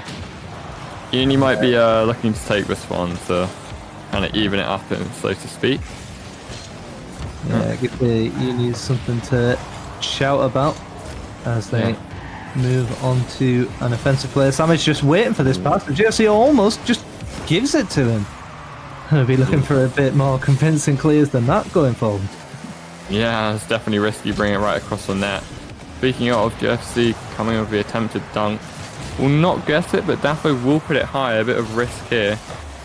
Uni might be looking to take this one to kind of even it up, so to speak. Yeah, give the Unis something to shout about as they move on to an offensive player. Samage just waiting for this pass, but GFC almost just gives it to him. I'll be looking for a bit more convincing clears than that going forward. Yeah, it's definitely risky bringing it right across the net. Speaking of, GFC coming with the attempted dunk. Will not guess it, but Daffo will put it high. A bit of risk here.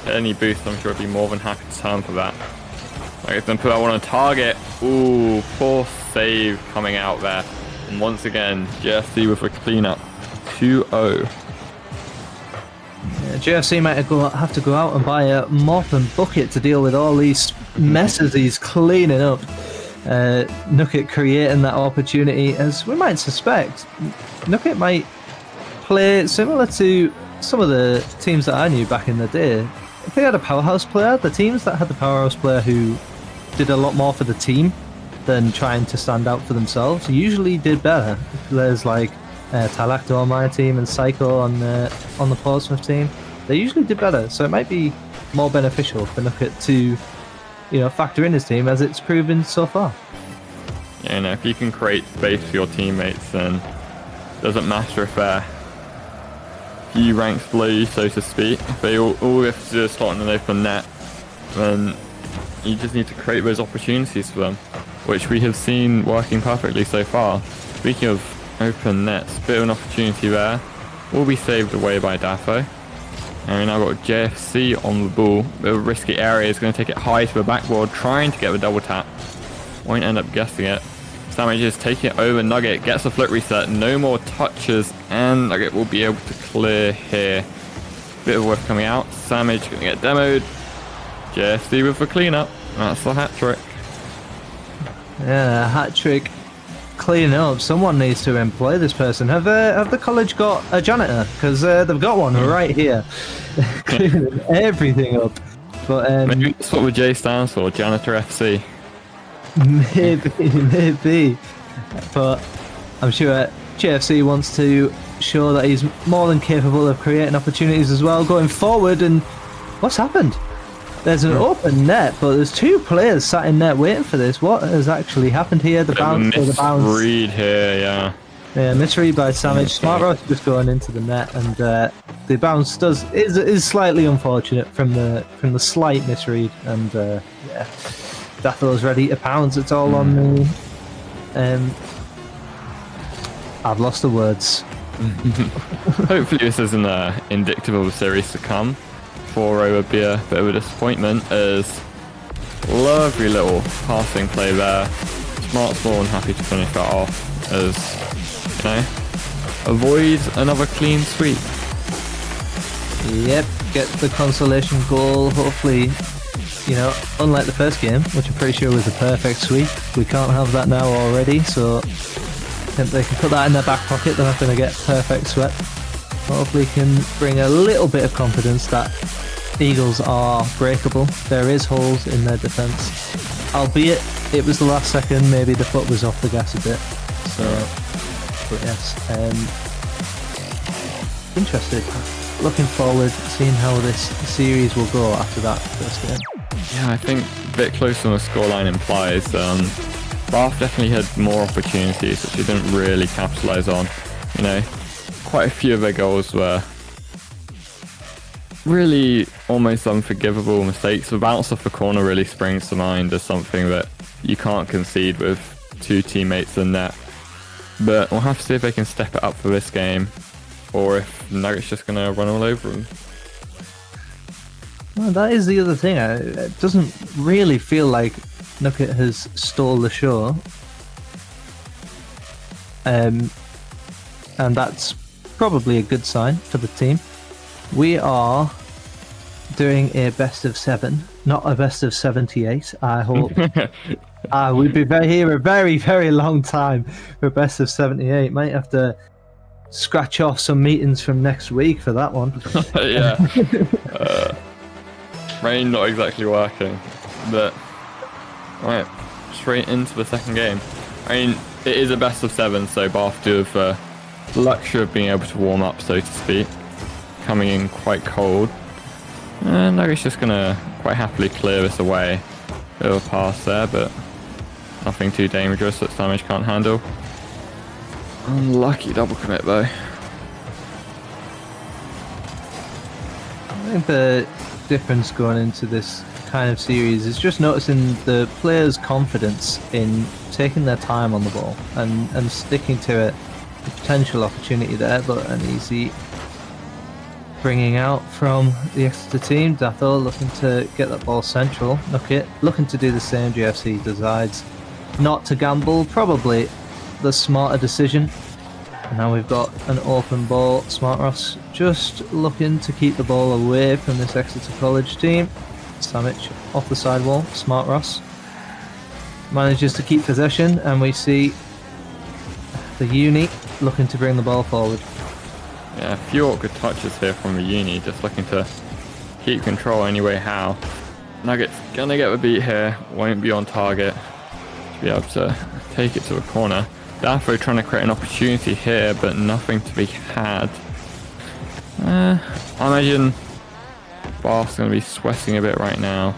At any boost, I'm sure he'd be more than happy to turn for that. I guess then put that one on target. Ooh, poor save coming out there. And once again, GFC with a cleanup. 2-0. Yeah, GFC might have to go out and buy a mop and bucket to deal with all these messes he's cleaning up. Nugget creating that opportunity, as we might suspect. Nugget might play similar to some of the teams that I knew back in the day. If they had a powerhouse player, the teams that had the powerhouse player who did a lot more for the team than trying to stand out for themselves usually did better. Players like Talacto on my team and Psycho on the Portsmouth team, they usually did better. So it might be more beneficial for Nugget to, factor in his team as it's proven so far. Yeah, if you can create space for your teammates, then it doesn't matter if they're a few ranks below you, so to speak. If they all have to do is slot in an open net, then you just need to create those opportunities for them, which we have seen working perfectly so far. Speaking of open nets, bit of an opportunity there. Will be saved away by Daffo. And now got JFC on the ball. Bit of a risky area. Is going to take it high to the backboard, trying to get the double tap. Won't end up guessing it. Samage is taking it over. Nugget gets a flick reset. No more touches, and Nugget will be able to clear here. Bit of whiff coming out. Samage going to get demoed. JFC with the cleanup. That's the hat trick. Yeah, hat trick. Clean up. Someone needs to employ this person. Have the college got a janitor? Because they've got one right here, cleaning everything up. But maybe that's what the J stands for, Janitor FC. Maybe. But I'm sure JFC wants to show that he's more than capable of creating opportunities as well going forward. And what's happened? There's an open net, but there's two players sat in net waiting for this. What has actually happened here? The bounce or the bounce? Misread here, yeah. Yeah, misread by Samage. Smart Ross just going into the net, and the bounce is slightly unfortunate from the slight misread, and yeah, Datho's ready to pounce. It's all on the. I've lost the words. Hopefully this isn't indicative of a series to come. 4-0 would be a bit of a disappointment, as lovely little passing play there. Smart's more than happy to finish that off, as avoid another clean sweep. Yep, get the consolation goal. Hopefully, unlike the first game, which I'm pretty sure was a perfect sweep, we can't have that now already. So if they can put that in their back pocket, they're not going to get perfect swept. Hopefully can bring a little bit of confidence that Eagles are breakable. There is holes in their defence, albeit it was the last second, maybe the foot was off the gas a bit. So, but yes, interested. Looking forward to seeing how this series will go after that first game. Yeah, I think a bit closer than the scoreline implies. Bath definitely had more opportunities, which they didn't really capitalise on. Quite a few of their goals were really almost unforgivable mistakes. The bounce off the corner really springs to mind as something that you can't concede with two teammates in net. But we'll have to see if they can step it up for this game, or if Nugget's just going to run all over them. Well, that is the other thing. It doesn't really feel like Nugget has stole the show. And that's probably a good sign for the team. We are doing a best of 7, not a best of 78, I hope. We'd be here a very, very long time for a best of 78. Might have to scratch off some meetings from next week for that one. Yeah. Rain not exactly working. But, right, straight into the second game. I mean, it is a best of 7, so Bath do have the luxury of being able to warm up, so to speak. Coming in quite cold. And Nugget's just going to quite happily clear this away. Bit of a pass there, but nothing too dangerous that Samage can't handle. Unlucky double commit though. I think the difference going into this kind of series is just noticing the players' confidence in taking their time on the ball and sticking to it. The potential opportunity there, but an easy bringing out from the Exeter team. Datho looking to get that ball central. Looking to do the same. GFC decides not to gamble. Probably the smarter decision. And now we've got an open ball. Smart Ross just looking to keep the ball away from this Exeter College team. Samich off the sidewall. Smart Ross manages to keep possession, and we see the Uni looking to bring the ball forward. Yeah, a few awkward touches here from the Uni, just looking to keep control anyway how. Nugget's gonna get the beat here, won't be on target to be able to take it to a corner. Daffo trying to create an opportunity here, but nothing to be had. I imagine Bath's gonna be sweating a bit right now,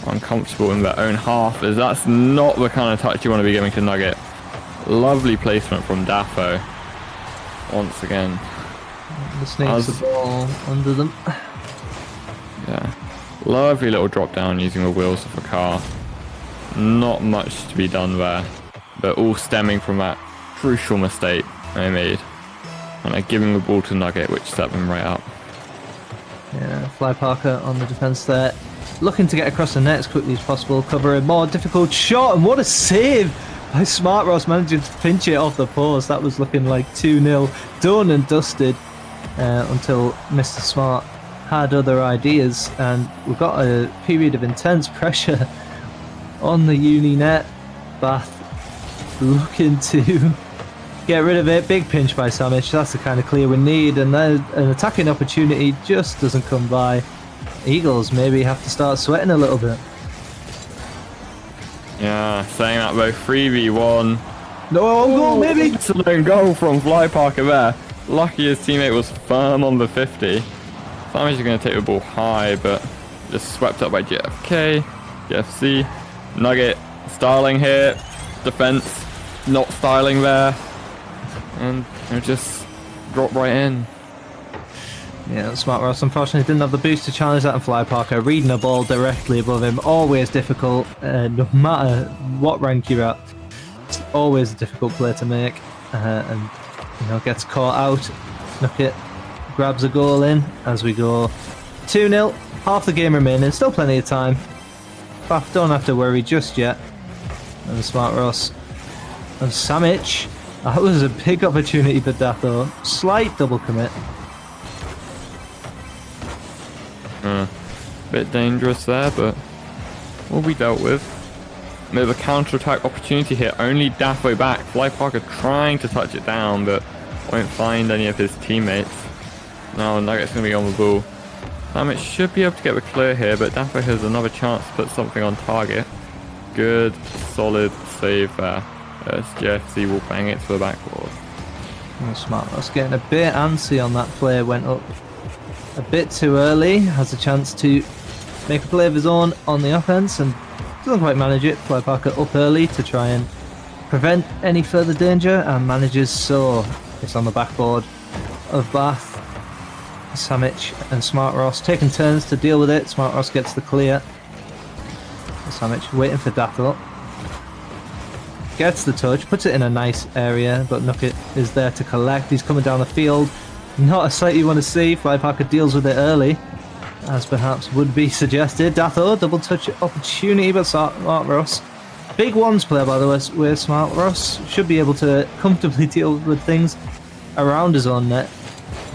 uncomfortable in their own half, as that's not the kind of touch you want to be giving to Nugget. Lovely placement from Daffo. Once again. The sneaks the ball under them. Yeah. Lovely little drop down using the wheels of the car. Not much to be done there, but all stemming from that crucial mistake they made. And they're giving the ball to Nugget, which set them right up. Yeah, Fly Parker on the defence there. Looking to get across the net as quickly as possible. Cover a more difficult shot, and what a save by Smart Ross, managing to pinch it off the post. That was looking like 2-0. Done and dusted until Mr. Smart had other ideas, and we've got a period of intense pressure on the Uni net. Bath looking to get rid of it. Big pinch by Samic. That's the kind of clear we need, and then an attacking opportunity just doesn't come by. Eagles maybe have to start sweating a little bit. Yeah, saying that though, 3v1. No, goal maybe. Excellent goal from Fly Parker there. Lucky his teammate was firm on the 50. Samic is going to take the ball high, but just swept up by GFC. Nugget styling here. Defense not styling there. And it just dropped right in. Yeah, Smart Ross unfortunately didn't have the boost to challenge that, and Fly Parker reading the ball directly above him. Always difficult, no matter what rank you're at. It's always a difficult play to make, and gets caught out. Nugget grabs a goal in as we go 2-0. Half the game remaining, still plenty of time. Bath don't have to worry just yet. And Smart Ross and Samic. That was a big opportunity for Datho. Slight double commit. Bit dangerous there, but will be dealt with. Bit of a counter-attack opportunity here. Only Daffo back. Fly Parker trying to touch it down, but won't find any of his teammates. Now Nugget's going to be on the ball. It should be able to get the clear here, but Daffo has another chance to put something on target. Good, solid save there. As GFC will bang it to the backboard. Smart Ross getting a bit antsy on that play. Went up a bit too early. Has a chance to make a play of his own on the offense and doesn't quite manage it. Fly Parker up early to try and prevent any further danger, and manages so. It's on the backboard of Bath. Samic and Smart Ross taking turns to deal with it. Smart Ross gets the clear. Samic waiting for Dathel. Gets the touch, puts it in a nice area, but Nugget is there to collect. He's coming down the field. Not a sight you want to see. Fly Parker deals with it early, as perhaps would be suggested. Datho, double touch opportunity, but Smart Ross. Big ones player, by the way, where Smart Ross should be able to comfortably deal with things around his own net.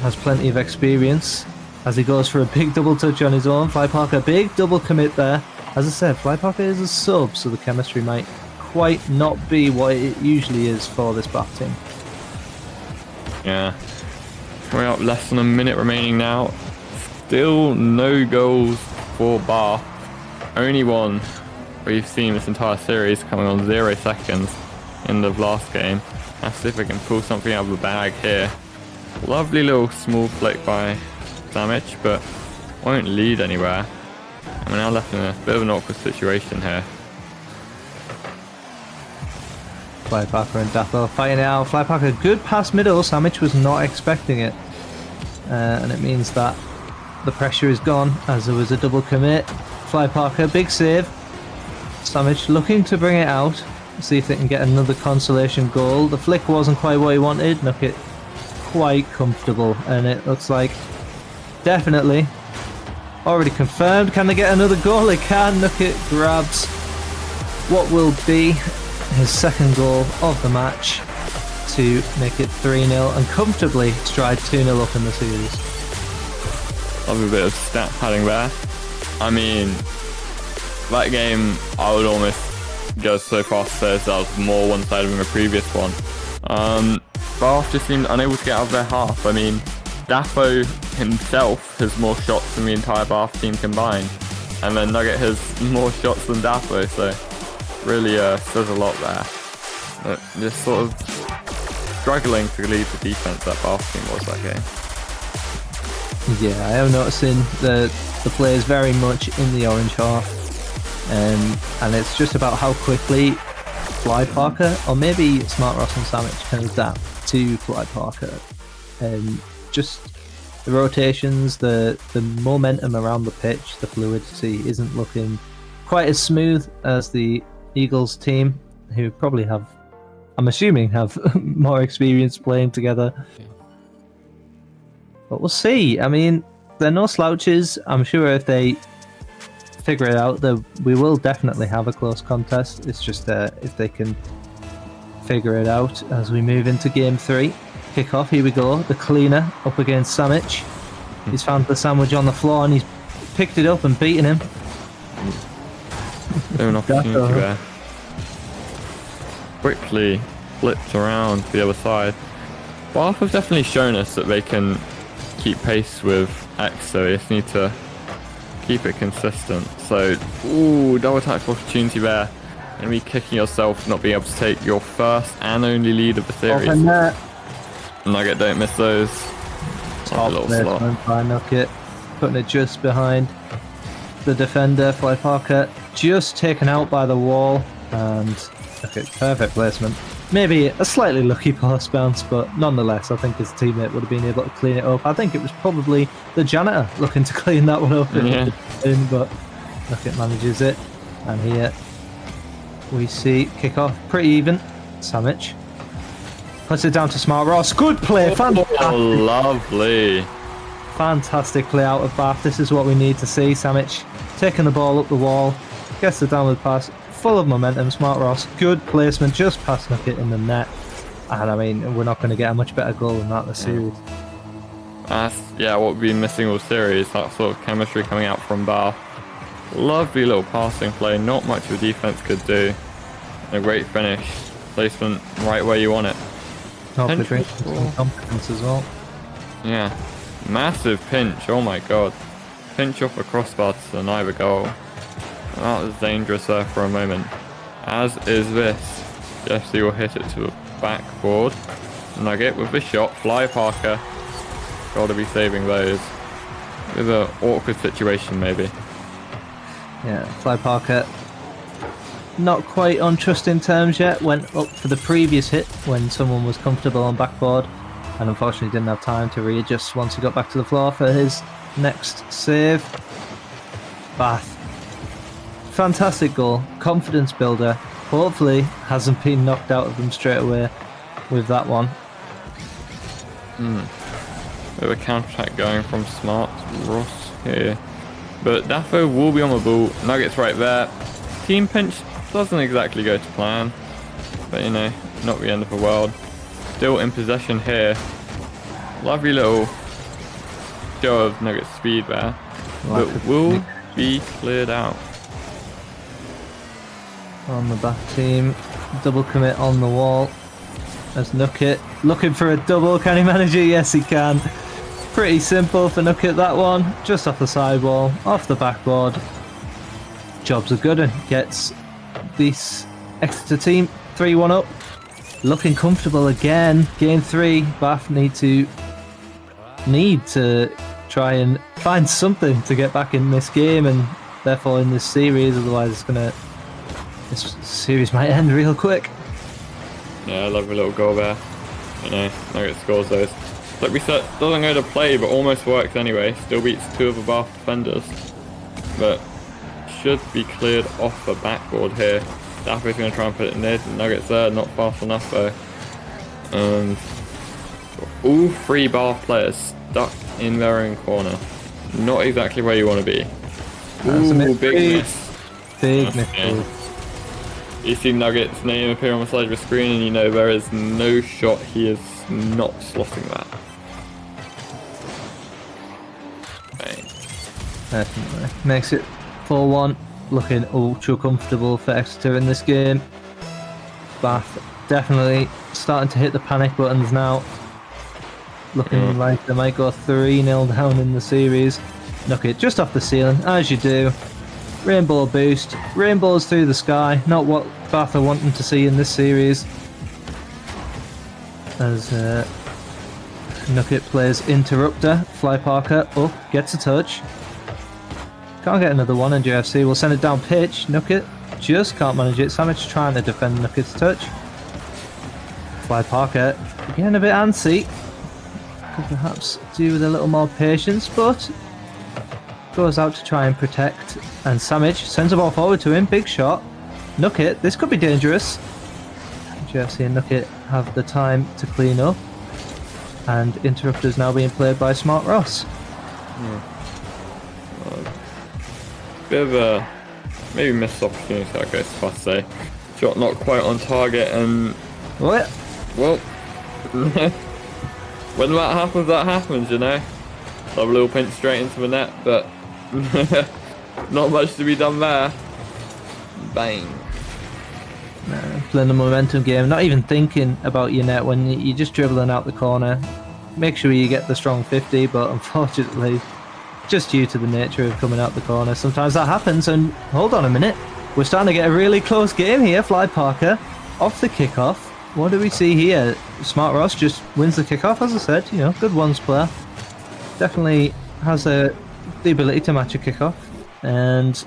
Has plenty of experience as he goes for a big double touch on his own. Fly Parker, big double commit there. As I said, Fly Parker is a sub, so the chemistry might quite not be what it usually is for this Bath team. Yeah. Coming up less than a minute remaining now. Still no goals for Bath. Only one we've seen this entire series, coming on 0 seconds in the last game. Let's see if we can pull something out of the bag here. Lovely little small flick by Samic, but won't lead anywhere. And we're now left in a bit of an awkward situation here. Fly Parker and Dathel fighting out. Fly Parker, good pass middle. Samic was not expecting it. And it means that the pressure is gone as there was a double commit. Fly Parker, big save. Samic looking to bring it out. See if they can get another consolation goal. The flick wasn't quite what he wanted. Nugget quite comfortable, and it looks like definitely already confirmed. Can they get another goal? They can. Nugget grabs what will be his second goal of the match to make it 3-0 and comfortably stride 2-0 up in the series. Love a bit of stat padding there. I mean, that game I would almost go so far as to say that was more one-sided than the previous one. Bath just seemed unable to get out of their half. I mean, Daffo himself has more shots than the entire Bath team combined, and then Nugget has more shots than Daffo, so really says a lot there. But just sort of struggling to lead the defense that Bath team was that game. Yeah, I am noticing the players very much in the orange half, and it's just about how quickly Fly Parker, or maybe Smart Ross and Sandwich, can adapt to Fly Parker. Just the rotations, the momentum around the pitch, the fluidity isn't looking quite as smooth as the Eagles team, who probably have, I'm assuming, have more experience playing together. But we'll see. I mean, they're no slouches. I'm sure if they figure it out, that we will definitely have a close contest. It's just if they can figure it out as we move into game 3. Kick off, here we go. The cleaner up against Sandwich. He's found the sandwich on the floor and he's picked it up and beaten him. An opportunity there. Quickly flipped around to the other side. Bath have definitely shown us that they can keep pace with X, so they just need to keep it consistent. So, ooh, double tackle opportunity there. And me kicking yourself, not being able to take your first and only lead of the series. Nugget, don't miss those. Top placement by Nugget, putting it just behind the defender. Fly Parker just taken out by the wall, and okay, perfect placement. Maybe a slightly lucky post bounce, but nonetheless, I think his teammate would have been able to clean it up. I think it was probably the janitor looking to clean that one up, yeah. But Nugget manages it, and here we see kick off pretty even. Sandwich puts it down to Smart Ross. Good play, fantastic. Oh, lovely. Fantastic play out of Bath. This is what we need to see. Sandwich taking the ball up the wall, gets the downward pass, full of momentum. Smart Ross, good placement, just past Nugget in the net. And I mean, we're not going to get a much better goal than that this series. That's, yeah, what we've been missing all series, that sort of chemistry coming out from Bath. Lovely little passing play, not much of the defense could do. A great finish, placement right where you want it. Hopefully brings some confidence as well. Yeah, massive pinch, oh my god. Pinch off a crossbar to deny the goal. That was dangerous there for a moment. As is this. Jesse will hit it to the backboard. Nugget with the shot, Fly Parker. Gotta be saving those. With an awkward situation maybe. Yeah, Fly Parker not quite on trusting terms yet. Went up for the previous hit when someone was comfortable on backboard, and unfortunately didn't have time to readjust once he got back to the floor for his next save. Bath, fantastic goal, confidence builder. Hopefully hasn't been knocked out of them straight away with that one. Bit of a counter-attack going from Smart Ross here. But Daffo will be on the ball. Nugget's right there. Team pinch doesn't exactly go to plan. But you know, not the end of the world. Still in possession here. Lovely little show of Nugget's speed there. But will be cleared out. On the back team, double commit on the wall. As Nugget looking for a double. Can he manage it? Yes, he can. Pretty simple for Nugget, that one. Just off the sidewall, off the backboard. Job's a good one. Gets this Exeter team 3-1 up. Looking comfortable again. Game 3. Bath need to try and find something to get back in this game and therefore in this series. Otherwise, this series might end real quick. Yeah, I love a little goal there. You know, Nugget scores those. Like we said, doesn't go to play, but almost works anyway. Still beats 2 of the Bath defenders. But should be cleared off the backboard here. Daffy's going to try and put it in there. Nugget's there, not fast enough though. All 3 Bath players stuck in their own corner. Not exactly where you want to be. Ooh, big miss. Big miss. Yeah. You see Nugget's name appear on the side of the screen and you know there is no shot he is not slotting that. Okay. Definitely. Makes it 4-1. Looking ultra comfortable for Exeter in this game. Bath definitely starting to hit the panic buttons now. looking like they might go 3-0 down in the series. Nucket just off the ceiling, as you do. Rainbow boost, rainbows through the sky, not what Bath are wanting to see in this series. As Nucket plays Interrupter, Fly Parker up, gets a touch. Can't get another one, and GFC will send it down pitch. Nucket just can't manage it. Samic trying to defend Nucket's touch. Fly Parker getting a bit antsy. Could perhaps do with a little more patience, but goes out to try and protect. And Samic sends the ball forward to him. Big shot. Nucket, this could be dangerous. GFC and Nucket have the time to clean up. And Interrupter's now being played by Smart Ross. Bit of a maybe missed opportunity, I guess if I say. Shot not quite on target, and What? well, when that happens, you know. Have a little pinch straight into the net, but not much to be done there. Bang. Playing the momentum game, not even thinking about your net when you're just dribbling out the corner. Make sure you get the strong 50, but unfortunately, just due to the nature of coming out the corner, sometimes that happens. And hold on a minute, we're starting to get a really close game here. Fly Parker off the kickoff. What do we see here? Smart Ross just wins the kickoff, as I said. You know, good ones player. Definitely has the ability to match a kickoff. And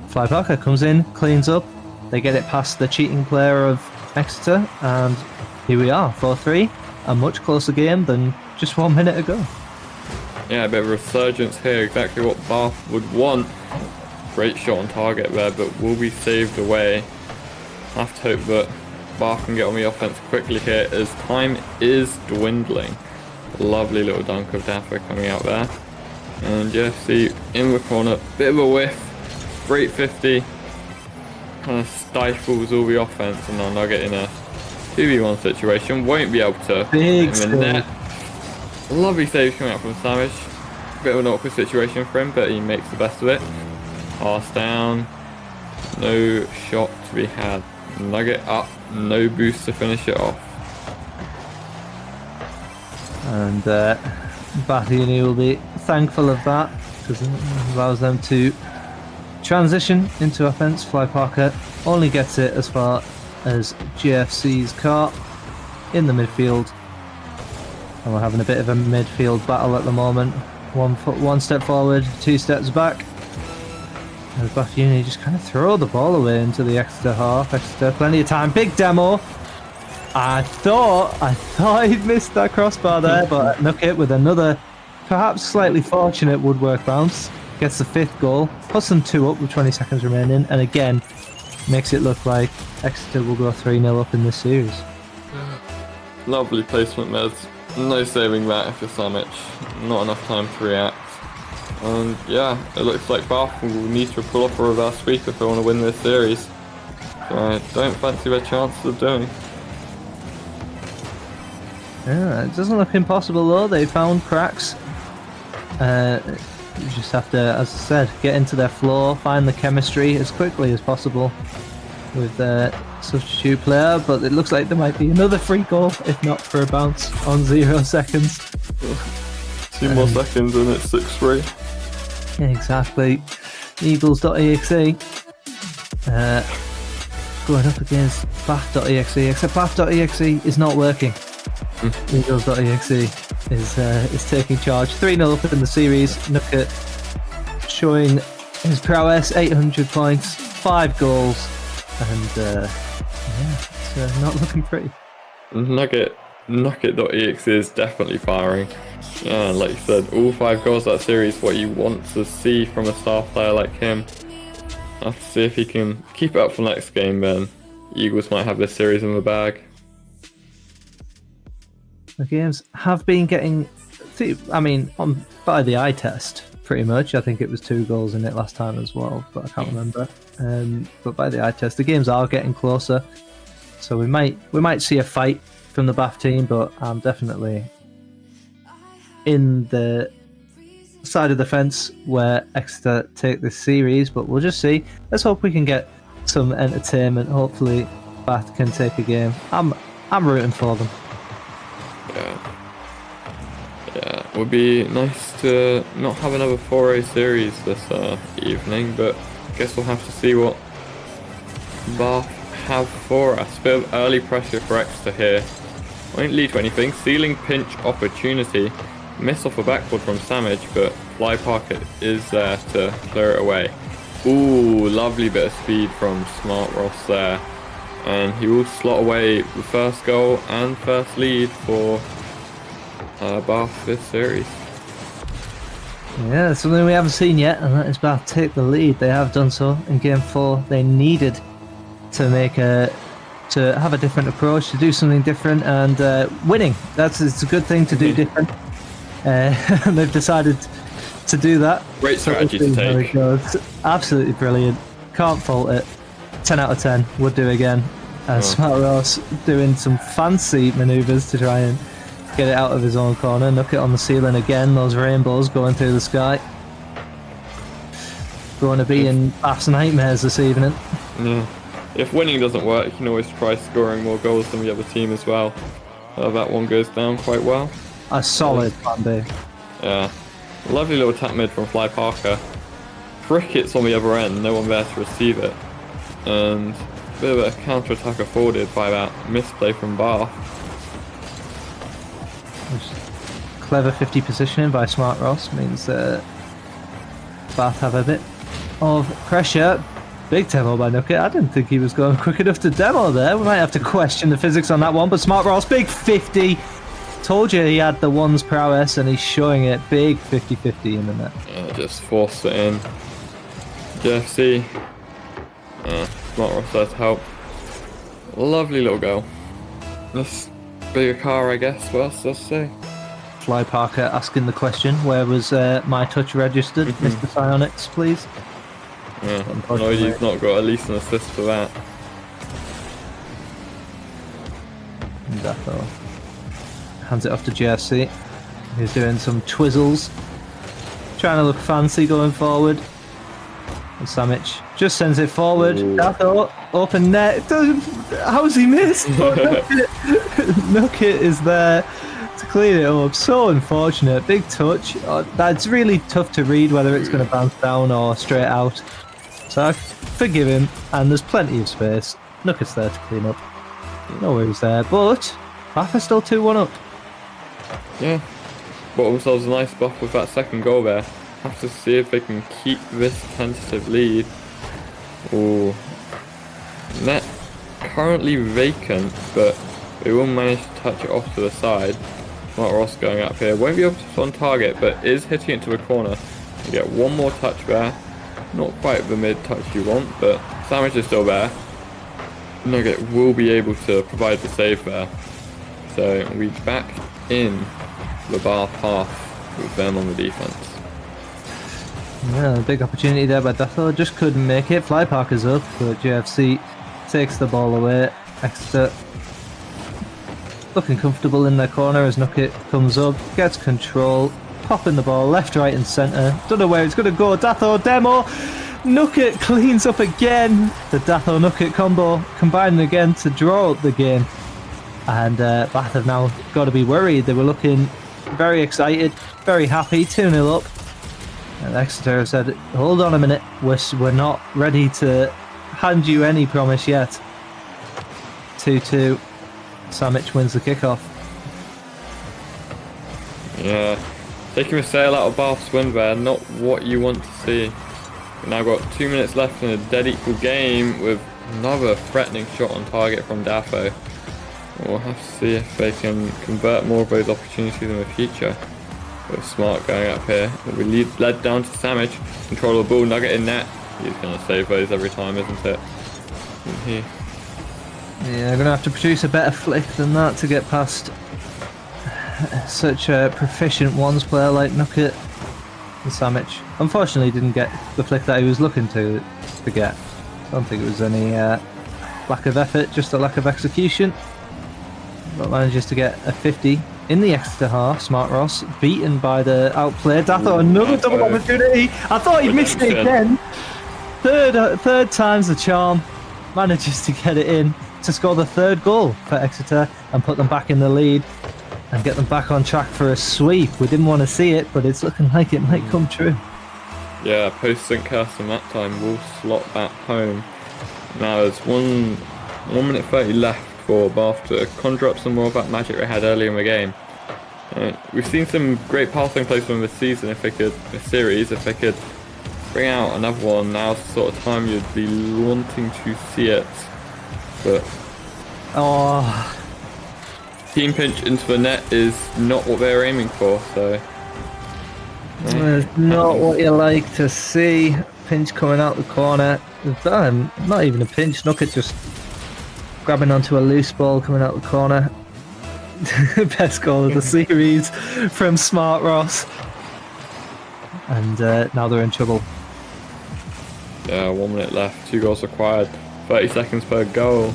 Fly Parker comes in, cleans up. They get it past the cheating player of Exeter, and here we are, 4-3. A much closer game than just 1 minute ago. Yeah, a bit of a resurgence here, exactly what Bath would want. Great shot on target there, but will be saved away. I have to hope that Bath can get on the offense quickly here as time is dwindling. Lovely little dunk of Daffer coming out there. And GFC in the corner, bit of a whiff. Great 50. Kind of stifles all the offense, and now Nugget in a 2v1 situation. Won't be able to Big in the net. Lovely save coming out from Savage. Bit of an awkward situation for him, but he makes the best of it. Pass down. No shot to be had. Nugget up. No boost to finish it off. And Bath Uni will be thankful of that, because it allows them to transition into offense. Fly Parker only gets it as far as GFC's car in the midfield. And we're having a bit of a midfield battle at the moment. 1 step forward, 2 steps back. And Bath Uni just kind of throw the ball away into the Exeter half. Exeter, plenty of time. Big demo. I thought he'd missed that crossbar there, but Nucket with another perhaps slightly fortunate woodwork bounce. Gets the 5th goal. Puts them 2 up with 20 seconds remaining. And again, makes it look like Exeter will go 3-0 up in this series. Lovely placement, Mez. No saving that if you're Samic. Not enough time to react. And yeah, it looks like Bath will need to pull off a reverse sweep if they want to win this series. So I don't fancy their chances of doing. Yeah, it doesn't look impossible though. They found cracks. You just have to, as I said, get into their flow, find the chemistry as quickly as possible with their substitute player. But it looks like there might be another free goal, if not for a bounce on 0 seconds. 2 more seconds and it's 6-3. Exactly. Eagles.eXe going up against Bath.exe, except Bath.exe is not working. Eagles.exe is taking charge. 3-0 up in the series. Nucket showing his prowess, 800 points, 5 goals, and it's not looking pretty. Nugget.exe is definitely firing. Yeah, like you said, all 5 goals that series, what you want to see from a star player like him. I have to see if he can keep it up for next game, then Eagles might have this series in the bag. The games have been getting, by the eye test, pretty much. I think it was 2 goals in it last time as well, but I can't remember. But by the eye test, the games are getting closer. So we might see a fight from the Bath team, but I'm definitely in the side of the fence where Exeter take this series, but we'll just see. Let's hope we can get some entertainment. Hopefully Bath can take a game. I'm rooting for them. Yeah. Would be nice to not have another 4A series this evening, but I guess we'll have to see what Bath have for us. Bit of early pressure for Exeter here. Won't lead to anything. Ceiling pinch opportunity. Miss off a backboard from Samage, but Fly Parker is there to clear it away. Ooh, lovely bit of speed from Smart Ross there. And he will slot away the first goal and first lead for Bath this series. Yeah, something we haven't seen yet, and that is Bath take the lead. They have done so in Game 4. They needed to have a different approach, to do something different, and winning. It's a good thing to do different. And they've decided to do that. Great strategy to take. Absolutely brilliant. Can't fault it. 10 out of 10. Would do again. And Smart Ross doing some fancy manoeuvres to try and get it out of his own corner. Knock it on the ceiling again. Those rainbows going through the sky. Going to be in Bath's nightmares this evening. Yeah. If winning doesn't work, you can always try scoring more goals than the other team as well. That one goes down quite well. A solid plan B. Yeah. Lovely little tap mid from Fly Parker. Crickets on the other end, no one there to receive it. And a bit of a counter-attack afforded by that misplay from Bath. Clever 50 positioning by Smart Ross means Bath have a bit of pressure. Big demo by Nugget. I didn't think he was going quick enough to demo there. We might have to question the physics on that one, but Smart Ross, big 50. Told you he had the one's prowess, and he's showing it. Big 50-50 in the net. Yeah, just forced it in. JFC. Smart Ross does help. Lovely little goal. This bigger car, I guess. What else does it say? Fly Parker asking the question, where was my touch registered? Mr. Psionics, please. Yeah, no, you've not got at least an assist for that. Dato hands it off to JFC. He's doing some twizzles. Trying to look fancy going forward. And Samich just sends it forward. Dato, open net. How's he missed? Nugget is there to clean it up. So unfortunate. Big touch. That's really tough to read whether it's going to bounce down or straight out. So I forgive him, and there's plenty of space. Nugget's there to clean up. No worries there, but Bath are still 2-1 up. Yeah, bought themselves a nice buff with that second goal there. Have to see if they can keep this tentative lead. Ooh. Net currently vacant, but they will manage to touch it off to the side. Smart Ross going up here. Won't be able to hit on target, but is hitting it to the corner. You get one more touch there. Not quite the mid-touch you want, but Samage is still there. Nugget will be able to provide the save there. So we're back in the Bath half with them on the defence. Yeah, a big opportunity there by Dathel. Just couldn't make it. Fly Parker's up, but JFC takes the ball away. Exeter looking comfortable in their corner as Nugget comes up, gets control, popping the ball left, right and centre. Don't know where it's going to go. Dathel demo. Nugget cleans up again. The Dathel Nugget combo combining again to draw up the game. And Bath have now got to be worried. They were looking very excited, very happy, 2-0 up. And Exeter have said, hold on a minute, we're not ready to hand you any promise yet. 2-2. Samich wins the kickoff. Yeah, taking a sail out of Bath's win there, not what you want to see. We've now got 2 minutes left in a dead equal game with another threatening shot on target from Daffo. We'll have to see if they can convert more of those opportunities in the future. With Smart going up here. We led down to Samage. Control of the ball, Nugget in net. He's going to save those every time, isn't it? Yeah, going to have to produce a better flick than that to get past such a proficient ones player like Nugget and Samich. Unfortunately, didn't get the flick that he was looking to get. I don't think it was any lack of effort, just a lack of execution. But manages to get a 50 in the Exeter half. Smart Ross beaten by the outplay. Dathel, another double opportunity. I thought he missed it again. Third time's the charm. Manages to get it in to score the third goal for Exeter and put them back in the lead. and get them back on track for a sweep. We didn't want to see it, but it's looking like it might come true. Yeah, post St. Kirsten that time, Wolves slot back home. Now there's 1 minute 30 left for Bath to conjure up some more of that magic they had earlier in the game. We've seen some great passing plays from this season. If they could bring out another one, now's the sort of time you'd be wanting to see it. But team pinch into the net is not what they're aiming for, so it's not what you like to see. Pinch coming out the corner. Not even a pinch. Nucket just grabbing onto a loose ball coming out the corner. Best goal of the series from Smart Ross. And now they're in trouble. Yeah, 1 minute left, 2 goals required, 30 seconds per goal.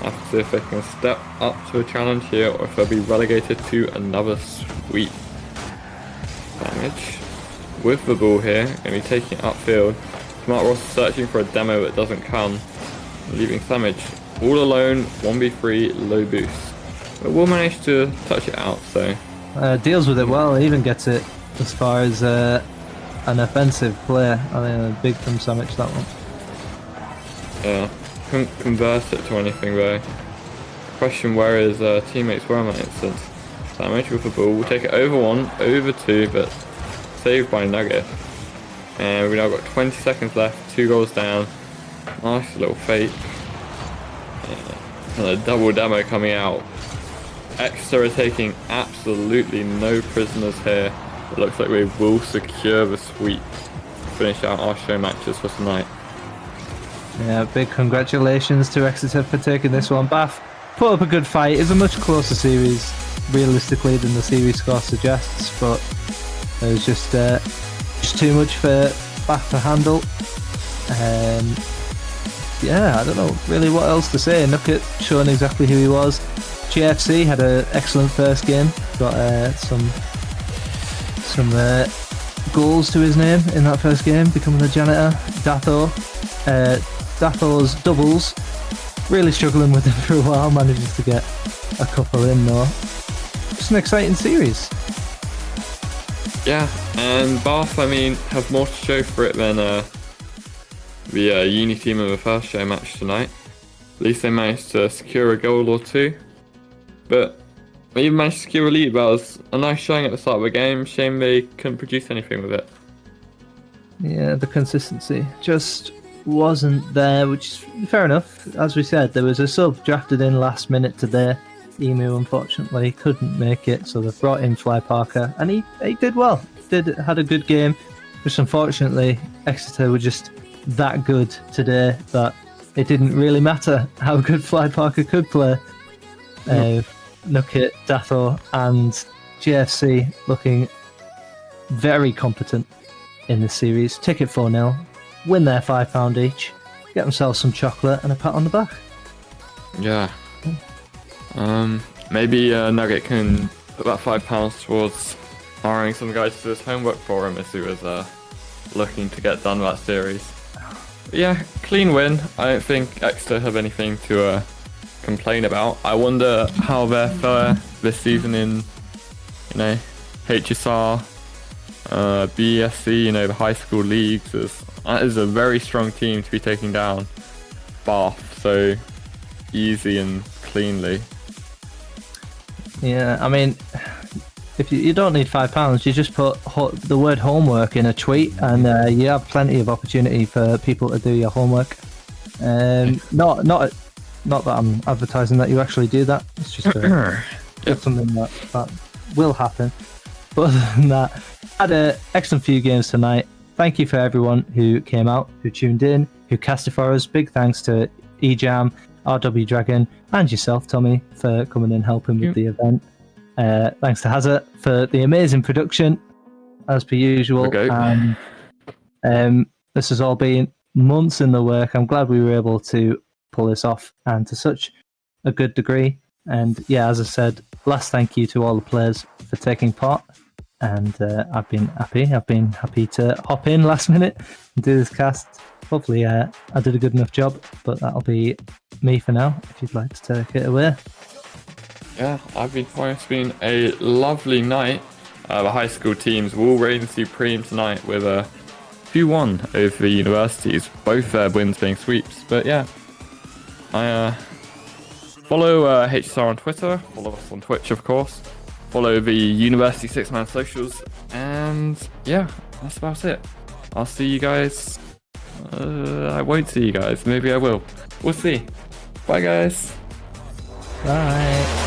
Have to see if they can step up to a challenge here or if they'll be relegated to another sweep. Damage with the ball here, going to be taking it upfield. Smart Ross searching for a demo that doesn't come, leaving Samage all alone, 1v3, low boost. But will manage to touch it out, so. Deals with it well, even gets it as far as an offensive player. I think big from Samage, that one. Yeah, couldn't convert it to anything though. Question where his teammates were in that instance. Samage with the ball, we'll take it over 1, over 2, but saved by Nugget. And we've now got 20 seconds left, 2 goals down. Nice little fake. And a double demo coming out. Exeter are taking absolutely no prisoners here. It looks like we will secure the sweep. Finish out our show matches for tonight. Yeah, big congratulations to Exeter for taking this one. Bath put up a good fight. It's a much closer series, realistically, than the series score suggests, but it was just too much for Bath to handle. Yeah, I don't know really what else to say. Nucket showing exactly who he was. GFC had an excellent first game. Got some goals to his name in that first game, becoming a janitor. Datho's doubles, really struggling with them for a while, manages to get a couple in though. It's an exciting series. Yeah, and Bath, I mean, have more to show for it than the Uni team in the first show match tonight. At least they managed to secure a goal or 2. But they even managed to secure a lead. That was a nice showing at the start of the game. Shame they couldn't produce anything with it. Yeah, the consistency just wasn't there, which is fair enough. As we said, there was a sub drafted in last minute today. Emu unfortunately couldn't make it, so they've brought in Fly Parker, and he did well. Had a good game. Just unfortunately, Exeter were just that good today that it didn't really matter how good Fly Parker could play. Nucket, Datho and GFC looking very competent in this series. Take it 4-0, win their £5 each, get themselves some chocolate and a pat on the back. Yeah. Maybe Nugget can put that £5 towards hiring some guys to do his homework for him as he was looking to get done that series. But yeah, clean win. I don't think Exeter have anything to complain about. I wonder how they're fair this season in, HSR, BSC, the high school leagues. That is a very strong team to be taking down Bath so easy and cleanly. Yeah, I mean, if you don't need £5, you just put the word homework in a tweet, and you have plenty of opportunity for people to do your homework. Not that I'm advertising that you actually do that. It's just something that will happen. But other than that, had an excellent few games tonight. Thank you for everyone who came out, who tuned in, who casted for us. Big thanks to eJam, RW Dragon, and yourself, Tommy, for coming and helping with the event. Thanks to Hazard for the amazing production, as per usual. Okay. This has all been months in the work. I'm glad we were able to pull this off, and to such a good degree. And yeah, as I said, last thank you to all the players for taking part. And I've been happy to hop in last minute and do this cast. Hopefully I did a good enough job, but that'll be me for now, if you'd like to take it away. Yeah, it's been a lovely night. The high school teams will reign supreme tonight with a 2-1 over the universities, both their wins being sweeps. But yeah, I follow HSR on Twitter, follow us on Twitch, of course, follow the Uni6Mans socials, and yeah, that's about it. I'll see you guys. I won't see you guys. Maybe I will. We'll see. Bye, guys. Bye.